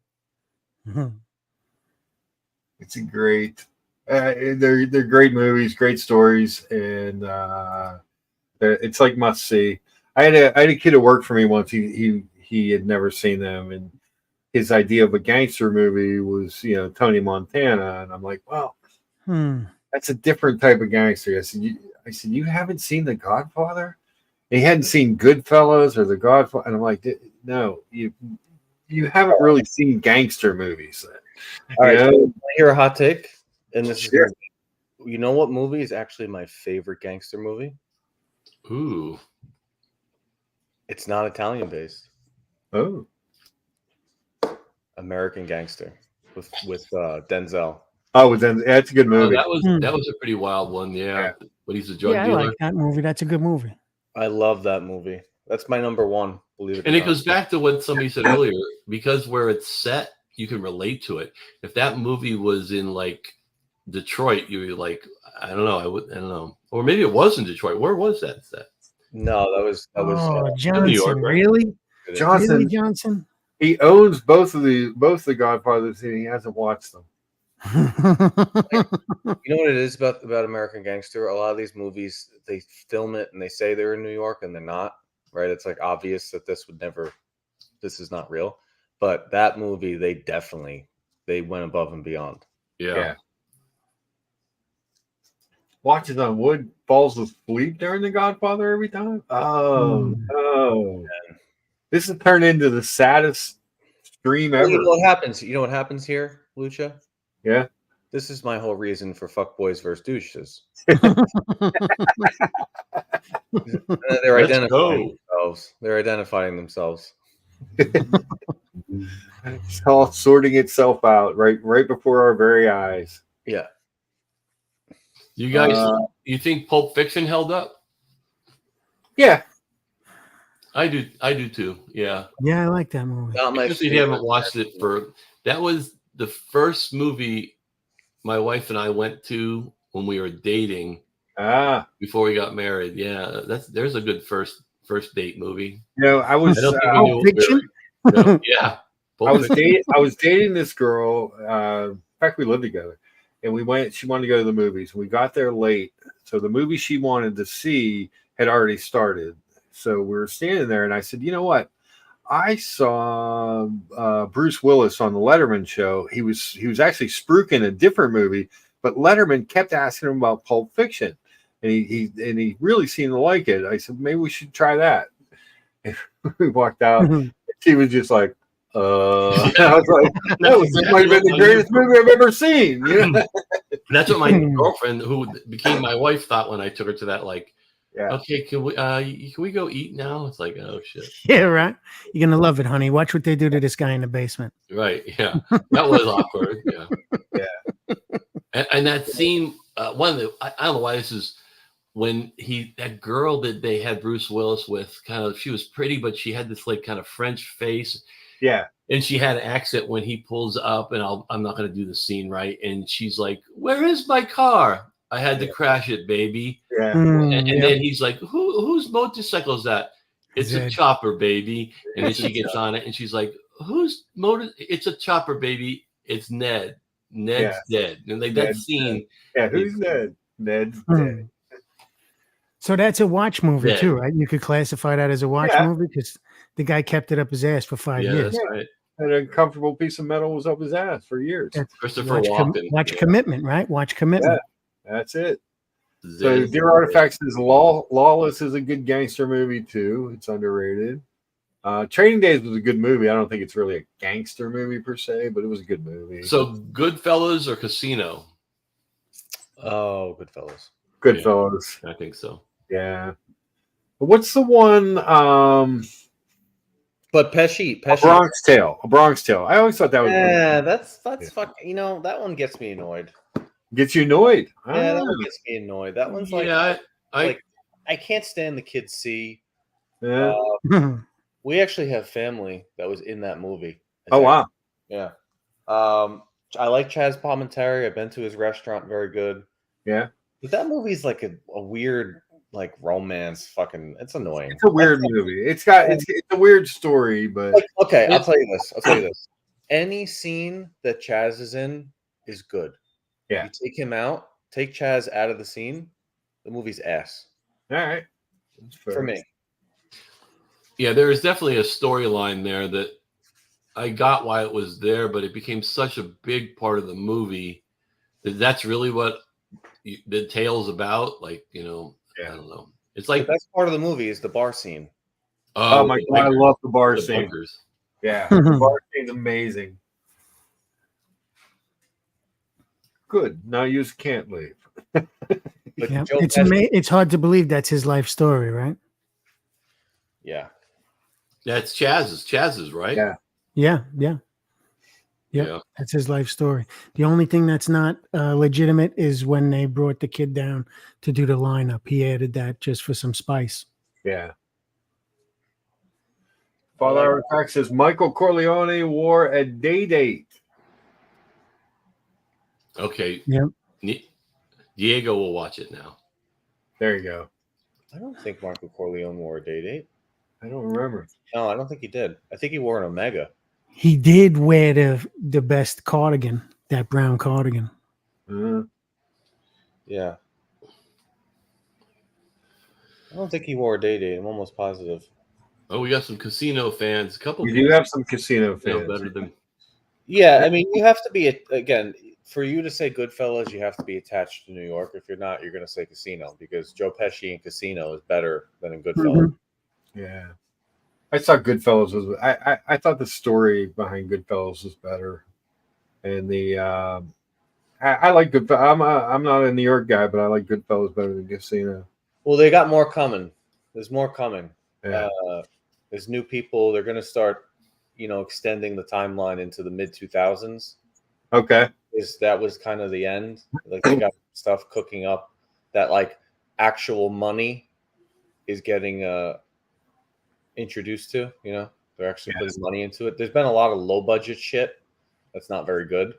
It's a great. They're great movies, great stories, and it's like must see. I had a kid who worked for me once. He had never seen them, and his idea of a gangster movie was Tony Montana, and I'm like, well, that's a different type of gangster. I said, you haven't seen The Godfather? And he hadn't seen Goodfellas or The Godfather, and I'm like, no, you haven't really seen gangster movies. All right, so hear a hot take, and this is you know what movie is actually my favorite gangster movie? Ooh, it's not Italian based. Oh, American Gangster with Denzel. Oh, that's a good movie. That was a pretty wild one. Yeah. But he's a drug dealer. I like that movie. That's a good movie. I love that movie. That's my number one. Believe it. And it goes back to what somebody said earlier, because where it's set, you can relate to it. If that movie was in like Detroit, you'd be like, I don't know, I don't know, or maybe it was in Detroit. Where was that set? No, that was Johnson. New York, right? Really? Johnson. Really, Johnson. He owns both the Godfathers, and he hasn't watched them. You know what it is about American Gangster? A lot of these movies, they film it and they say they're in New York and they're not, right? It's like obvious that this is not real. But that movie, they went above and beyond. Yeah. watches on wood, falls asleep during The Godfather every time. Oh. This has turned into the saddest stream ever. You know what happens? You know what happens here, Lucha? Yeah. This is my whole reason for fuckboys versus douches. They're identifying themselves. They're identifying themselves. It's all sorting itself out right before our very eyes. Yeah. You guys, you think Pulp Fiction held up? Yeah. I do too. Yeah. Yeah, I like that movie. If you haven't watched it that was the first movie my wife and I went to when we were dating. Before we got married. Yeah, there's a good first date movie. I was Fiction. Yeah. I was dating this girl. In fact, we lived together, and she wanted to go to the movies. We got there late, so the movie she wanted to see had already started. So we were standing there, and I said, "You know what? I saw Bruce Willis on the Letterman show. He was actually spruiking a different movie, but Letterman kept asking him about Pulp Fiction, and he really seemed to like it. I said, maybe we should try that." And we walked out. She was just like, I was like, that might have been the greatest movie I've ever seen. That's what my girlfriend, who became my wife, thought when I took her to that. Like, okay, can we go eat now? It's like, oh shit. Yeah, right. You're gonna love it, honey. Watch what they do to this guy in the basement. Right. Yeah, that was awkward. Yeah. And that scene, I don't know why this is. When that girl that they had Bruce Willis with, she was pretty, but she had this like kind of French face. Yeah. And she had an accent when he pulls up, and I'm not going to do the scene right. And she's like, "Where is my car? I had to crash it, baby." Yeah. And then he's like, whose motorcycle is that? It's a chopper, baby. And then she gets on it, and she's like, "Whose motor? It's a chopper, baby. It's Ned. Ned's dead." And like that scene. Yeah. Who's Ned? Ned's dead. So that's a watch movie too, right? You could classify that as a watch movie because the guy kept it up his ass for 5 years. That's right. And a comfortable piece of metal was up his ass for years. Christopher Walken. Watch Commitment, right? Watch Commitment. Yeah, that's it. So Dear Artifacts is Lawless is a good gangster movie too. It's underrated. Training Days was a good movie. I don't think it's really a gangster movie per se, but it was a good movie. So Goodfellas or Casino? Oh, Goodfellas. Goodfellas. Yeah, I think so. Yeah. What's the one? But Pesci. A Bronx Tale. I always thought that was. Yeah, that's fucking. That one gets me annoyed. Gets you annoyed? Yeah, that one gets me annoyed. That one's like, I can't stand the kids see. Yeah. We actually have family that was in that movie. Wow. Yeah. I like Chaz Palminteri. I've been to his restaurant. Very good. Yeah. But that movie's like a weird, like romance. Fucking, it's annoying. It's a weird movie. It's a weird story, but okay. I'll tell you this. Any scene that Chaz is in is good. Yeah. You take him out, take Chaz out of the scene, the movie's ass. All right. For me. Yeah, there is definitely a storyline there that I got why it was there, but it became such a big part of the movie that's really what the tale's about. Like, I don't know. It's like the best part of the movie is the bar scene. Oh my God, I love the bar scene. Bunkers. Yeah, the bar scene's amazing. Good. Now you can't leave. Yeah. It's hard to believe that's his life story, right? Yeah. That's Chaz's, right? Yeah. Yeah. That's his life story. The only thing that's not legitimate is when they brought the kid down to do the lineup. He added that just for some spice. Yeah. Father Artifact says Michael Corleone wore a day date. Okay. Yep. Diego will watch it now. There you go. I don't think Michael Corleone wore a day date. I don't remember. No, I don't think he did. I think he wore an Omega. He did wear the best cardigan, that brown cardigan. Yeah. I don't think he wore a day date. I'm almost positive. Oh, we got some Casino fans. We do have some Casino fans. Better than. Yeah, I mean, you have to be again for you to say Goodfellas, you have to be attached to New York. If you're not, you're going to say Casino, because Joe Pesci in Casino is better than in Goodfellas. Yeah, I thought Goodfellas was. I thought the story behind Goodfellas was better, and the I like Goodfellas. I'm not a New York guy, but I like Goodfellas better than Casino. Well, they got more coming. There's more coming. Yeah. There's new people. They're going to start, extending the timeline into the mid 2000s. Okay. That was kind of the end. Like they got stuff cooking up that like actual money is getting introduced to. They're actually putting money into it. There's been a lot of low budget shit that's not very good.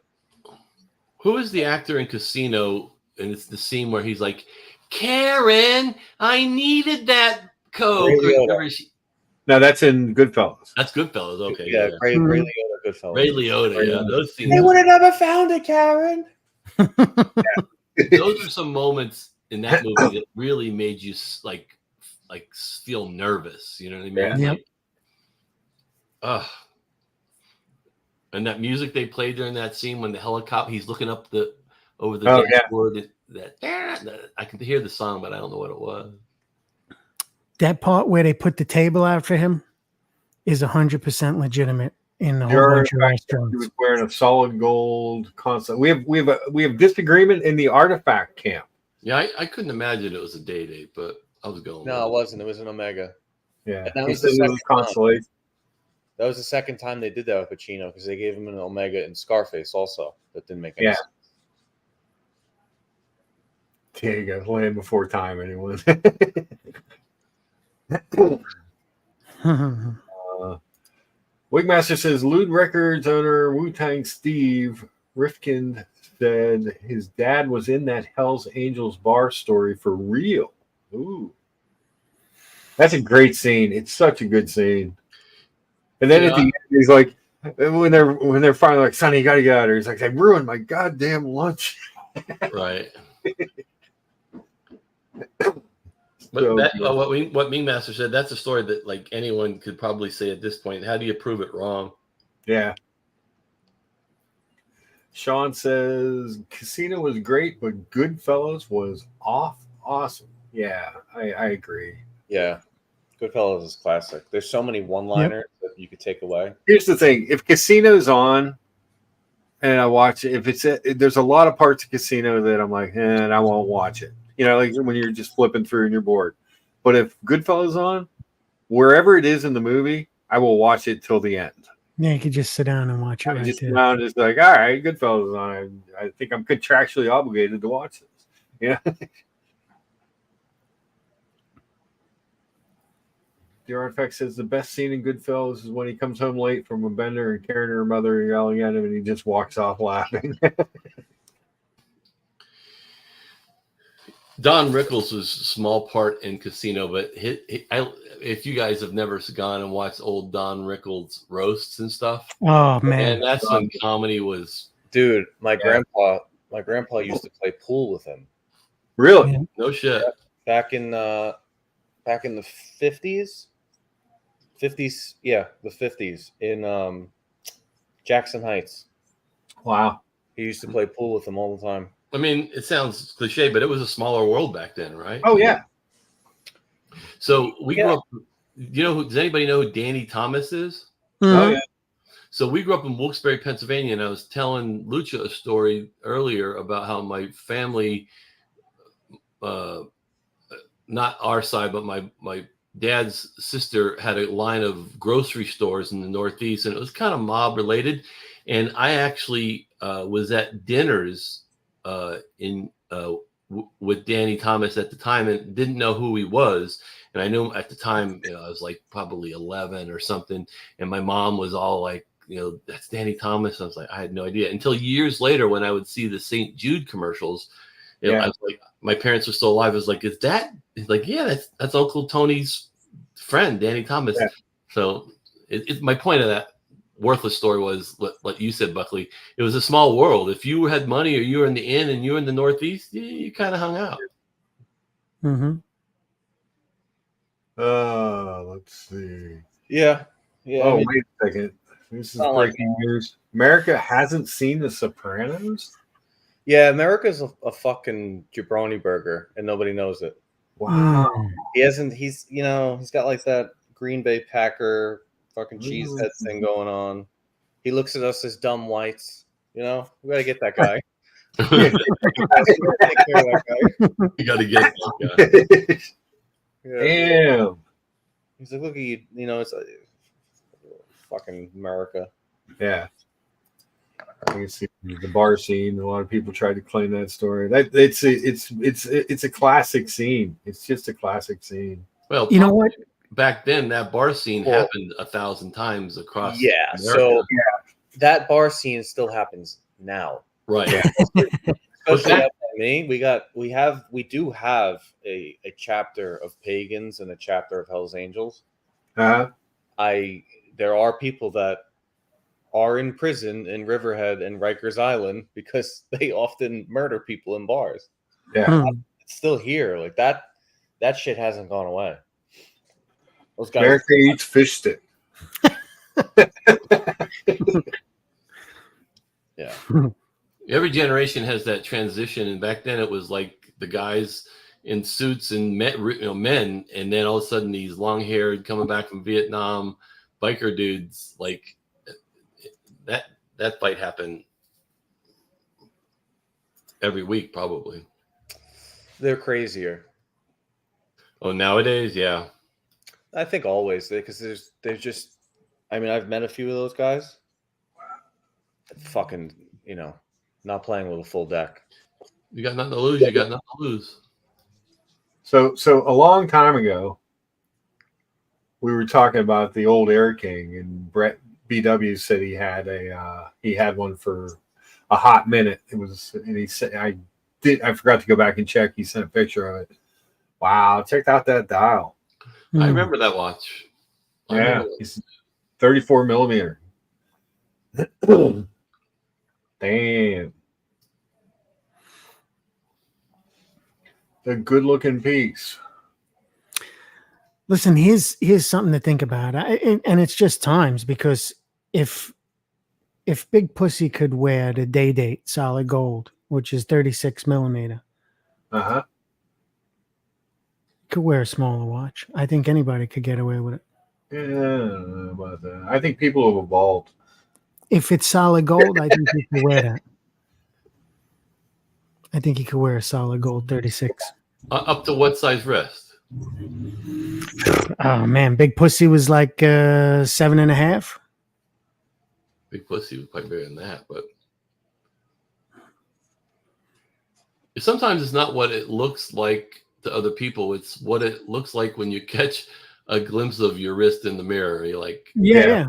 Who is the actor in Casino? And it's the scene where he's like, Karen, I needed that Coke. No, that's in Goodfellas. That's Goodfellas. Okay. Yeah. Ray Liotta, Goodfellas. Ray Liotta. Yeah. Those scenes. They would have never found it, Karen. Those are some moments in that movie that really made you like feel nervous. You know what I mean? Yeah. Like, and that music they played during that scene when the helicopter, he's looking up over the dashboard. That I can hear the song, but I don't know what it was. That part where they put the table out for him is 100% legitimate in the whole bunch of restaurants. He was wearing a solid gold console. We have disagreement in the artifact camp. Yeah, I couldn't imagine it was a date, but I was going. No, it wasn't. It was an Omega. Yeah, and that was the second Constellation. That was the second time they did that with Pacino, because they gave him an Omega in Scarface also. That didn't make any sense. There you go. Land Before Time, anyone. Wigmaster says Lude Records owner Wu-Tang Steve Rifkin said his dad was in that Hell's Angels bar story for real. Ooh. That's a great scene. It's such a good scene. And then at the end, he's like, when they're finally like, Sonny, you gotta get out of here. He's like, I ruined my goddamn lunch. Right. But what Ming Master said, that's a story that like anyone could probably say at this point. How do you prove it wrong? Yeah. Sean says Casino was great, but Goodfellas was awesome. Yeah, I agree. Yeah. Goodfellas is classic. There's so many one-liners that you could take away. Here's the thing: if Casino's on, and I watch it, there's a lot of parts of Casino that I'm like, and I won't watch it. Like when you're just flipping through and you're bored. But if Goodfellas on, wherever it is in the movie, I will watch it till the end. Yeah, you could just sit down and watch it. I just sit down, just like, all right, Goodfellas on. I think I'm contractually obligated to watch this. Yeah. The Artifact says the best scene in Goodfellas is when he comes home late from a bender and Karen and her mother are yelling at him, and he just walks off laughing. Don Rickles was a small part in Casino, but if you guys have never gone and watched old Don Rickles roasts and stuff, oh man, and that's when comedy was. Dude, my grandpa used to play pool with him. Really? Yeah. No shit. Back in the 50s. 50s, yeah, the 50s in Jackson Heights. Wow. He used to play pool with them all the time. I mean, it sounds cliche, but it was a smaller world back then, right? Oh yeah. So we grew up. Does anybody know who Danny Thomas is? Mm-hmm. Oh yeah. So we grew up in Wilkes-Barre, Pennsylvania, and I was telling Lucha a story earlier about how my family, not our side, but my dad's sister had a line of grocery stores in the Northeast, and it was kind of mob related. And I actually was at dinners with Danny Thomas at the time and didn't know who he was. And I knew him at the time, I was like probably 11 or something. And my mom was all like, that's Danny Thomas. I was like, I had no idea until years later when I would see the St. Jude commercials. I was like, my parents were still alive. I was like, is that? He's like, yeah, that's Uncle Tony's friend, Danny Thomas. Yeah. So my point of that worthless story was what you said, Buckley. It was a small world. If you had money or you were in the inn and you were in the Northeast, you kind of hung out. Mm-hmm. Let's see. Yeah. Oh, wait a second. This is breaking news. America hasn't seen The Sopranos? Yeah, America's a fucking jabroni burger, and nobody knows it. Wow. He hasn't. He's he's got like that Green Bay Packer fucking cheesehead thing going on. He looks at us as dumb whites. We gotta get that guy. You got to get that guy. Yeah. Damn. He's like, look at you. It's fucking America. Yeah. I can see the bar scene. A lot of people tried to claim that story. It's a classic scene. It's just a classic scene. Well, you know what? Back then, that bar scene happened 1,000 times across. Yeah. America. So that bar scene still happens now. Right. Especially up by me, we do have a chapter of pagans and a chapter of Hell's Angels. Uh-huh. There are people that are in prison in Riverhead and Rikers Island because they often murder people in bars. Yeah. It's still here. Like that shit hasn't gone away. Those guys America eats fish stick. Yeah. Every generation has that transition, and back then it was like the guys in suits and men, and then all of a sudden these long-haired coming back from Vietnam biker dudes, like that fight happened every week probably. They're crazier. Oh, nowadays, yeah. I think always, because there's just, I've met a few of those guys. Fucking, not playing with a full deck. You got nothing to lose. You got nothing to lose. So a long time ago, we were talking about the old Air King, and Brett BW said he had one for a hot minute. It was, and he said I forgot to go back and check. He sent a picture of it. Wow, check out that dial. I remember that watch. Yeah, it's 34 millimeter. Damn. The good looking piece. Listen, here's something to think about, and it's just times, because if Big Pussy could wear the Day Date solid gold, which is 36 millimeter, could wear a smaller watch. I think anybody could get away with it. Yeah, I don't know about that. I think people have evolved. If it's solid gold, I think he could wear that. I think he could wear a solid gold 36. Up to what size wrist? Oh man, Big Pussy was like 7.5. Big Pussy was quite bigger than that, but sometimes it's not what it looks like to other people. It's what it looks like when you catch a glimpse of your wrist in the mirror. You're like, yeah.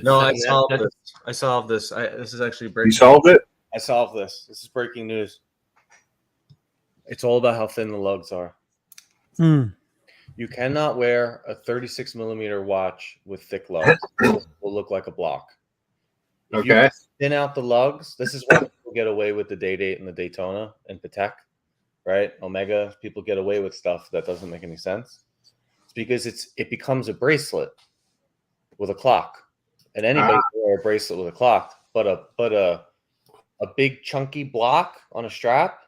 No, I solved this. I solved this. This is actually breaking. You solved it? I solved this. This is breaking news. It's all about how thin the lugs are. You cannot wear a 36 millimeter watch with thick lugs. It will look like a block. If you thin out the lugs, this is why people get away with the Day Date and the Daytona and Patek, right? Omega, people get away with stuff that doesn't make any sense. It's because it becomes a bracelet with a clock. And anybody can wear a bracelet with a clock, but a big chunky block on a strap,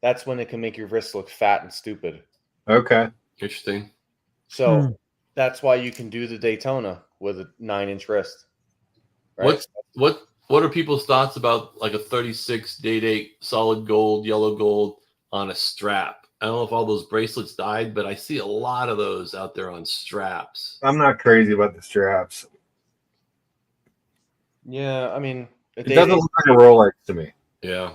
that's when it can make your wrist look fat and stupid. Okay. Interesting. So that's why you can do the Daytona with a 9-inch wrist. Right? What are people's thoughts about like a 36 Day Date solid gold, yellow gold on a strap? I don't know if all those bracelets died, but I see a lot of those out there on straps. I'm not crazy about the straps. Yeah, it doesn't look like a Rolex to me. Yeah.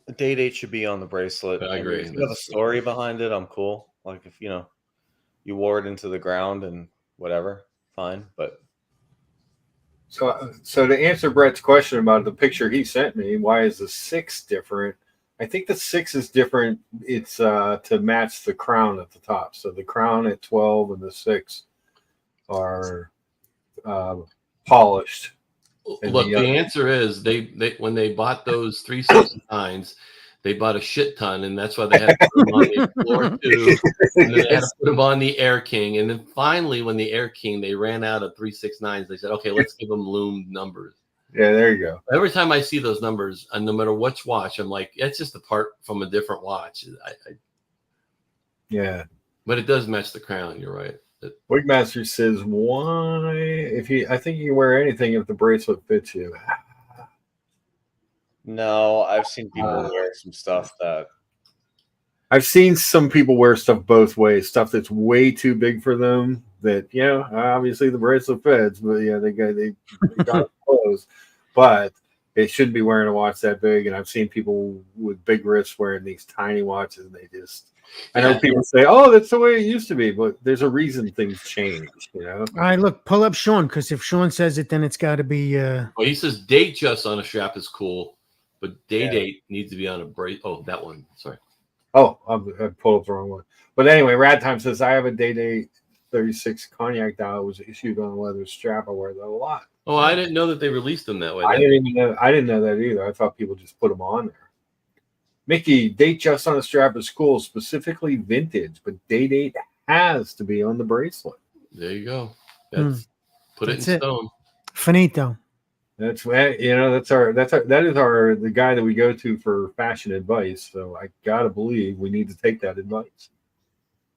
The Day Date should be on the bracelet. I agree. If you have a story behind it, I'm cool. Like if you wore it into the ground and whatever, fine. But so to answer Brett's question about the picture he sent me, why is the 6 different? I think the 6 is different. It's to match the crown at the top. So the crown at 12 and the 6 are polished. Look, the answer is they when they bought those 369s, they bought a shit ton, and that's why they had to put them on the floor too. And then they had to put them on the Air King, and then finally, when the Air King they ran out of 369s, they said, "Okay, let's give them loomed numbers." Yeah, there you go. Every time I see those numbers, and no matter which watch, I'm like, it's just a part from a different watch. Yeah. But it does match the crown. You're right. Wigmaster says, "Why? I think you can wear anything if the bracelet fits you." No, I've seen people wear some stuff that. I've seen some people wear stuff both ways. Stuff that's way too big for them. That obviously the bracelet fits, but they got clothes, but they shouldn't be wearing a watch that big. And I've seen people with big wrists wearing these tiny watches, and they just. I know people say, "Oh, that's the way it used to be," but there's a reason things change. All right, look, pull up Sean, because if Sean says it, then it's got to be. Well, he says date just on a strap is cool, but date needs to be on a brace. Oh, that one. Sorry. Oh, I pulled up the wrong one. But anyway, Rad Time says, "I have a Day 36 cognac dial. It was issued on a leather strap. I wear that a lot." Oh, I didn't know that they released them that way. I didn't know that either. I thought people just put them on there. Mickey, date just on a strap is cool, specifically vintage, but date has to be on the bracelet. There you go. Put it in stone. Finito. That's that is the guy that we go to for fashion advice. So I gotta believe we need to take that advice.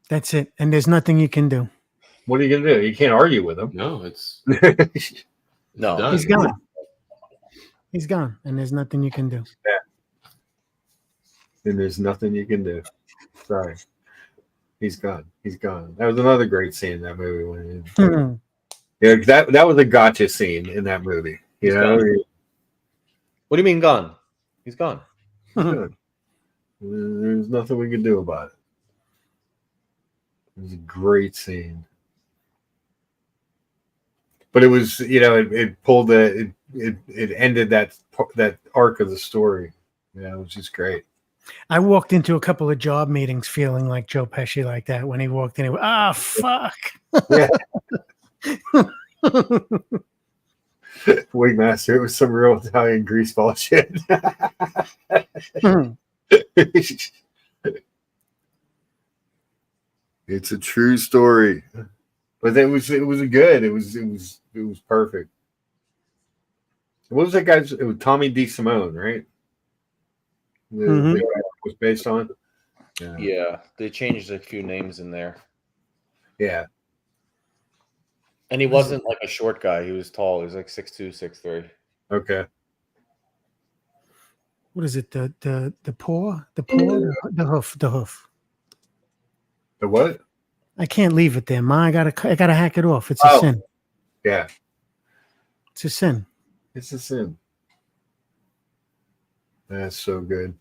That's it, and there's nothing you can do. What are you gonna do? You can't argue with him. No, it's no. Done. He's gone. He's gone, and there's nothing you can do. Yeah. And there's nothing you can do. Sorry. He's gone. He's gone. That was another great scene in that movie. That was a gotcha scene in that movie. What do you mean gone? He's gone. There's nothing we can do about it. It was a great scene. But it was, it pulled it ended that arc of the story. Yeah, it was just great. I walked into a couple of job meetings feeling like Joe Pesci like that when he walked in. He went, fuck. Yeah. Wigmaster, it was some real Italian greaseball shit. It's a true story. But it was good. It was perfect. What was that guy's? It was Tommy DeSimone, right? The was based on. Yeah, they changed a few names in there. Yeah. And he wasn't like a short guy. He was tall. He was like 6'2", 6'3". Okay. What is it? The paw? The hoof. The hoof. The what? I can't leave it there, Ma. I gotta hack it off. It's a sin. Yeah. It's a sin. It's a sin. That's so good.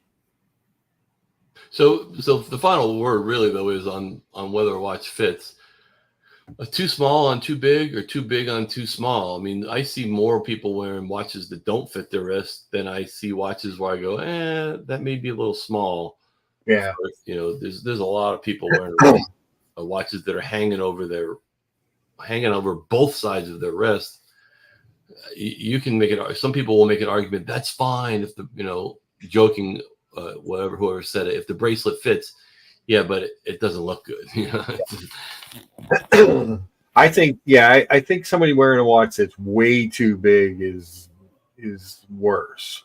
So the final word really though is on whether a watch fits. Too small on too big or too big on too small. I mean, I see more people wearing watches that don't fit their wrist than I see watches where I go, that may be a little small. Yeah. But, there's a lot of people wearing watches that are hanging over both sides of their wrist. You can make it. Some people will make an argument that's fine if joking, whoever said it, if the bracelet fits. Yeah, but it doesn't look good. I think somebody wearing a watch that's way too big is worse.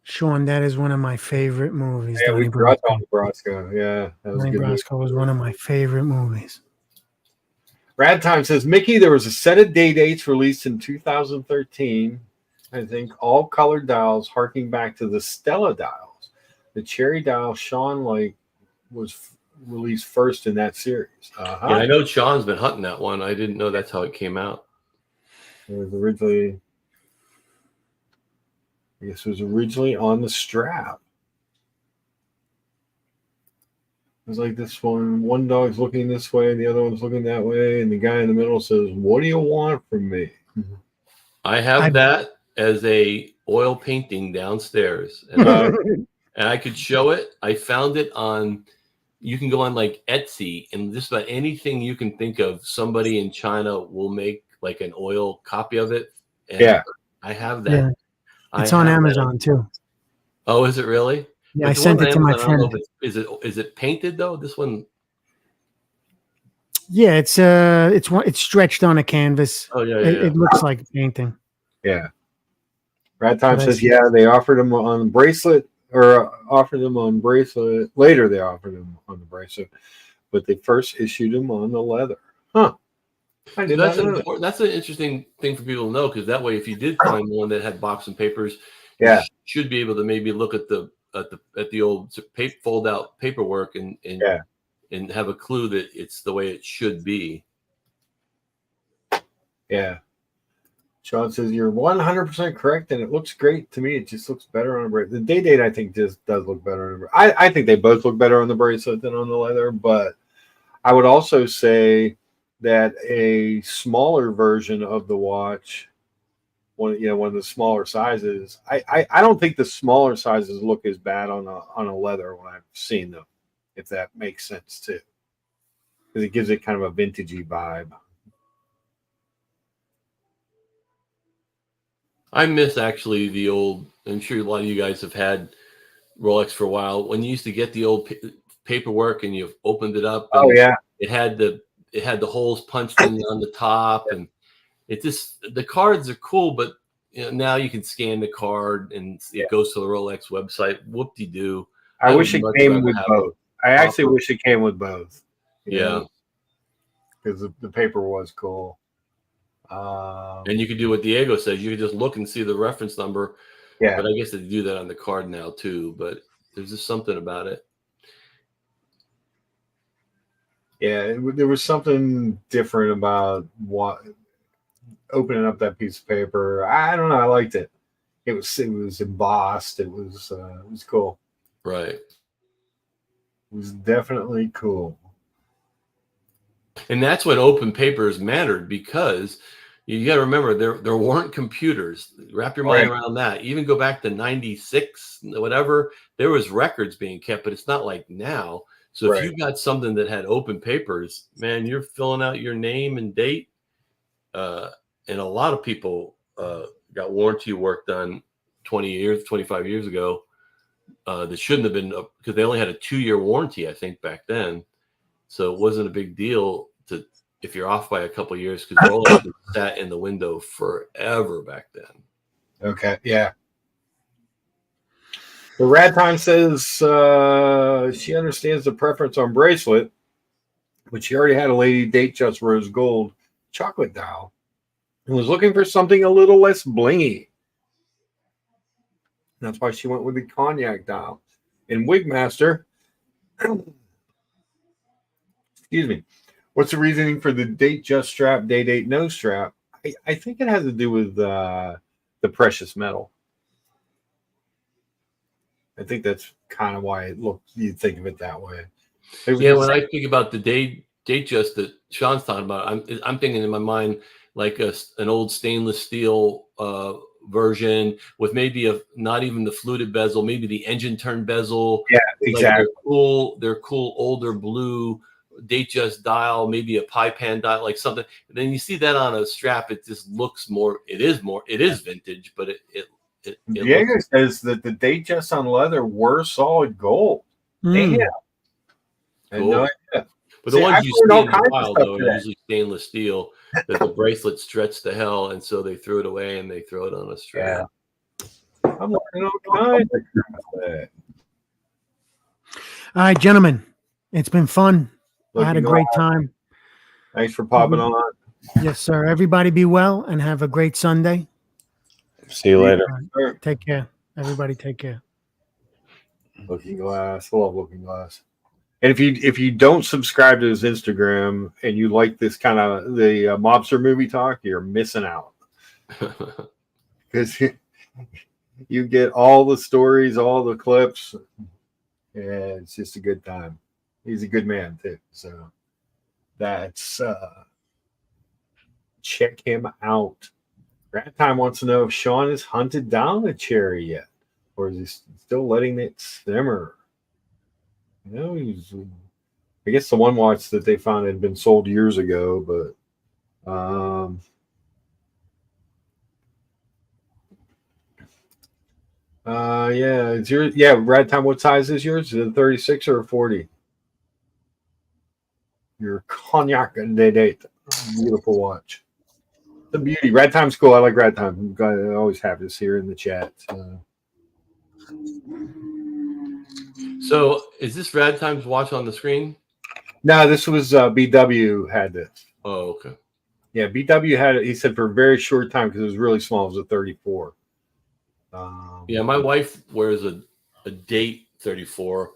Sean, that is one of my favorite movies. Yeah, we brought Donnie Brasco. Yeah, that was Donnie Brasco was one of my favorite movies. Rad Time says, Mickey, there was a set of day dates released in 2013. I think all colored dials harking back to the Stella dials. The cherry dial Sean was released first in that series. Yeah, I know Sean's been hunting that one. I didn't know that's how it came out. It was originally on the strap. It was like this one dog's looking this way, the other one's looking that way, and the guy in the middle says, "What do you want from me?" I have that as a oil painting downstairs, and I could show it. I found it you can go on like Etsy, and just about anything you can think of, somebody in China will make like an oil copy of it. And I have that. Yeah. It's on Amazon too. Oh, is it really? Yeah, I sent it to my friend. Is it painted though? This one. Yeah, it's stretched on a canvas. Oh yeah, It looks like a painting. Yeah. Rad Time says, yeah, they offered them on bracelet, or offered them on bracelet. Later, they offered them on the bracelet, but they first issued them on the leather. Huh. I did not know that. That's an interesting thing for people to know, because that way, if you did find one that had box and papers, yeah, you should be able to maybe look at the old fold out paperwork and have a clue that it's the way it should be. Yeah. Sean says, you're 100% correct, and it looks great to me. It just looks better on a bracelet. The Day-Date, I think, just does look better on a bracelet. I think they both look better on the bracelet than on the leather, but I would also say that a smaller version of the watch, one of the smaller sizes, I don't think the smaller sizes look as bad on a leather when I've seen them, if that makes sense too, because it gives it kind of a vintagey vibe. I miss actually the old. I'm sure a lot of you guys have had Rolex for a while. When you used to get the old paperwork and you opened it up. Oh yeah, it had the holes punched in on the top, and the cards are cool, but now you can scan the card and it goes to the Rolex website. Whoop-de-doo. I wish it came with both. I actually wish it came with both. Yeah, because the paper was cool. And you could do what Diego says. You could just look and see the reference number. Yeah. But I guess they do that on the card now too. But there's just something about it. Yeah, there was something different about opening up that piece of paper. I don't know. I liked it. It was embossed. It was cool. Right. It was definitely cool. And that's when open papers mattered, because you got to remember there weren't computers. Wrap your mind around that. Even go back to 96, whatever, there was records being kept, but it's not like now. So if you got something that had open papers, man, you're filling out your name and date. And a lot of people got warranty work done 20 years, 25 years ago that shouldn't have been, because they only had a 2-year warranty, I think, back then. So it wasn't a big deal if you're off by a couple of years, because Rolex sat in the window forever back then. Okay, yeah. The Rad Time says she understands the preference on bracelet, but she already had a Lady Datejust Rose Gold chocolate dial and was looking for something a little less blingy. That's why she went with the cognac dial. And Wigmaster, excuse me, what's the reasoning for the Datejust strap, Day-Date no strap? I think it has to do with the precious metal. I think that's kind of why you think of it that way. Yeah, when I think about the Datejust that Sean's talking about, I'm thinking in my mind like an old stainless steel version with maybe not even the fluted bezel, maybe the engine turn bezel. Yeah, exactly. Like they're cool older blue Datejust dial, maybe a pie pan dial, like something. And then you see that on a strap, it just looks more. It is vintage, but Diego says that the Datejust on leather were solid gold. Damn. Cool. No idea. But the ones you see in the wild, though, are usually stainless steel, that the bracelet stretched to hell, and so they threw it away and they throw it on a strap. Yeah. I'm looking all kinds of that. All right, gentlemen. It's been fun. I had a great time. Thanks for popping on. Yes, sir. Everybody be well and have a great Sunday. See you later. Take care. Everybody take care. Looking Glass. I love Looking Glass. And if you don't subscribe to his Instagram and you like this kind of the mobster movie talk, you're missing out. Because you get all the stories, all the clips. Yeah, it's just a good time. He's a good man too. So that's check him out. Rat Time wants to know if Sean has hunted down the cherry yet, or is he still letting it simmer? You know, I guess the one watch that they found had been sold years ago, but yeah, it's yours. Yeah, Rat Time, what size is yours? Is it a 36 or a 40? your cognac de date. Beautiful watch. The beauty. Ragtime's cool. I like Ragtime. I always have this here in the chat. So is this Ragtime's watch on the screen? No, this was BW had this. Oh, okay. Yeah, BW had it. He said for a very short time because it was really small. It was a 34. Yeah, my wife wears a date 34.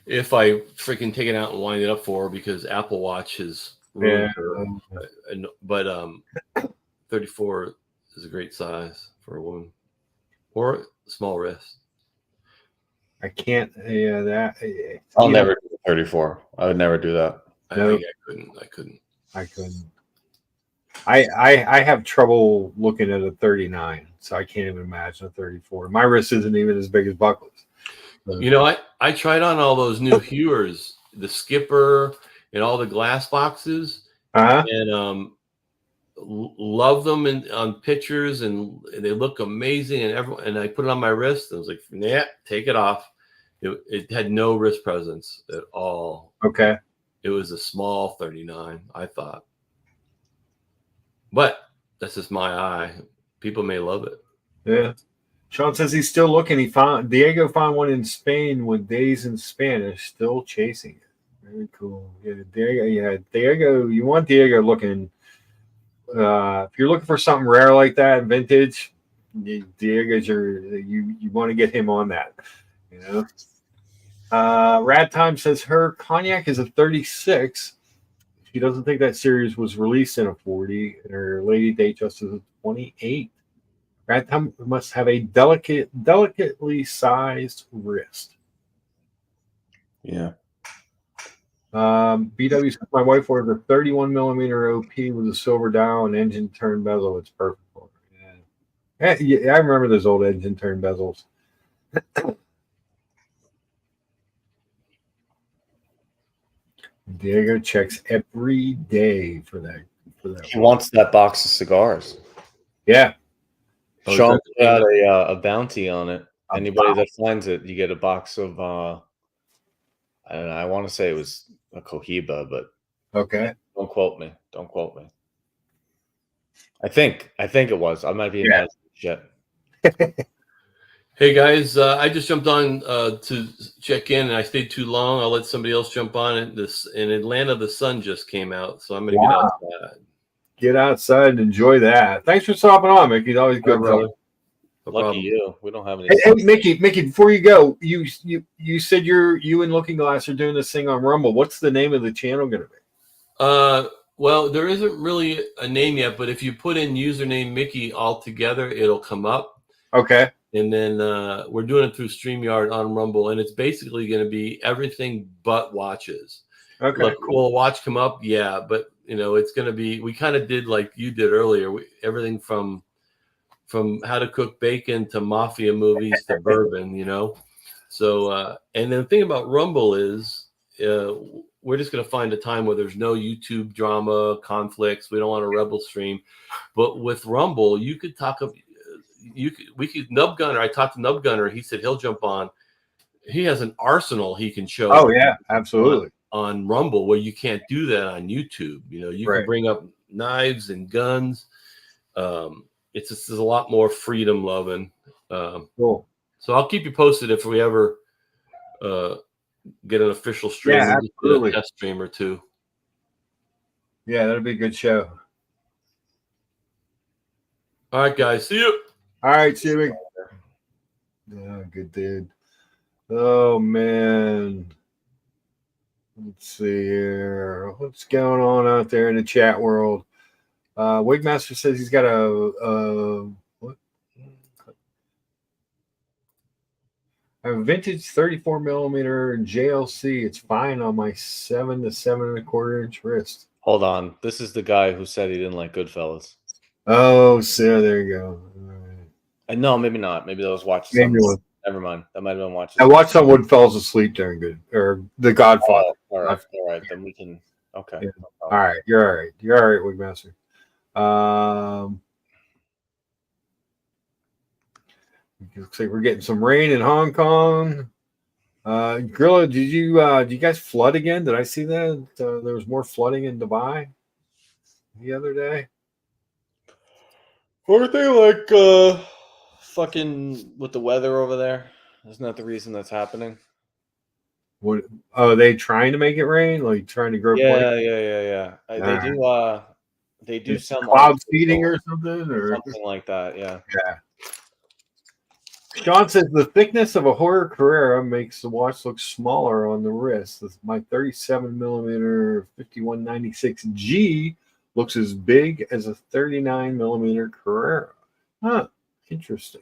If I freaking take it out and wind it up for her because Apple Watch has ruined her. But 34 is a great size for a woman or small wrist. I can't. Yeah, that. I'll never do 34. I would never do that. I couldn't. I have trouble looking at a 39, so I can't even imagine a 34. My wrist isn't even as big as Buckley's. You know, I tried on all those new Hewers, the Skipper, and all the glass boxes, and love them on pictures, and they look amazing. And I put it on my wrist. And I was like, "Yeah, take it off." It had no wrist presence at all. Okay, it was a small 39, I thought, but that's just my eye. People may love it. Yeah. Sean says he's still looking. Diego found one in Spain with days in Spanish, still chasing it. Very cool. Yeah, Diego. You want Diego looking. If you're looking for something rare like that, vintage, Diego's you want to get him on that. You know. Ragtime says her cognac is a 36. She doesn't think that series was released in a 40, and her lady date just is a 28. Ragtime must have a delicately sized wrist. Yeah. BW says my wife ordered a 31 millimeter OP with a silver dial and engine turn bezel. It's perfect for her. Yeah, I remember those old engine turn bezels. Diego checks every day for that. He wants that box of cigars. Yeah. Sean put out a bounty on it. Anybody that finds it, you get a box of I don't know. I want to say it was a Cohiba, but okay. Don't quote me. I think it was. I might be in that shit. Hey guys, I just jumped on to check in, and I stayed too long. I'll let somebody else jump on it. In Atlanta, the sun just came out, so I'm going to get outside. Get outside and enjoy that. Thanks for stopping on, Mickey. It's always good, brother. Lucky you. We don't have any. Hey, Mickey, before you go, you said you and Looking Glass are doing this thing on Rumble. What's the name of the channel going to be? Well, there isn't really a name yet, but if you put in username Mickey all together, it'll come up. Okay. And then we're doing it through StreamYard on Rumble, and it's basically going to be everything but watches. Okay. Look, will a watch come up? Yeah, but it's going to be. We kind of did like you did earlier. Everything from how to cook bacon to mafia movies to bourbon. So and the thing about Rumble is we're just going to find a time where there's no YouTube drama conflicts. We don't want a rebel stream, but with Rumble, you could talk about. We could Nub Gunner. I talked to Nub Gunner. He said he'll jump on. He has an arsenal he can show. Oh yeah, absolutely. On Rumble, where you can't do that on YouTube. You can bring up knives and guns. It's just there's a lot more freedom loving. Cool. So I'll keep you posted if we ever get an official stream. Yeah, absolutely. A test stream or two. Yeah, that'll be a good show. All right, guys. See you. All right, see you. Yeah, good dude. Oh man. Let's see here. What's going on out there in the chat world? Wigmaster says he's got a vintage 34 millimeter JLC. It's fine on my 7 to 7.25 inch wrist. Hold on. This is the guy who said he didn't like Goodfellas. Oh, so there you go. No, maybe not. Maybe that was watching something. Never mind. That might have been watching. I watched someone falls asleep during The Godfather. All right. Then we can. Okay. Yeah. All right. You're all right. You're all right, Wigmaster. Looks like we're getting some rain in Hong Kong. Grilla, did you guys flood again? Did I see that there was more flooding in Dubai the other day? Aren't they like fucking with the weather over there? Isn't that the reason that's happening? What? Oh, they trying to make it rain? Like trying to grow plants? Yeah. They do some cloud seeding or something, or something like that. Yeah. Yeah. Sean says the thickness of a Hoyer Carrera makes the watch look smaller on the wrist. My 37 millimeter 5196G looks as big as a 39 millimeter Carrera. Huh. Interesting.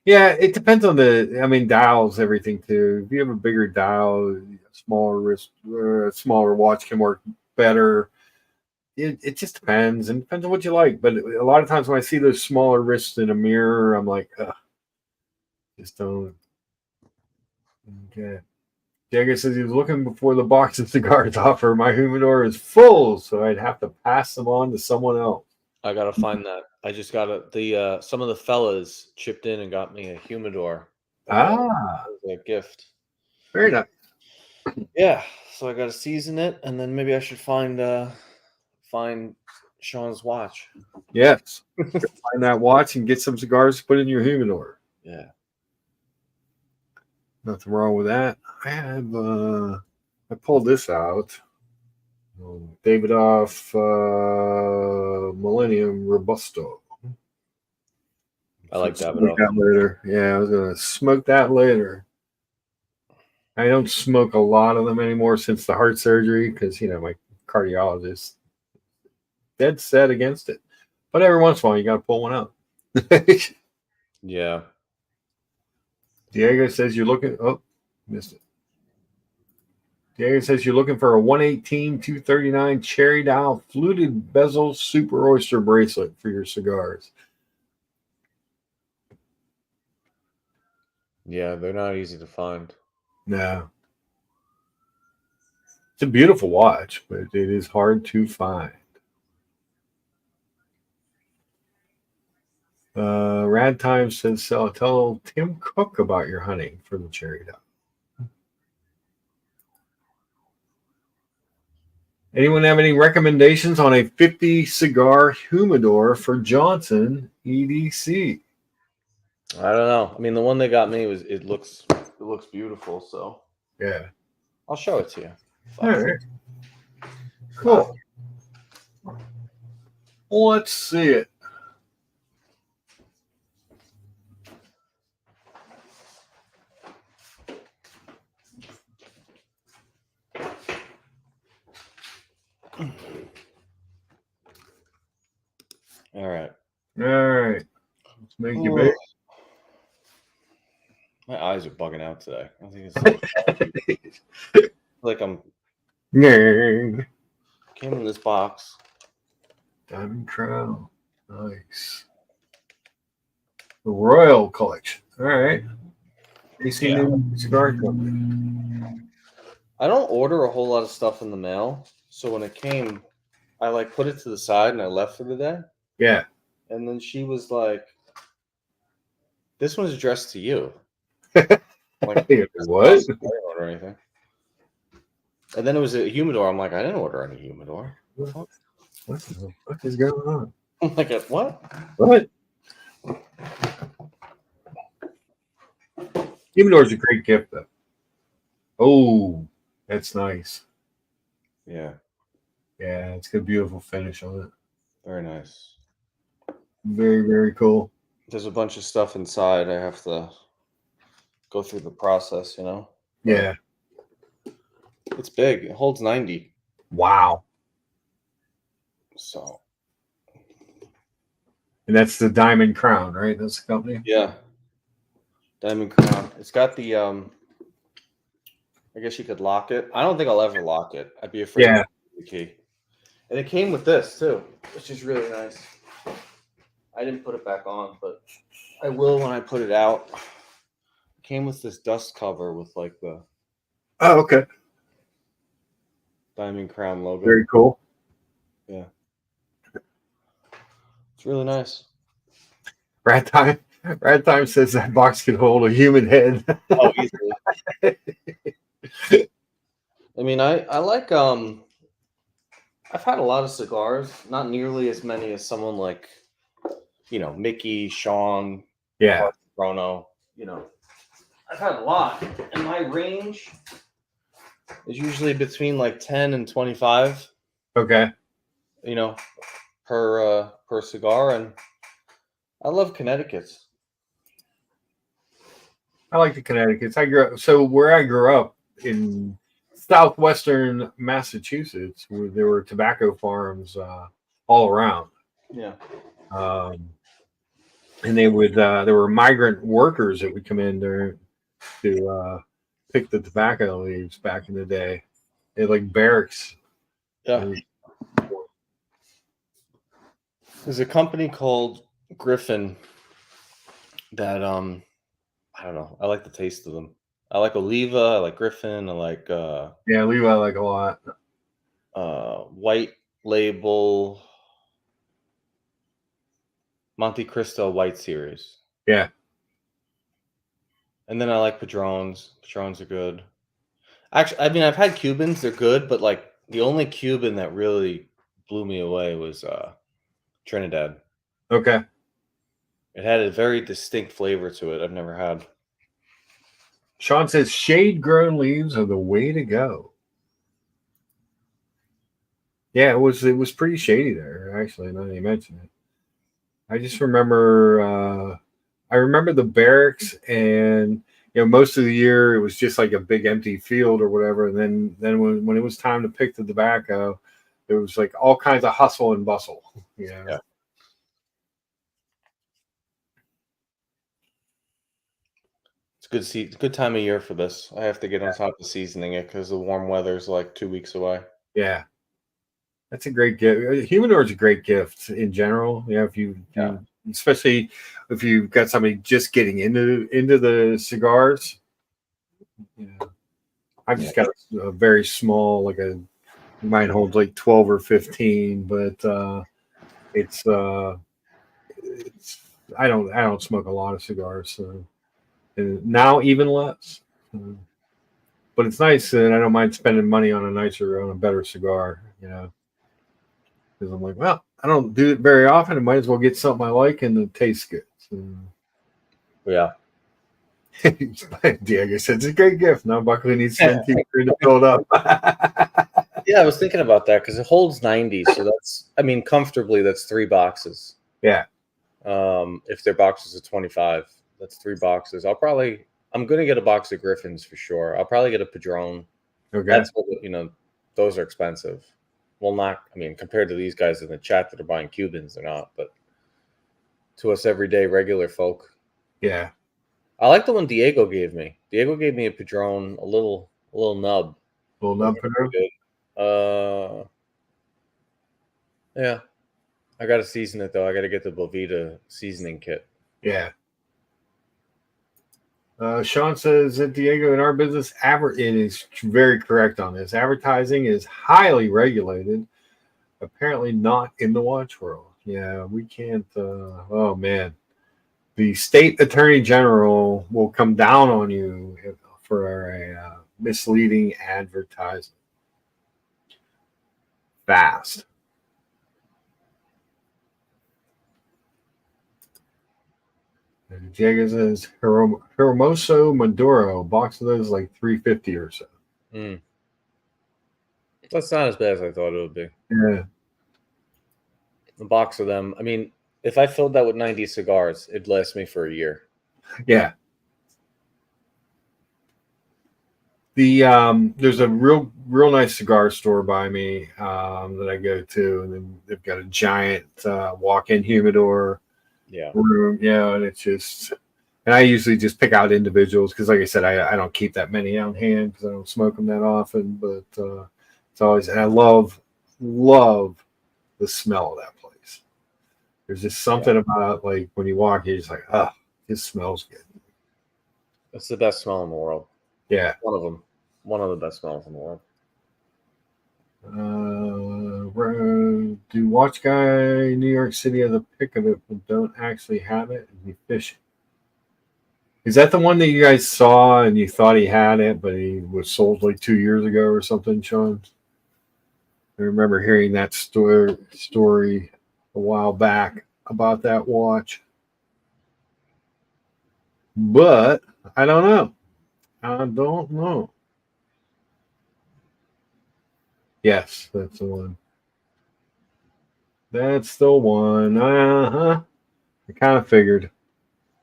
Yeah, it depends on dials, everything too. If you have a bigger dial, smaller wrist, a smaller watch can work better. It just depends, and depends on what you like. But a lot of times when I see those smaller wrists in a mirror, I'm like, ugh, just don't. Okay. Jagger says he was looking before the box of cigars offer. My humidor is full, so I'd have to pass them on to someone else. I gotta find that. I just got some of the fellas chipped in and got me a humidor. As a gift. Very nice. Yeah, so I gotta season it, and then maybe I should find Sean's watch. Yes. Find that watch and get some cigars to put in your humidor. Yeah. Nothing wrong with that. I pulled this out. Davidoff Millennium Robusto. I like Davidoff. That later. Yeah, I was gonna smoke that later. I don't smoke a lot of them anymore since the heart surgery because my cardiologist dead set against it. But every once in a while, you got to pull one out. Yeah. Diego says you're looking. Oh, missed it. Diego says you're looking for a 118 239 cherry dial fluted bezel super oyster bracelet for your cigars. Yeah, they're not easy to find. No. It's a beautiful watch, but it is hard to find. Rad Time says, tell Tim Cook about your hunting for the cherry dial. Anyone have any recommendations on a 50 cigar humidor for Johnson EDC? I don't know. I mean, the one they got me it looks beautiful. So yeah, I'll show it to you. All right, cool. Let's see it. All right. Let's make you big. My eyes are bugging out today. I think it's like I'm. Came in this box. Diamond Crown. Nice. The Royal Collection. All right. AC New Cigar Company. I don't order a whole lot of stuff in the mail. So when it came, I put it to the side and I left for the day. Yeah. And then she was like, "This one's addressed to you." What? I didn't order anything. And then it was a humidor. I'm like, I didn't order any humidor. What the fuck is going on? I'm like, what? What? Humidor is a great gift, though. Oh, that's nice. Yeah. Yeah, it's got a beautiful finish on it. Very nice. Very, very cool. There's a bunch of stuff inside. I have to go through the process, Yeah. It's big. It holds 90. Wow. So. And that's the Diamond Crown, right? That's the company? Yeah. Diamond Crown. It's got the, I guess you could lock it. I don't think I'll ever lock it. I'd be afraid of the key. And it came with this, too, which is really nice. I didn't put it back on, but I will when I put it out. It came with this dust cover with the Oh, okay. Diamond Crown logo. Very cool. Yeah. It's really nice. Rat Time. Rat Time says that box could hold a human head. Oh, easily. I mean, I like I've had a lot of cigars, not nearly as many as someone like, Mickey, Sean, Yeah, Bruno. I've had a lot, and my range is usually between like 10 and 25. Okay. Per cigar, and I love Connecticut's. I like the Connecticut's. So where I grew up in southwestern Massachusetts, where there were tobacco farms all around. Yeah. And there were migrant workers that would come in there to pick the tobacco leaves back in the day. They had like barracks. Yeah. There's a company called Griffin that I don't know. I like the taste of them. I like Oliva. I like Griffin. I like Oliva I like a lot. White Label Monte Cristo White Series. Yeah. And then I like Padrones. Padrones are good. Actually, I mean, I've had Cubans. They're good, but like the only Cuban that really blew me away was Trinidad. Okay. It had a very distinct flavor to it I've never had. Sean says shade-grown leaves are the way to go. Yeah, it was pretty shady there, actually, now that you mention it. I just remember I remember the barracks, and most of the year it was just like a big empty field or whatever. And then when it was time to pick the tobacco, there was like all kinds of hustle and bustle. Yeah. It's good time of year for this. I have to get on top of seasoning it because the warm weather's like 2 weeks away. Yeah. That's a great gift. Humidor's a great gift in general. If you especially if you've got somebody just getting into the cigars. I've just got a very small, like mine holds like 12 or 15, but it's I don't smoke a lot of cigars, so and now even less. But it's nice, and I don't mind spending money on a better cigar, because I'm like, well, I don't do it very often. I might as well get something I like and it tastes good. So. Yeah. Diego said it's a great gift. Now Buckley needs some to fill it up. Yeah, I was thinking about that because it holds 90, so that's, I mean, comfortably that's 3 boxes. Yeah. If their boxes are 25, that's 3 boxes. I'm gonna get a box of Griffins for sure. I'll probably get a Padron. Okay. That's what, those are expensive. Well, not, I mean, compared to these guys in the chat that are buying Cubans, they're not, but to us everyday regular folk. Yeah. I like the one Diego gave me. Diego gave me a Padron, a little nub. Little nub Padron? Yeah. I got to season it, though. I got to get the Bovita seasoning kit. Yeah. Sean says that Diego, in our business, it is very correct on this. Advertising is highly regulated. Apparently not in the watch world. Yeah, we can't. Oh, man. The state attorney general will come down on you for a misleading advertisement. Fast. And Diego says Hermoso Maduro, box of those like $350 or so. That's not as bad as I thought it would be. Yeah. A box of them. I mean, if I filled that with 90 cigars, it'd last me for a year. Yeah. There's a real nice cigar store by me that I go to, and then they've got a giant walk-in humidor room. Yeah, and it's just, and I usually just pick out individuals because, like I said, I don't keep that many on hand because I don't smoke them that often. But it's always, and I love the smell of that place. There's just something about like when you walk, you're just like, oh, this smells good. It's the best smell in the world. Yeah, one of them. One of the best smells in the world. Do Watch Guy New York City have the pick of it, but don't actually have it? And be fishing. Is that the one that you guys saw and you thought he had it, but he was sold like 2 years ago or something, Sean? I remember hearing that story a while back about that watch. But I don't know. I don't know. Yes, that's the one. That's the one. I kind of figured.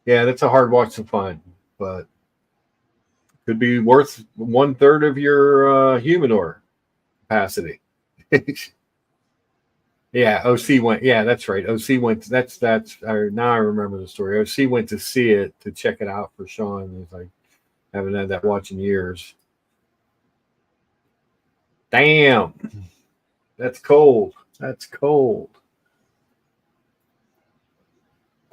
Yeah, that's a hard watch to find, but could be worth 1/3 of your humidor capacity. Yeah, OC went. Yeah, that's right. OC went. That's. Now I remember the story. OC went to see it to check it out for Sean. He's like, haven't had that watch in years. Damn, that's cold. That's cold.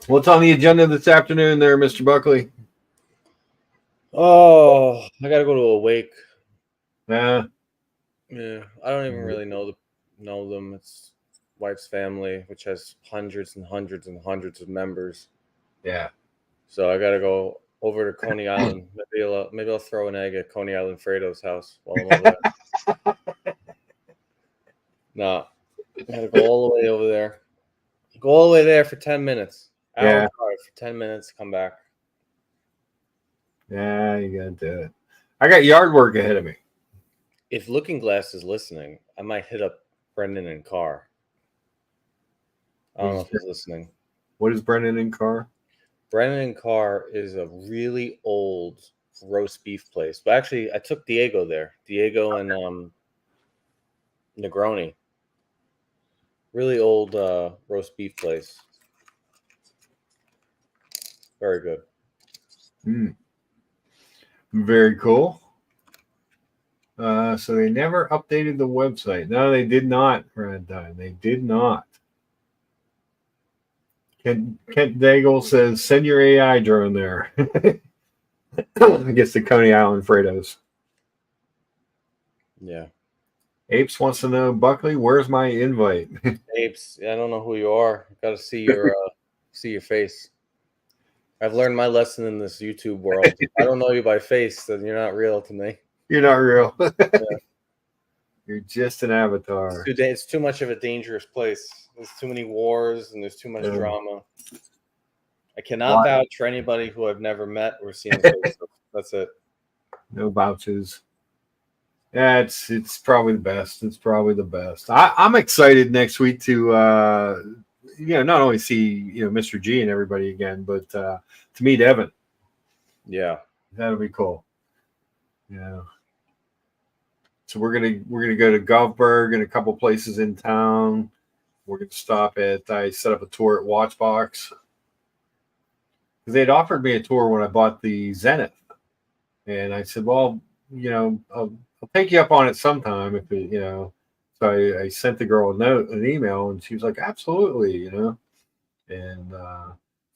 What's on the agenda this afternoon, there, Mr. Buckley? Oh, I gotta go to a wake. Yeah, I don't even really know them. It's wife's family, which has hundreds and hundreds and hundreds of members. Yeah. So I gotta go over to Coney Island. Maybe I'll throw an egg at Coney Island Fredo's house while I'm over there. No, I gotta go all the way over there. Go all the way there for 10 minutes. Hour drive for 10 minutes. Come back. Yeah, you gotta do it. I got yard work ahead of me. If Looking Glass is listening, I might hit up Brendan and Carr. I don't know if he's listening. What is Brendan and Carr? Brendan and Carr is a really old roast beef place. But actually, I took Diego there. Diego and Negroni. Really old roast beef place. Very good. Very cool. So they never updated the website. No, they did not, Red Dye. They did not. Kent Daigle says, send your AI drone there. I guess the Coney Island Fredos. Yeah. Apes wants to know, Buckley, where's my invite? Apes, I don't know who you are. Got to see your face. I've learned my lesson in this YouTube world. If I don't know you by face, then you're not real to me. You're not real. Yeah. You're just an avatar. It's too much of a dangerous place. There's too many wars and there's too much drama. I cannot vouch for anybody who I've never met or seen. That's it. No vouches. Yeah, it's probably the best. It's probably the best. I'm excited next week to not only see Mr. G and everybody again, but to meet Evan. Yeah, that'll be cool. Yeah. So we're gonna go to Govberg and a couple places in town. We're gonna stop at. I set up a tour at Watchbox because they'd offered me a tour when I bought the Zenith, and I said, well, I'll take you up on it sometime if it, So I sent the girl an email, and she was like, absolutely, and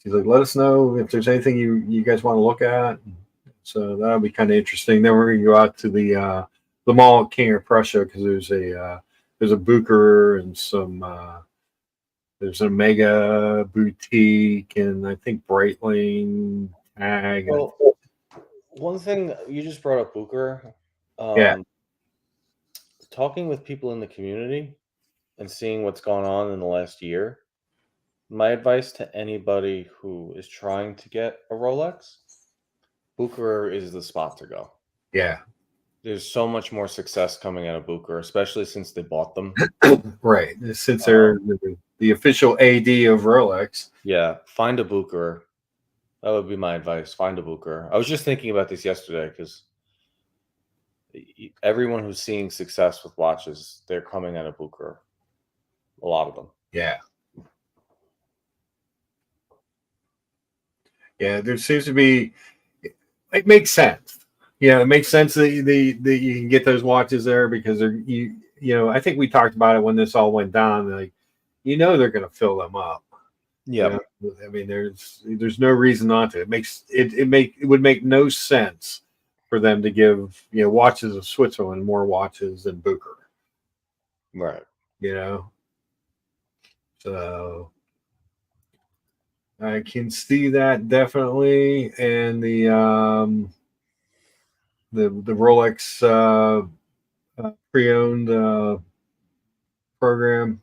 she's like, let us know if there's anything you guys want to look at. So that'll be kind of interesting. Then we're gonna go out to the mall at King of Prussia because there's a Bucher and some there's an Omega boutique and I think Breitling tag. Well, one thing you just brought up, Bucher. Talking with people in the community and seeing what's gone on in the last year, my advice to anybody who is trying to get a Rolex, Bucher is the spot to go. Yeah. There's so much more success coming out of Bucher, especially since they bought them. Right. Since they're the official AD of Rolex. Yeah. Find a Bucher. That would be my advice. Find a Bucher. I was just thinking about this yesterday because everyone who's seeing success with watches, they're coming out of Bucher. A lot of them. Yeah. Yeah. There seems to be, it makes sense. Yeah, it makes sense that you can get those watches there because they're I think we talked about it when this all went down. Like, they're going to fill them up. Yeah, I mean, there's no reason not to. It would make no sense for them to give watches of Switzerland more watches than Bucher. Right. So I can see that definitely, and the Rolex pre-owned program.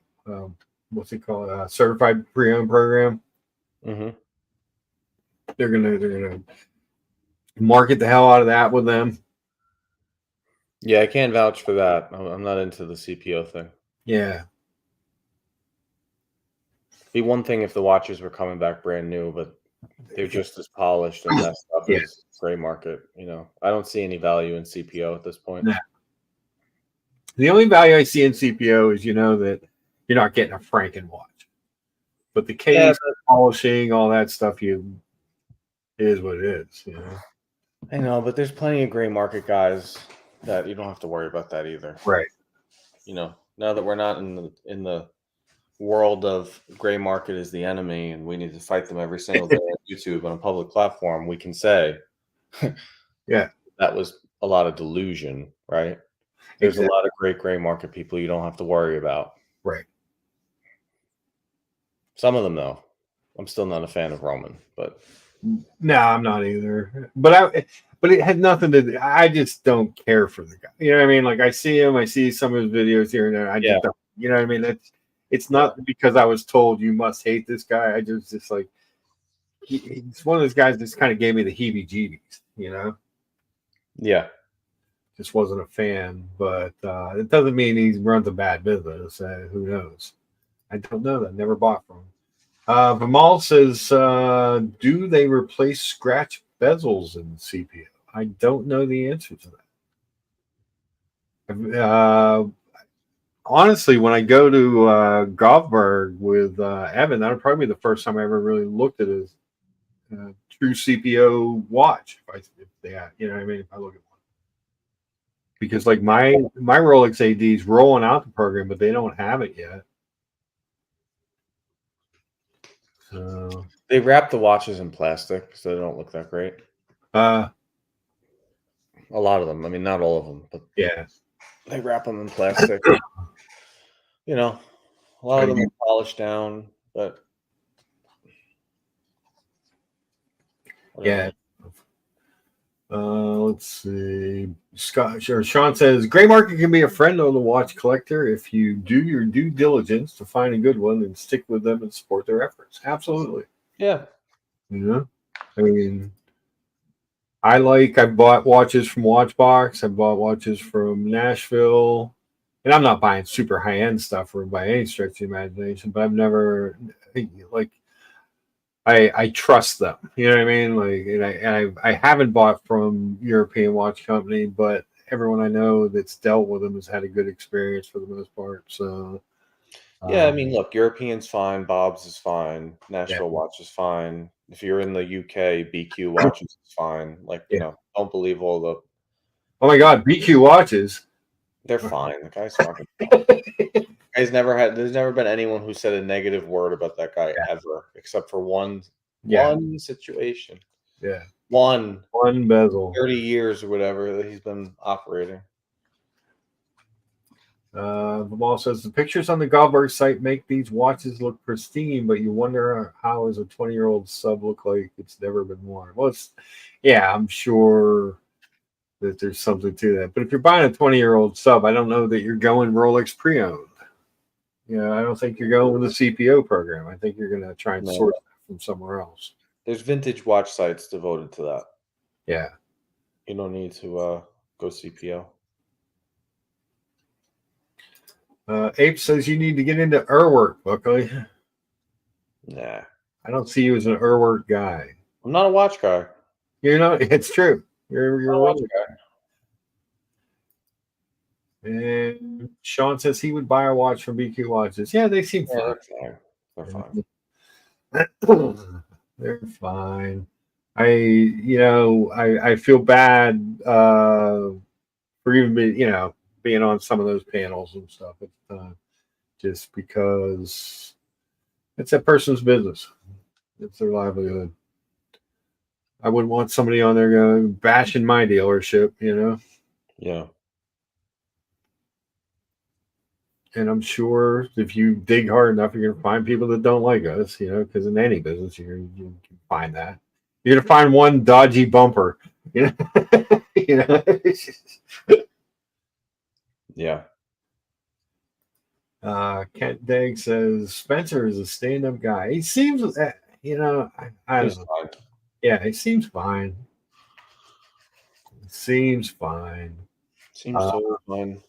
What's it called? Certified pre-owned program. Mm-hmm. They're gonna market the hell out of that with them. Yeah, I can't vouch for that. I'm not into the CPO thing. Yeah. Be one thing if the watches were coming back brand new, but they're just as polished and messed up as gray market. You know, I don't see any value in CPO at this point. Nah. The only value I see in CPO is that you're not getting a Franken watch, but the case, polishing, all that stuff, it is what it is. I know, but there's plenty of gray market guys that you don't have to worry about that either. Right. Now that we're not in the world of gray market is the enemy and we need to fight them every single day on YouTube on a public platform, we can say yeah, that was a lot of delusion, right? There's a lot of great gray market people you don't have to worry about. Right. Some of them though. I'm still not a fan of Roman, but no, I'm not either. But it had nothing to do. I just don't care for the guy. You know what I mean? Like I see him, I see some of his videos here and there. I just don't, you know what I mean? It's not because I was told you must hate this guy. I just like he's one of those guys that kind of gave me the heebie-jeebies, Yeah. Just wasn't a fan, but it doesn't mean he runs a bad business. Who knows? I don't know that. Never bought from him. Vimal says, do they replace scratch bezels in CPO? I don't know the answer to that. Honestly, when I go to Govberg with Evan, that would probably be the first time I ever really looked at his true CPO watch. If they had, you know what I mean? If I look at one, because like my Rolex AD is rolling out the program, but they don't have it yet. So they wrap the watches in plastic, so they don't look that great. A lot of them. I mean, not all of them, but yeah, they wrap them in plastic. A lot of them are polished down, but yeah. Let's see. Sean says, gray market can be a friend of the watch collector if you do your due diligence to find a good one and stick with them and support their efforts. Absolutely. Yeah. I mean, I've bought watches from Watchbox. I've bought watches from Nashville. And I'm not buying super high-end stuff or by any stretch of the imagination, but I've never, like, I trust them. You know what I mean? Like, and I haven't bought from European watch company, but everyone I know that's dealt with them has had a good experience for the most part. So, yeah, I mean, look, European's fine, Bob's is fine, Nashville watch is fine. If you're in the UK, BQ watches is fine. Like, don't believe all the. Oh my God, BQ watches. They're fine. The guy's fucking fine. There's never been anyone who said a negative word about that guy ever, except for one situation. Yeah. One bezel. 30 years or whatever that he's been operating. Vimal says the pictures on the Govberg site make these watches look pristine, but you wonder how does a 20-year-old sub look like it's never been worn. Well, I'm sure that there's something to that. But if you're buying a 20-year-old sub, I don't know that you're going Rolex pre-owned. I don't think you're going with the CPO program. I think you're going to try and source that from somewhere else. There's vintage watch sites devoted to that. Yeah. You don't need to go CPO. Ape says you need to get into work, Buckley. Nah. I don't see you as an work guy. I'm not a watch guy. It's true. You're a watch guy. And Sean says he would buy a watch from BQ Watches. Yeah, they seem fine. They're fine. They're fine. I feel bad for even being on some of those panels and stuff. Just because it's that person's business. It's their livelihood. I wouldn't want somebody on there going bashing my dealership, Yeah. And I'm sure if you dig hard enough, you're going to find people that don't like us, because in any business, you can find that. You're going to find one dodgy bumper, Yeah. Kent Degg says Spencer is a stand-up guy. He seems, I don't know. Fine. Yeah, he seems fine. Seems fine. Seems so fine.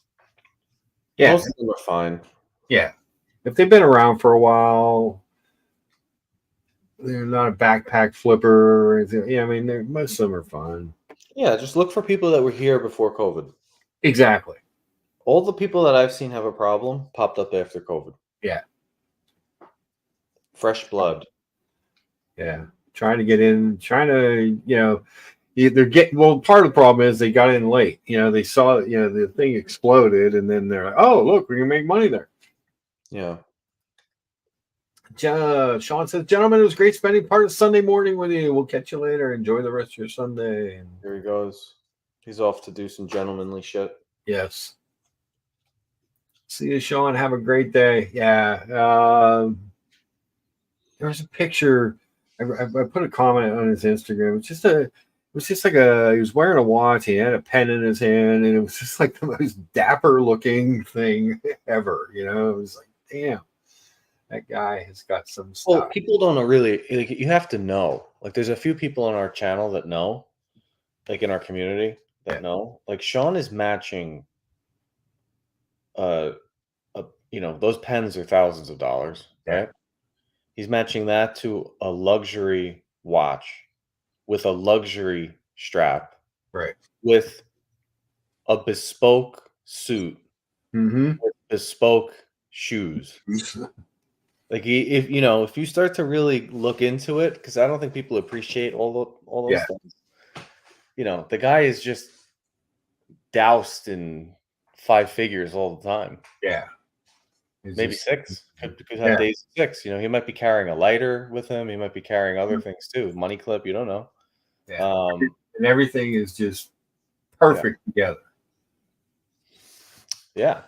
Yeah. Most of them are fine. Yeah. If they've been around for a while, they're not a backpack flipper or anything. Yeah, I mean, most of them are fun. Yeah, just look for people that were here before COVID. Exactly. All the people that I've seen have a problem popped up after COVID. Yeah. Fresh blood. Yeah. Trying to get in, either part of the problem is they got in late. They saw, the thing exploded and then they're like, oh, look, we can make money there. Yeah. Sean says, gentlemen, it was great spending part of Sunday morning with you. We'll catch you later. Enjoy the rest of your Sunday. And here he goes. He's off to do some gentlemanly shit. Yes. See you, Sean. Have a great day. Yeah. There was a picture. I put a comment on his Instagram. It was just like he was wearing a watch. He had a pen in his hand, and it was just like the most dapper looking thing ever. It was like, damn, that guy has got some stuff. Well, people don't really, you have to know. Like, there's a few people on our channel that know, like in our community that know. Like, Sean is matching, those pens are thousands of dollars, right? He's matching that to a luxury watch with a luxury strap, right? With a bespoke suit, with bespoke shoes. Like, if you start to really look into it, because I don't think people appreciate all those things. The guy is just doused in 5 figures all the time. Yeah. Maybe 6. Could have days 6. He might be carrying a lighter with him. He might be carrying other things too. Money clip. You don't know. Yeah. And everything is just perfect together. Yeah.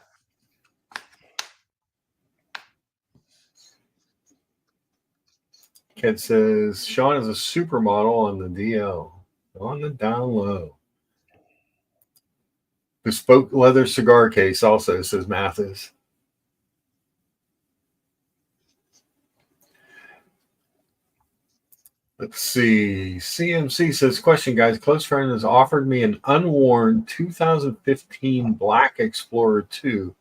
Kid says Sean is a supermodel on the DL. On the down low. Bespoke leather cigar case also, says Mathis. Let's see. CMC says, question, guys. Close friend has offered me an unworn 2015 Black Explorer 2.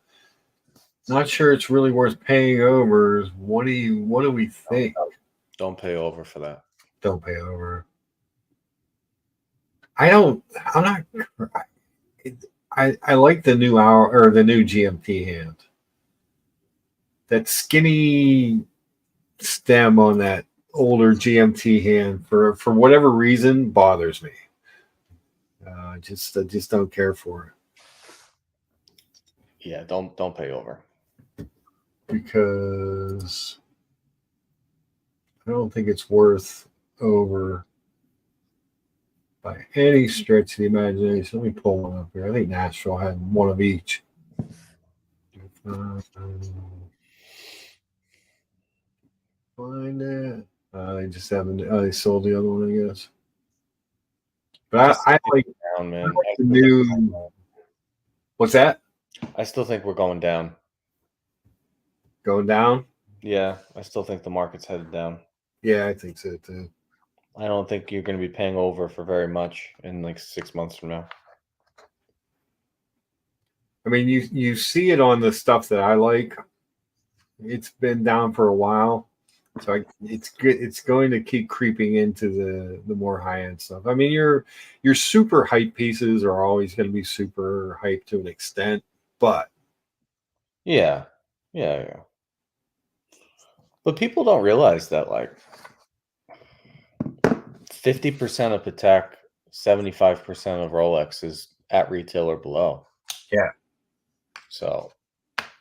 Not sure it's really worth paying over. What do we think? Don't pay over for that. Don't pay over. I like the new the new GMT hand. That skinny stem on that older GMT hand for whatever reason bothers me. I just don't care for it. Yeah, don't pay over. Because I don't think it's worth over by any stretch of the imagination. Let me pull one up here. I think Nashville had one of each. Find it. They just haven't. They sold the other one, I guess. But I like, down, man. I like the new. What's that? I still think we're going down. Going down? Yeah, I still think the market's headed down. Yeah, I think so too. I don't think you're going to be paying over for very much in like 6 months from now. I mean, you see it on the stuff that I like. It's been down for a while, so it's good. It's going to keep creeping into the more high end stuff. I mean, your super hype pieces are always going to be super hype to an extent, but yeah. But people don't realize that, like, 50% of Patek, 75% of Rolex is at retail or below. Yeah. So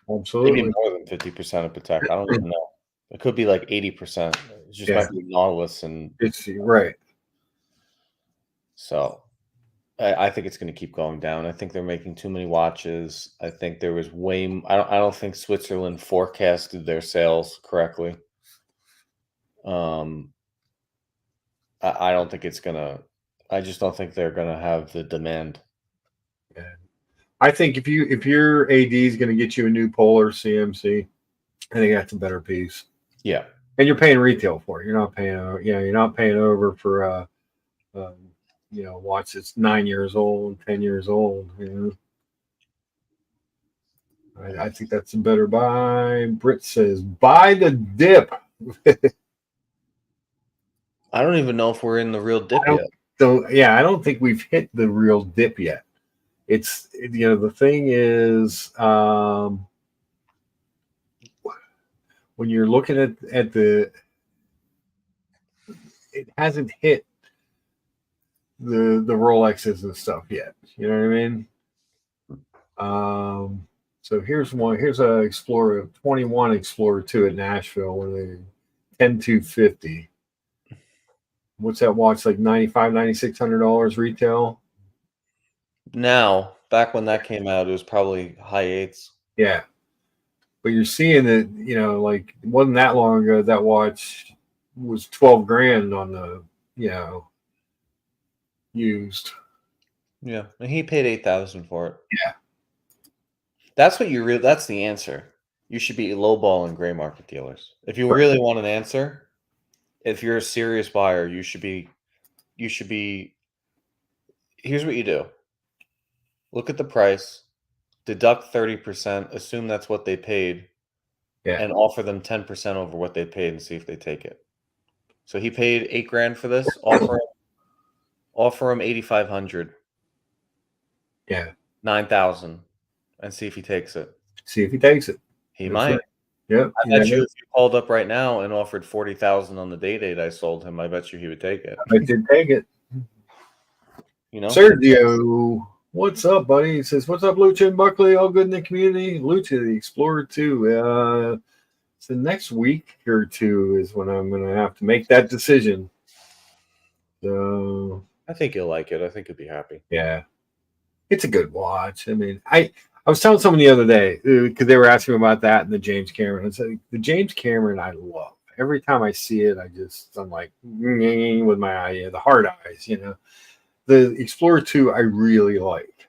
absolutely, maybe more than 50% of Patek. I don't even know. It could be like 80%. It just might be Nautilus and it's right. So I think it's going to keep going down. I think they're making too many watches. I think there was I don't think Switzerland forecasted their sales correctly. I don't think it's gonna. I just don't think they're gonna have the demand. Yeah. I think if your AD is going to get you a new Polar CMC, I think that's a better piece. Yeah, and you're paying retail for it. You're not paying, you're not paying over for watch that's 9 years old, 10 years old. I think that's a better buy. Britt says, buy the dip. I don't even know if we're in the real dip yet. So I don't think we've hit the real dip yet. It's the thing is when you're looking at the, it hasn't hit the Rolexes and stuff yet. You know what I mean? So here's one. Here's a Explorer 21 Explorer 2 at Nashville when they 10250. What's that watch, like $9,500-$9,600 retail? Now, back when that came out, it was probably high eights. Yeah. But you're seeing that, like it wasn't that long ago that watch was 12 grand on the, used. Yeah. And he paid 8,000 for it. Yeah. That's what that's the answer. You should be lowballing gray market dealers. If you really want an answer, if you're a serious buyer, you should be here's what you do. Look at the price, deduct 30%, assume that's what they paid, and offer them 10% over what they paid and see if they take it. So he paid $8,000 for this. Offer him 8,500. Yeah. 9,000, and see if he takes it. See if he takes it. He might. Right. Yeah. I bet you if you called up right now and offered 40,000 on the date I sold him, I bet you he would take it. I did take it. Sergio, what's up, buddy? He says, "What's up, Lucha and Buckley? All good in the community." Lucha, the Explorer 2. So next week or two is when I'm going to have to make that decision. So I think you'll like it. I think you'll be happy. Yeah, it's a good watch. I mean, I was telling someone the other day because they were asking me about that and the James Cameron. I said the James Cameron I love. Every time I see it, I'm like with my eye, the hard eyes. The Explorer 2 I really like.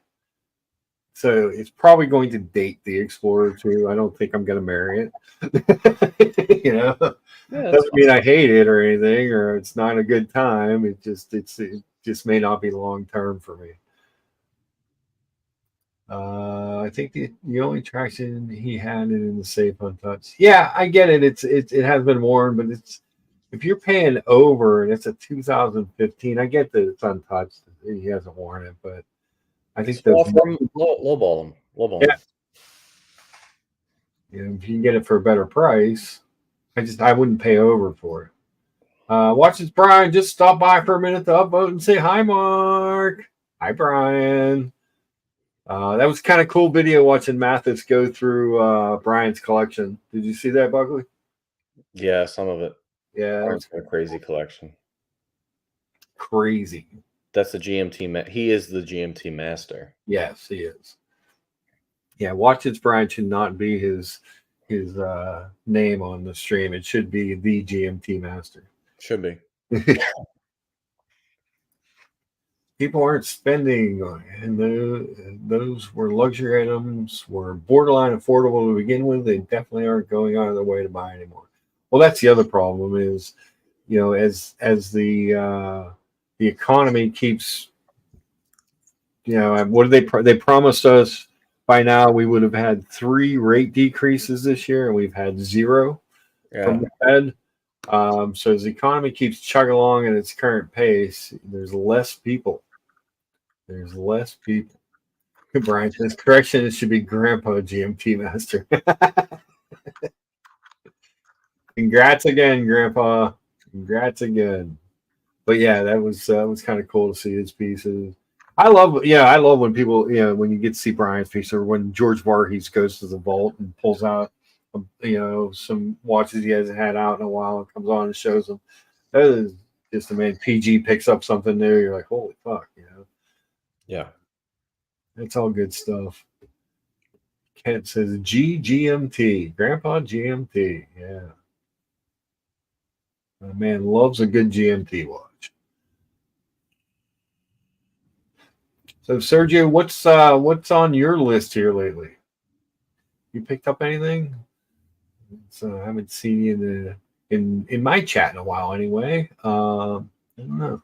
So it's probably going to date the Explorer 2. I don't think I'm going to marry it. Doesn't mean I hate it or anything, or it's not a good time. It just may not be long term for me. I think the only traction he had it in the safe untouched. Yeah, I get it. It has been worn, but if you're paying over and it's a 2015, I get that it's untouched. He hasn't worn it, but I think lowball him. Yeah. If you can get it for a better price, I wouldn't pay over for it. Watch this, Brian. Just stop by for a minute to upvote and say hi, Mark. Hi, Brian. That was kind of cool video watching Mathis go through Brian's collection. Did you see that, Buckley? Yeah, some of it. Yeah, it's a crazy collection. Crazy. That's the GMT. He is the GMT master. Yes, he is. Yeah, Watch It's Brian should not be his name on the stream. It should be the GMT master. Should be. People aren't spending, and those were luxury items, were borderline affordable to begin with. They definitely aren't going out of their way to buy anymore. Well, that's the other problem is, as the economy keeps, what did they promised us by now? We would have had 3 rate decreases this year, and we've had 0 from the Fed. So as the economy keeps chugging along at its current pace, there's less people. Brian says, correction, it should be Grandpa GMT Master. Congrats again, Grandpa. Congrats again. But yeah, that was kind of cool to see his pieces. I love when people, when you get to see Brian's piece, or when George Varghese goes to the vault and pulls out, some watches he hasn't had out in a while and comes on and shows them. That is just PG picks up something new. You're like, holy fuck, Yeah. It's all good stuff. Kent says GMT, Grandpa GMT. Yeah. My man loves a good GMT watch. So Sergio, what's on your list here lately? You picked up anything? So I haven't seen you in my chat in a while anyway. I don't know.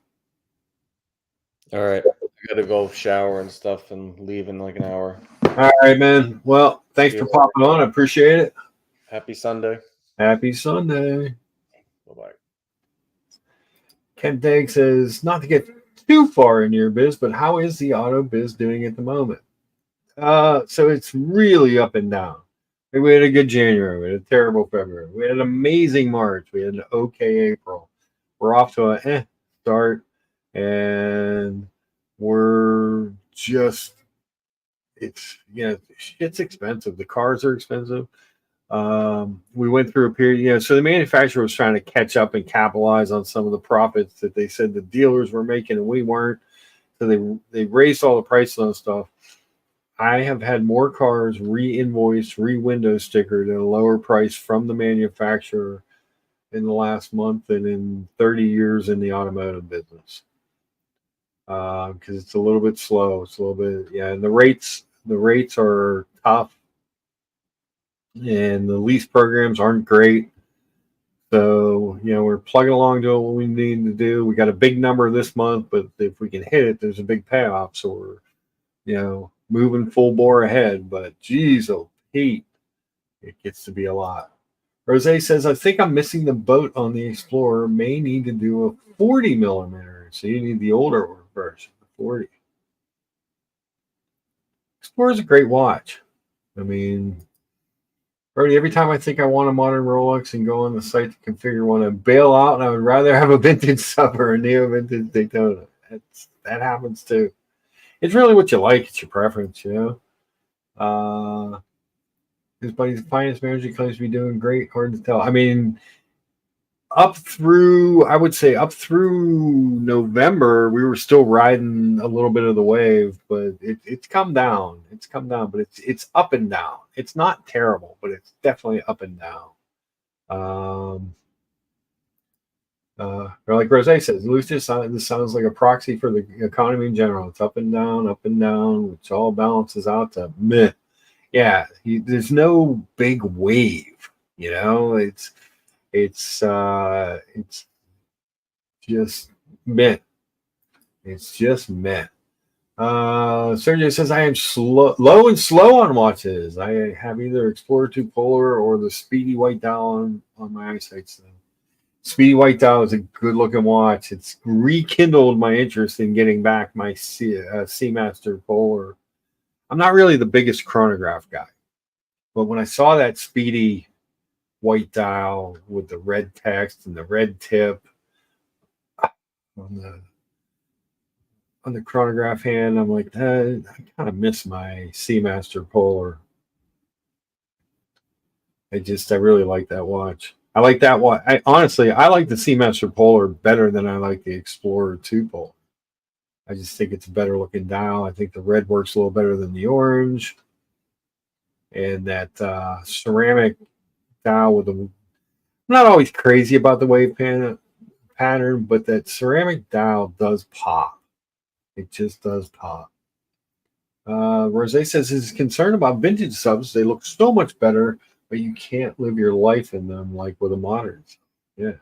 All right. I gotta go shower and stuff and leave in like an hour. All right, man. Well, thanks for popping on. I appreciate it. Happy Sunday. Happy Sunday. Bye-bye. Ken Dag says, not to get too far in your biz, but how is the auto biz doing at the moment? So it's really up and down. We had a good January. We had a terrible February. We had an amazing March. We had an okay April. We're off to a start, and we're just it's expensive. The cars are expensive. We went through a period, so the manufacturer was trying to catch up and capitalize on some of the profits that they said the dealers were making and we weren't. So they raised all the prices on stuff. I have had more cars re-invoiced, re-window stickered at a lower price from the manufacturer in the last month than in 30 years in the automotive business. Because it's a little bit slow. It's a little bit, and the rates are tough. And the lease programs aren't great. So, we're plugging along doing what we need to do. We got a big number this month, but if we can hit it, there's a big payoff. So we're, moving full bore ahead. But geez, oh Pete, it gets to be a lot. Rose says, I think I'm missing the boat on the Explorer. May need to do a 40 millimeter. So you need the older version, the 40. Explorer's a great watch. I mean, Brody, every time I think I want a modern Rolex and go on the site to configure one, I bail out and I would rather have a vintage sub or a neo vintage Daytona. That happens too. It's really what you like. It's your preference, His buddy's finance manager claims to be doing great. Hard to tell. I mean, up through November, we were still riding a little bit of the wave, but it's come down. It's come down, but it's up and down. It's not terrible, but it's definitely up and down. Like Rose says, Lucius, this sounds like a proxy for the economy in general. It's up and down, which all balances out to meh. Yeah, there's no big wave. It's just meh. It's just meh. Sergio says, I am low and slow on watches. I have either Explorer 2 Polar or the Speedy White Dial on my eyesight. So Speedy White Dial is a good looking watch. It's rekindled my interest in getting back my Seamaster Polar. I'm not really the biggest chronograph guy, but when I saw that Speedy White Dial with the red text and the red tip on the chronograph hand, I'm like, I kind of miss my Seamaster Polar. I really like that watch. I like that watch. I like the Seamaster Polar better than I like the Explorer 2 Polar. I just think it's a better looking dial. I think the red works a little better than the orange. And that ceramic dial with I'm not always crazy about the wave pattern, but that ceramic dial does pop. It just does pop. Rose says he's concerned about vintage subs. They look so much better, but you can't live your life in them like with a modern. Yeah.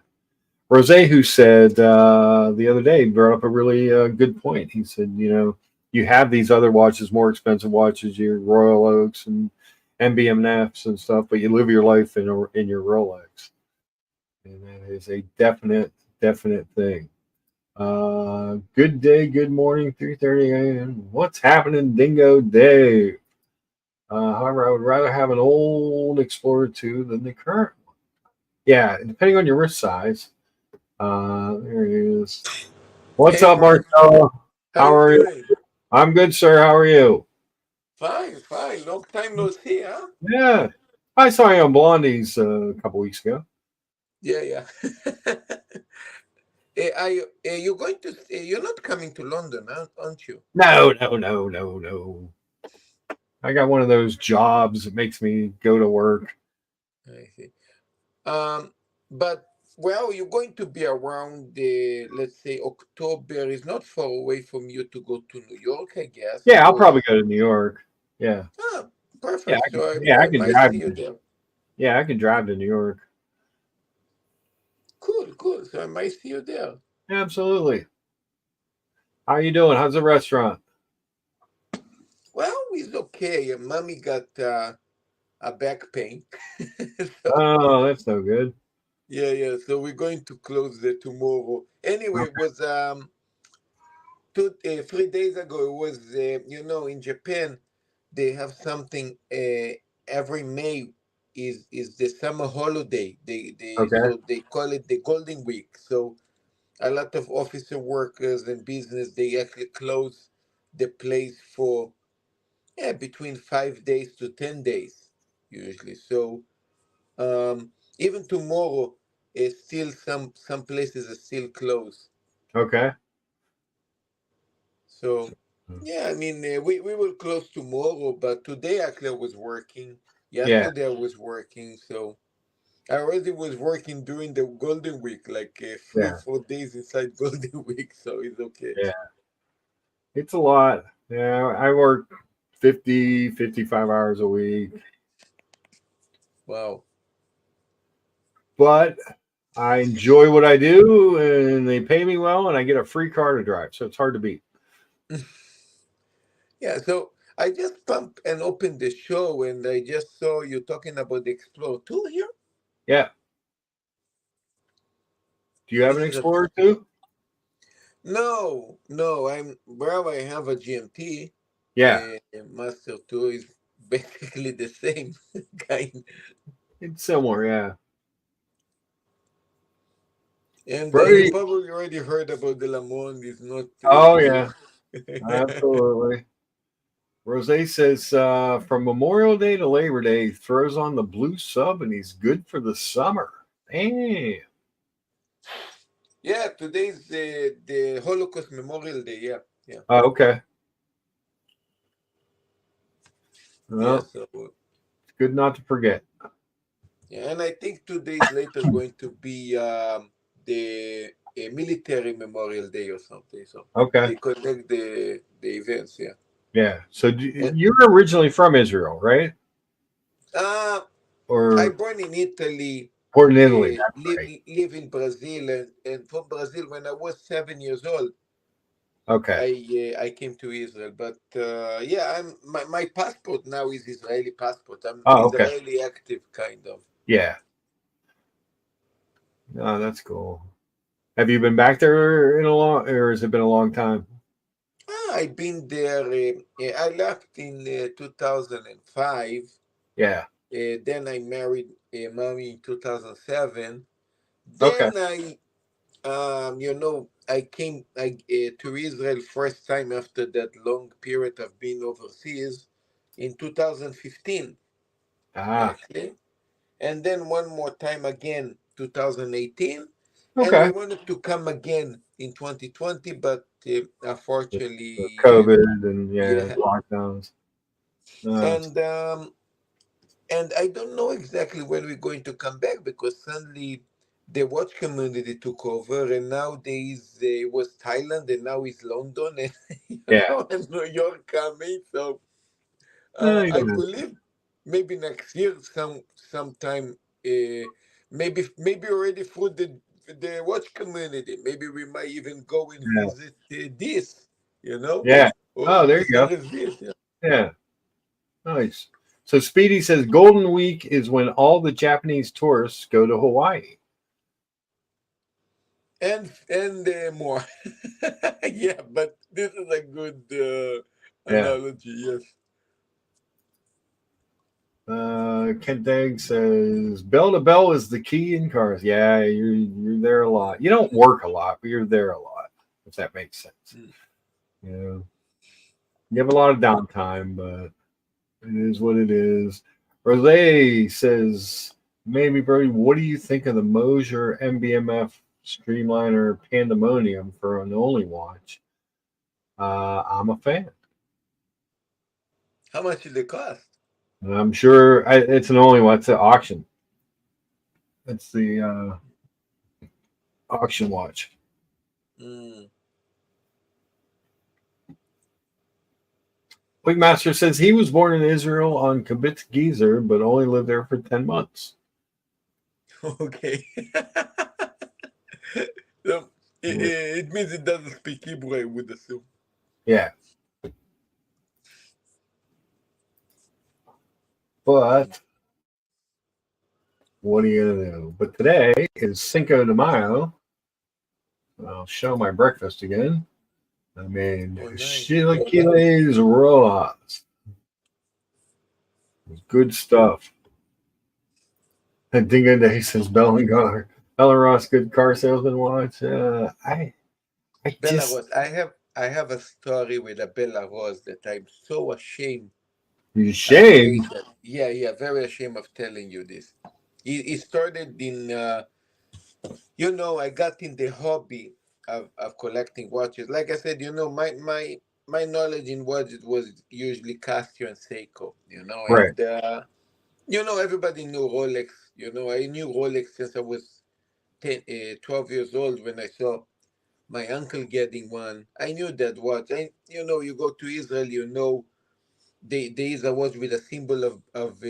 Rose, who said the other day, brought up a really good point. He said, you have these other watches, more expensive watches, your Royal Oaks and MBMFs and stuff, but you live your life in your Rolex. And that is a definite thing. Good day, good morning, 3:30 a.m. What's happening, Dingo Dave? However, I would rather have an old Explorer 2 than the current one. Yeah, depending on your wrist size. There he is. What's up, Marcelo? How are you? I'm good, sir. How are you? Fine. Long time no see, huh? Yeah. I saw you on Blondie's a couple weeks ago. Yeah. You're going to? You're not coming to London, aren't you? No. I got one of those jobs that makes me go to work. I see. But well, you're going to be around let's say October is not far away from you to go to New York, I guess. Yeah, I'll probably go to New York. Yeah. Ah, perfect. Yeah, I can might drive. see you there. Yeah, I can drive to New York. Cool. So I might see you there. Absolutely. How you doing? How's the restaurant? Well, it's okay. Mommy got a back pain. Oh, that's no good. Yeah. So we're going to close tomorrow. Anyway, it was 3 days ago. It was in Japan they have something every May is the summer holiday. So they call it the Golden Week. So a lot of officer workers and business they actually close the place for between 5 days to 10 days usually. So even tomorrow is still some places are still closed. Okay. So yeah, I mean we will close tomorrow, but today actually I was working. Yesterday I was working, so I already was working during the Golden Week, like 3-4 days inside Golden Week, so it's okay. Yeah, it's a lot. Yeah, I work 50, 55 hours a week. Wow. But I enjoy what I do, and they pay me well, and I get a free car to drive, so it's hard to beat. Yeah, so I just pumped and opened the show, and I just saw you talking about the Explorer 2 here. Yeah. Do you have an Explorer 2? No. I have a GMT. Yeah. Master 2 is basically the same kind. It's similar, yeah. And you probably already heard about the Lamont. It's not. Oh yeah, absolutely. Rose says from Memorial Day to Labor Day, he throws on the blue sub and he's good for the summer. Damn. Yeah, today's the Holocaust Memorial Day. Yeah. Oh, okay. Well, yeah, so it's good not to forget. Yeah, and I think 2 days later going to be the military Memorial Day or something. So they connect the events. Yeah. Yeah. So you're originally from Israel, right? I born in Italy. Born in Italy. Live in Brazil, and from Brazil when I was 7 years old. Okay. I came to Israel, but my passport now is Israeli passport. I'm Israeli active, kind of. Yeah. Oh, that's cool. Have you been back there or has it been a long time? I've been there. I left in 2005. Yeah. Then I married mommy in 2007. Then I came to Israel first time after that long period of being overseas in 2015. Actually. And then one more time again, 2018. And we wanted to come again in 2020, but unfortunately, COVID and lockdowns. And I don't know exactly when we're going to come back because suddenly the watch community took over, and nowadays it was Thailand, and now it's London, and and New York coming. So I believe maybe next year, sometime, maybe already for the watch community, maybe we might even go and visit this. Yeah. Oh, there you go. This, yeah. Nice. So Speedy says Golden Week is when all the Japanese tourists go to Hawaii. And more. Yeah, but this is a good analogy, yes. Kent Dag says bell to bell is the key in cars. Yeah, you're there a lot. You don't work a lot, but you're there a lot, if that makes sense. Yeah. You have a lot of downtime, but it is what it is. Rose says, maybe Brody, what do you think of the Mosier MBMF Streamliner Pandemonium for an Only Watch. I'm a fan. How much did it cost? And I'm sure it's an Only Watch. It's an auction. It's the auction watch. Wigmaster says he was born in Israel on Kibbutz Gezer, but only lived there for 10 months. Okay. So it means it doesn't speak Hebrew, I would assume. Yeah. But what are you going to do? But today is Cinco de Mayo. I'll show my breakfast again. I mean, chilaquiles rojas. Good stuff. And Dingo Day says Bella Ross, good car salesman watch. I have a story with a Bella Rose that I'm so ashamed. You ashamed? Yeah, very ashamed of telling you this. It started in, I got in the hobby of collecting watches. Like I said, my knowledge in watches was usually Casio and Seiko, right. And, everybody knew Rolex. I knew Rolex since I was 12 years old when I saw my uncle getting one. I knew that watch. You go to Israel, there is a watch with a symbol of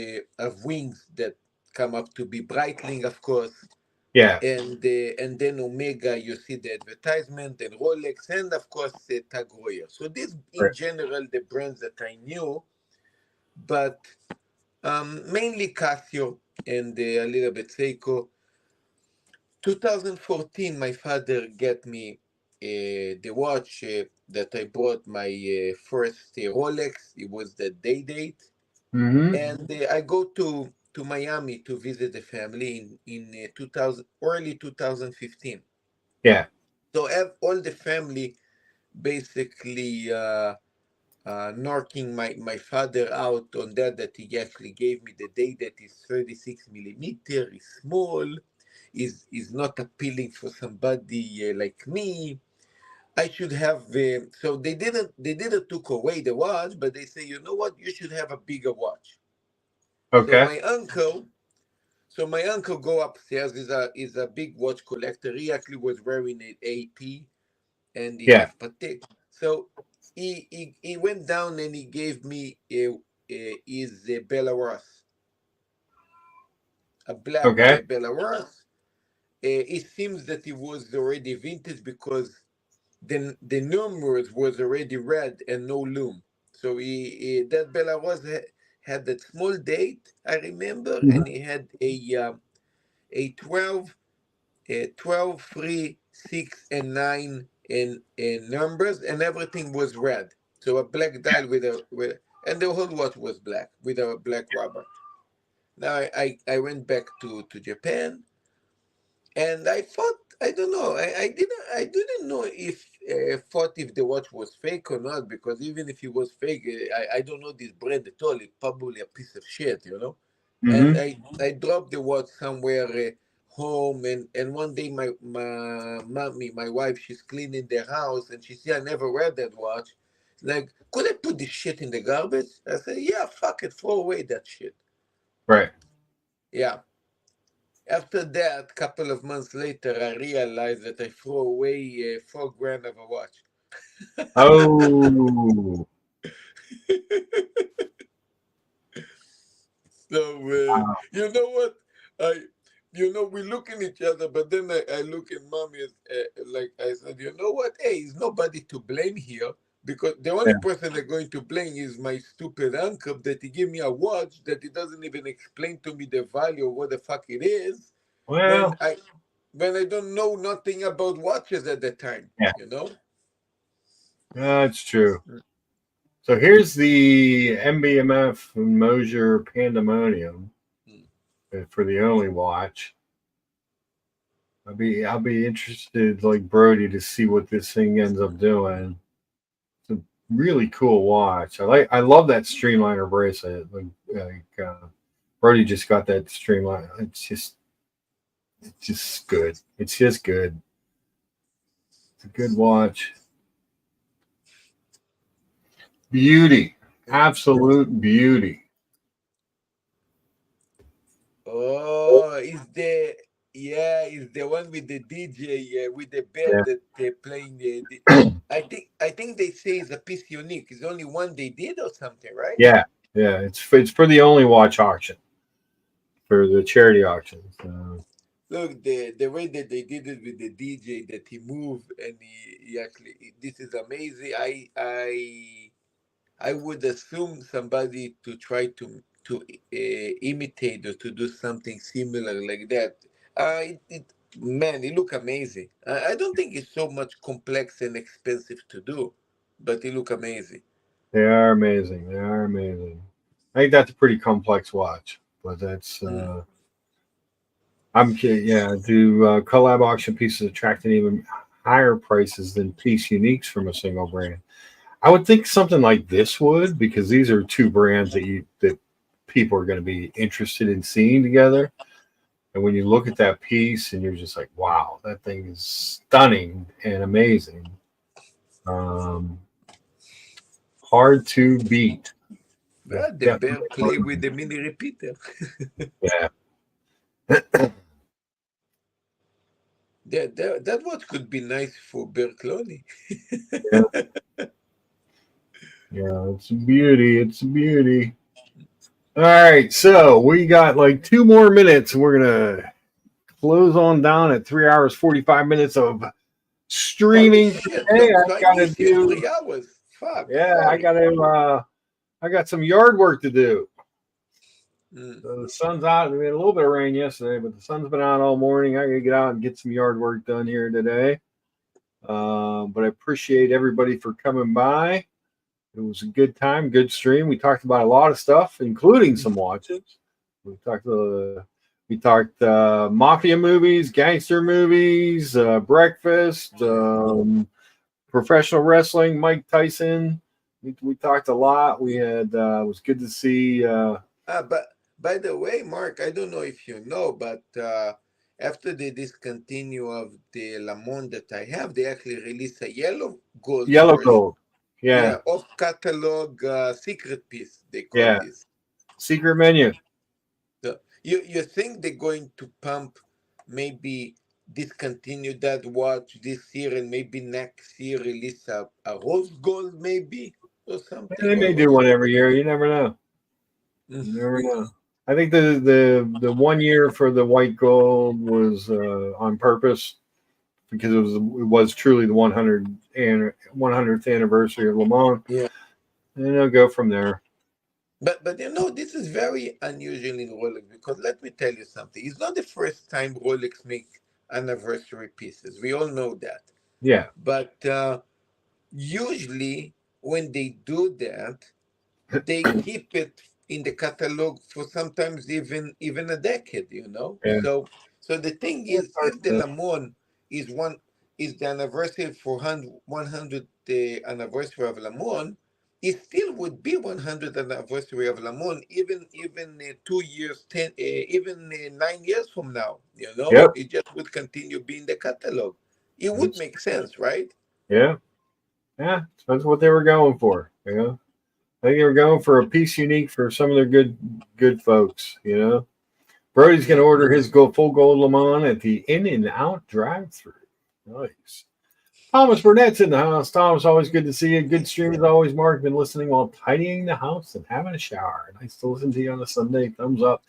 wings that come up to be Breitling, of course. Yeah. And then Omega, you see the advertisement, and Rolex, and of course Tag Heuer. So these, in general, the brands that I knew, but mainly Casio and a little bit Seiko. 2014, my father got me the watch that I bought my first Rolex. It was the Day-Date. Mm-hmm. And I go to Miami to visit the family in early 2015. Yeah. So all the family basically knocking my father out on that he actually gave me the Day-Date is 36 millimeter, is small, is not appealing for somebody like me. I should have so they didn't took away the watch, but they say, you know what, you should have a bigger watch. Okay. So my uncle go upstairs. Is a big watch collector. He actually was wearing an AP, and he have Patek. So he went down and he gave me his Bella Ross, a black Bella Ross. It seems that it was already vintage because the numbers was already red and no lume. So that Bella Ross had that small date, I remember, and he had a 12, 3, 6, and 9 in numbers, and everything was red. So a black dial and the whole watch was black with a black rubber. Now I went back to Japan, and I thought, I don't know, I didn't know if thought if the watch was fake or not, because even if it was fake, I don't know this brand at all. It's probably a piece of shit, Mm-hmm. And I dropped the watch somewhere home, and one day my mommy, my wife, she's cleaning the house, and she said, I never wear that watch. Like, could I put this shit in the garbage? I said, yeah, fuck it, throw away that shit. Right. Yeah. After that, a couple of months later, I realized that I threw away $4,000 of a watch. Oh. So, wow. You know what? We look at each other, but then I look at mommy, like I said, you know what? Hey, there's nobody to blame here, because the only person they're going to blame is my stupid uncle that he gave me a watch that he doesn't even explain to me the value of what the fuck it is. Well, when I don't know nothing about watches at the time, That's true. So here's the MBMF Mosier Pandemonium for the Only Watch. I'll be interested, like Brody, to see what this thing ends up doing. It's a really cool watch. I love that Streamliner bracelet. Brody just got that Streamliner. It's just It's just good. It's just good. It's a good watch. Beauty. Absolute beauty. Oh, is the one with the DJ with the bell that they're playing I think they say it's a piece unique. It's only one they did or something, right? Yeah. It's for the only watch auction, for the charity auction. So. Look, the way that they did it with the DJ, that he moved and he actually, this is amazing. I would assume somebody to try to imitate or to do something similar like that. Man, it look amazing. I don't think it's so much complex and expensive to do, but it look amazing. They are amazing. They are amazing. I think that's a pretty complex watch, but that's. I'm kidding. Yeah, do collab auction pieces attract an even higher prices than piece uniques from a single brand? I would think something like this would, because these are two brands that people are going to be interested in seeing together. And when you look at that piece, and you're just like, wow, that thing is stunning and amazing. Hard to beat. Well, the bear play with the mini repeater. Yeah. That watch could be nice for Bear Cloney. Yeah, it's a beauty. It's a beauty. All right, so we got like 2 more minutes. We're gonna close on down at 3 hours 45 minutes of streaming. Hey, I gotta do 3 hours. Fuck. Yeah, I got some yard work to do. So the sun's out. We had a little bit of rain yesterday, but the sun's been out all morning. I gotta get out and get some yard work done here today. But I appreciate everybody for coming by. It was a good time, good stream. We talked about a lot of stuff, including some watches. We talked mafia movies, gangster movies, breakfast, professional wrestling, Mike Tyson. We talked a lot. We had it was good to see. But by the way, Mark, I don't know if you know, but after the discontinue of the Lamont that I have, they actually released a yellow gold. Yellow gold. Yeah. Off catalog secret piece, they call this. Secret menu. So you think they're going to pump, maybe discontinue that watch this year and maybe next year release a rose gold maybe or something? They may do one every year. You never know. You never know. I think the 1 year for the white gold was on purpose, because it was truly the 100th anniversary of Le Mans. Yeah, and they'll go from there. But this is very unusual in Rolex, because let me tell you something. It's not the first time Rolex make anniversary pieces. We all know that. Yeah. But usually when they do that, they keep it in the catalog for sometimes even a decade. Yeah. So the thing is, if the Lamont is the anniversary for 100th anniversary of Le Mans, it still would be 100th anniversary of Le Mans, even 2 years, 10, even 9 years from now. Yep. It just would continue being the catalog. It would make sense, right? Yeah, that's what they were going for. I think they were going for a piece unique for some of their good folks. Brody's going to order his full gold Le Mans at the In-N-Out drive-thru. Nice. Thomas Burnett's in the house. Thomas, always good to see you. Good stream as always, Mark. Been listening while tidying the house and having a shower. Nice to listen to you on a Sunday. Thumbs up.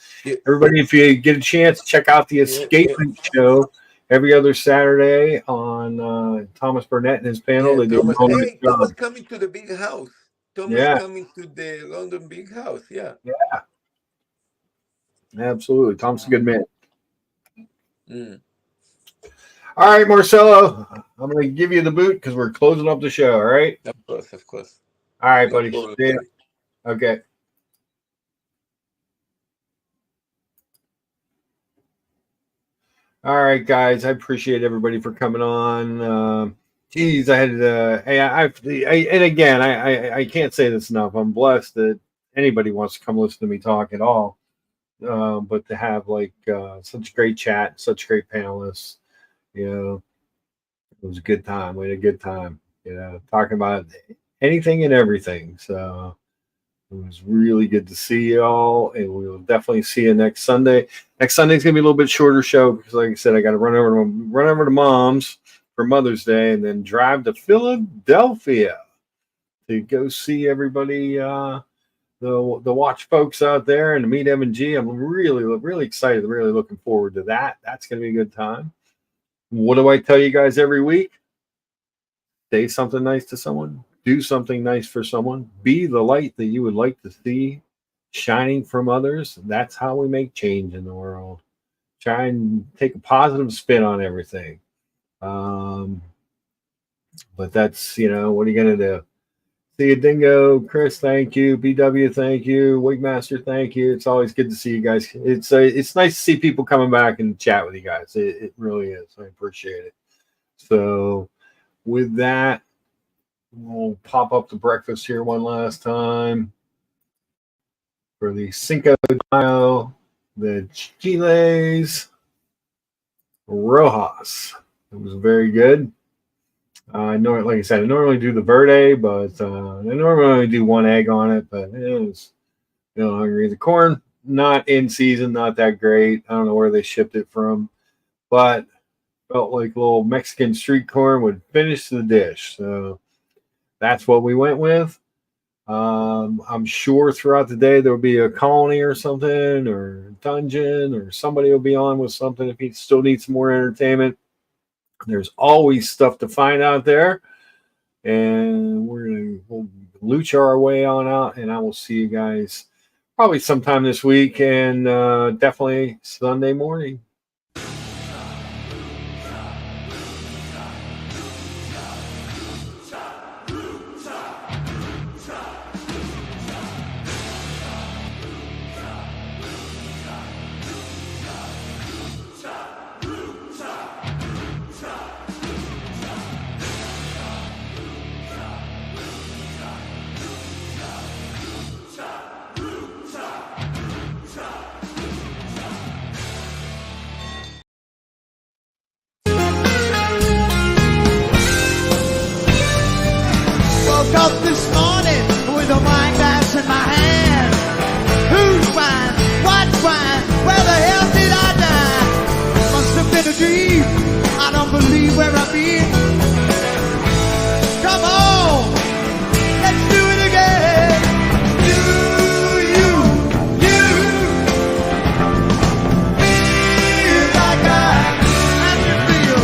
Everybody, if you get a chance, check out the Escapement Show every other Saturday on Thomas Burnett and his panel. They do Thomas coming to the big house. Thomas coming to the London big house. Yeah. Absolutely. Tom's a good man. All right, Marcelo, I'm going to give you the boot because we're closing up the show. All right. Of course. All right, buddy. Okay. All right, guys. I appreciate everybody for coming on. Geez, I had and again, I can't say this enough. I'm blessed that anybody wants to come listen to me talk at all. but to have like such great chat, such great panelists, it was a good time. We had a good time, talking about anything and everything. So it was really good to see you all, and we will definitely see you next Sunday. Next Sunday is gonna be a little bit shorter show because, like I said, I got to run over to Mom's for Mother's Day, and then drive to Philadelphia to go see everybody, the watch folks out there, and to meet M&G. I'm really excited. Really looking forward to that. That's gonna be a good time. What do I tell you guys every week? Say something nice to someone. Do something nice for someone. Be the light that you would like to see shining from others. That's how we make change in the world. Try and take a positive spin on everything. But that's, what are you going to do? See you, Dingo. Chris, thank you. BW, thank you. Wigmaster, thank you. It's always good to see you guys. It's nice to see people coming back and chat with you guys. It really is. I appreciate it. So with that, we'll pop up the breakfast here one last time for the Cinco de Mayo, the Chiles Rojas. It was very good. Like I said, I normally do the verde, but I normally only do one egg on it, but it was hungry. The corn, not in season, not that great. I don't know where they shipped it from, but felt like little Mexican street corn would finish the dish. So that's what we went with. I'm sure throughout the day there will be a colony or something, or dungeon, or somebody will be on with something if you still need some more entertainment. There's always stuff to find out there, and we'll lucha our way on out, and I will see you guys probably sometime this week, and definitely Sunday morning. Up this morning with a wine glass in my hand. Whose wine? What wine? Where the hell did I die? Must have been a dream. I don't believe where I've been. Come on, let's do it again. You feel like I can feel.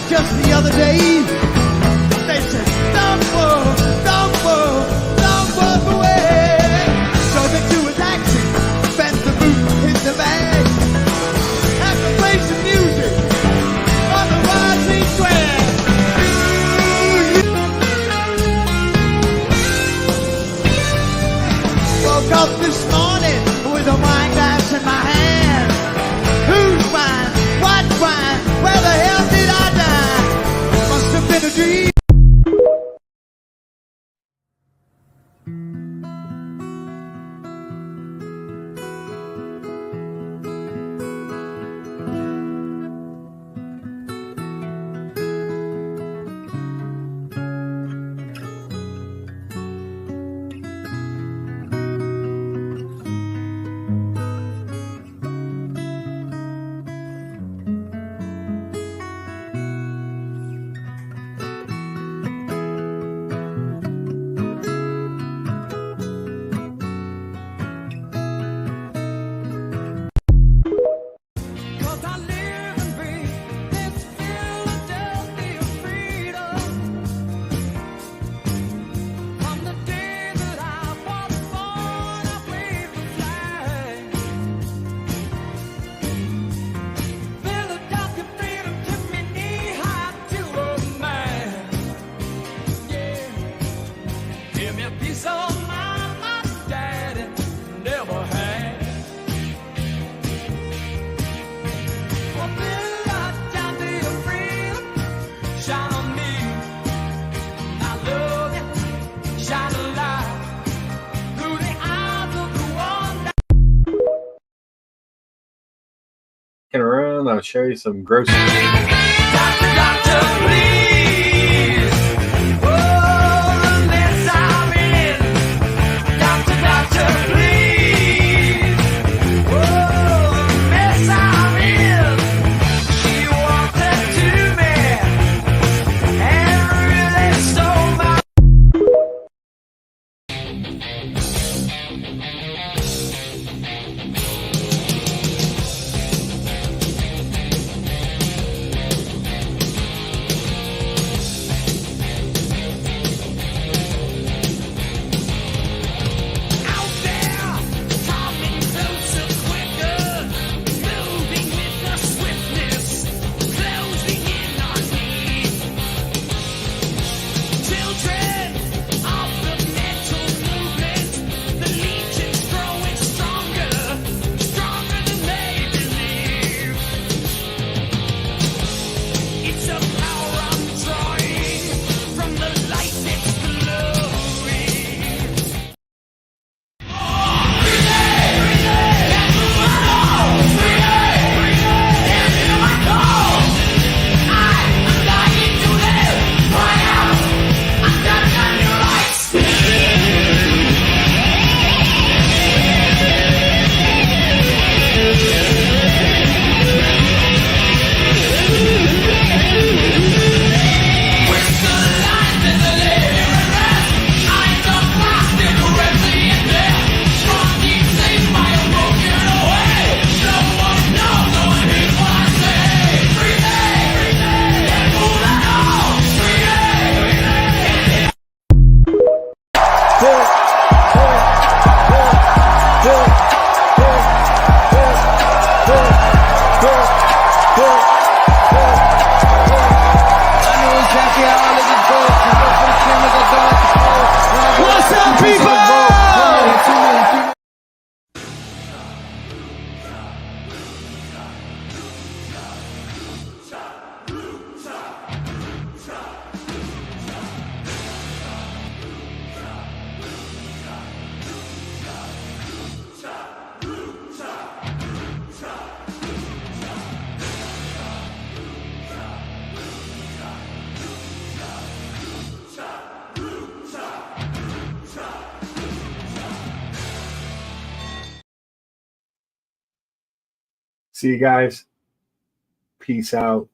Just the other day, they said, don't walk away. So they do a taxi, bent the boot, hit the bag, have to play some music, otherwise we swear. Woke up this morning with a wine glass in my hand. Whose wine? What wine? Where the hell did I die? Must have been a dream. Well, around. I'll show you some gross. Doctor, please. Oh, the mess I'm in. Doctor, please. Oh, the mess I'm in. She wanted to me, and really stole my. What's up, people? See you guys. Peace out.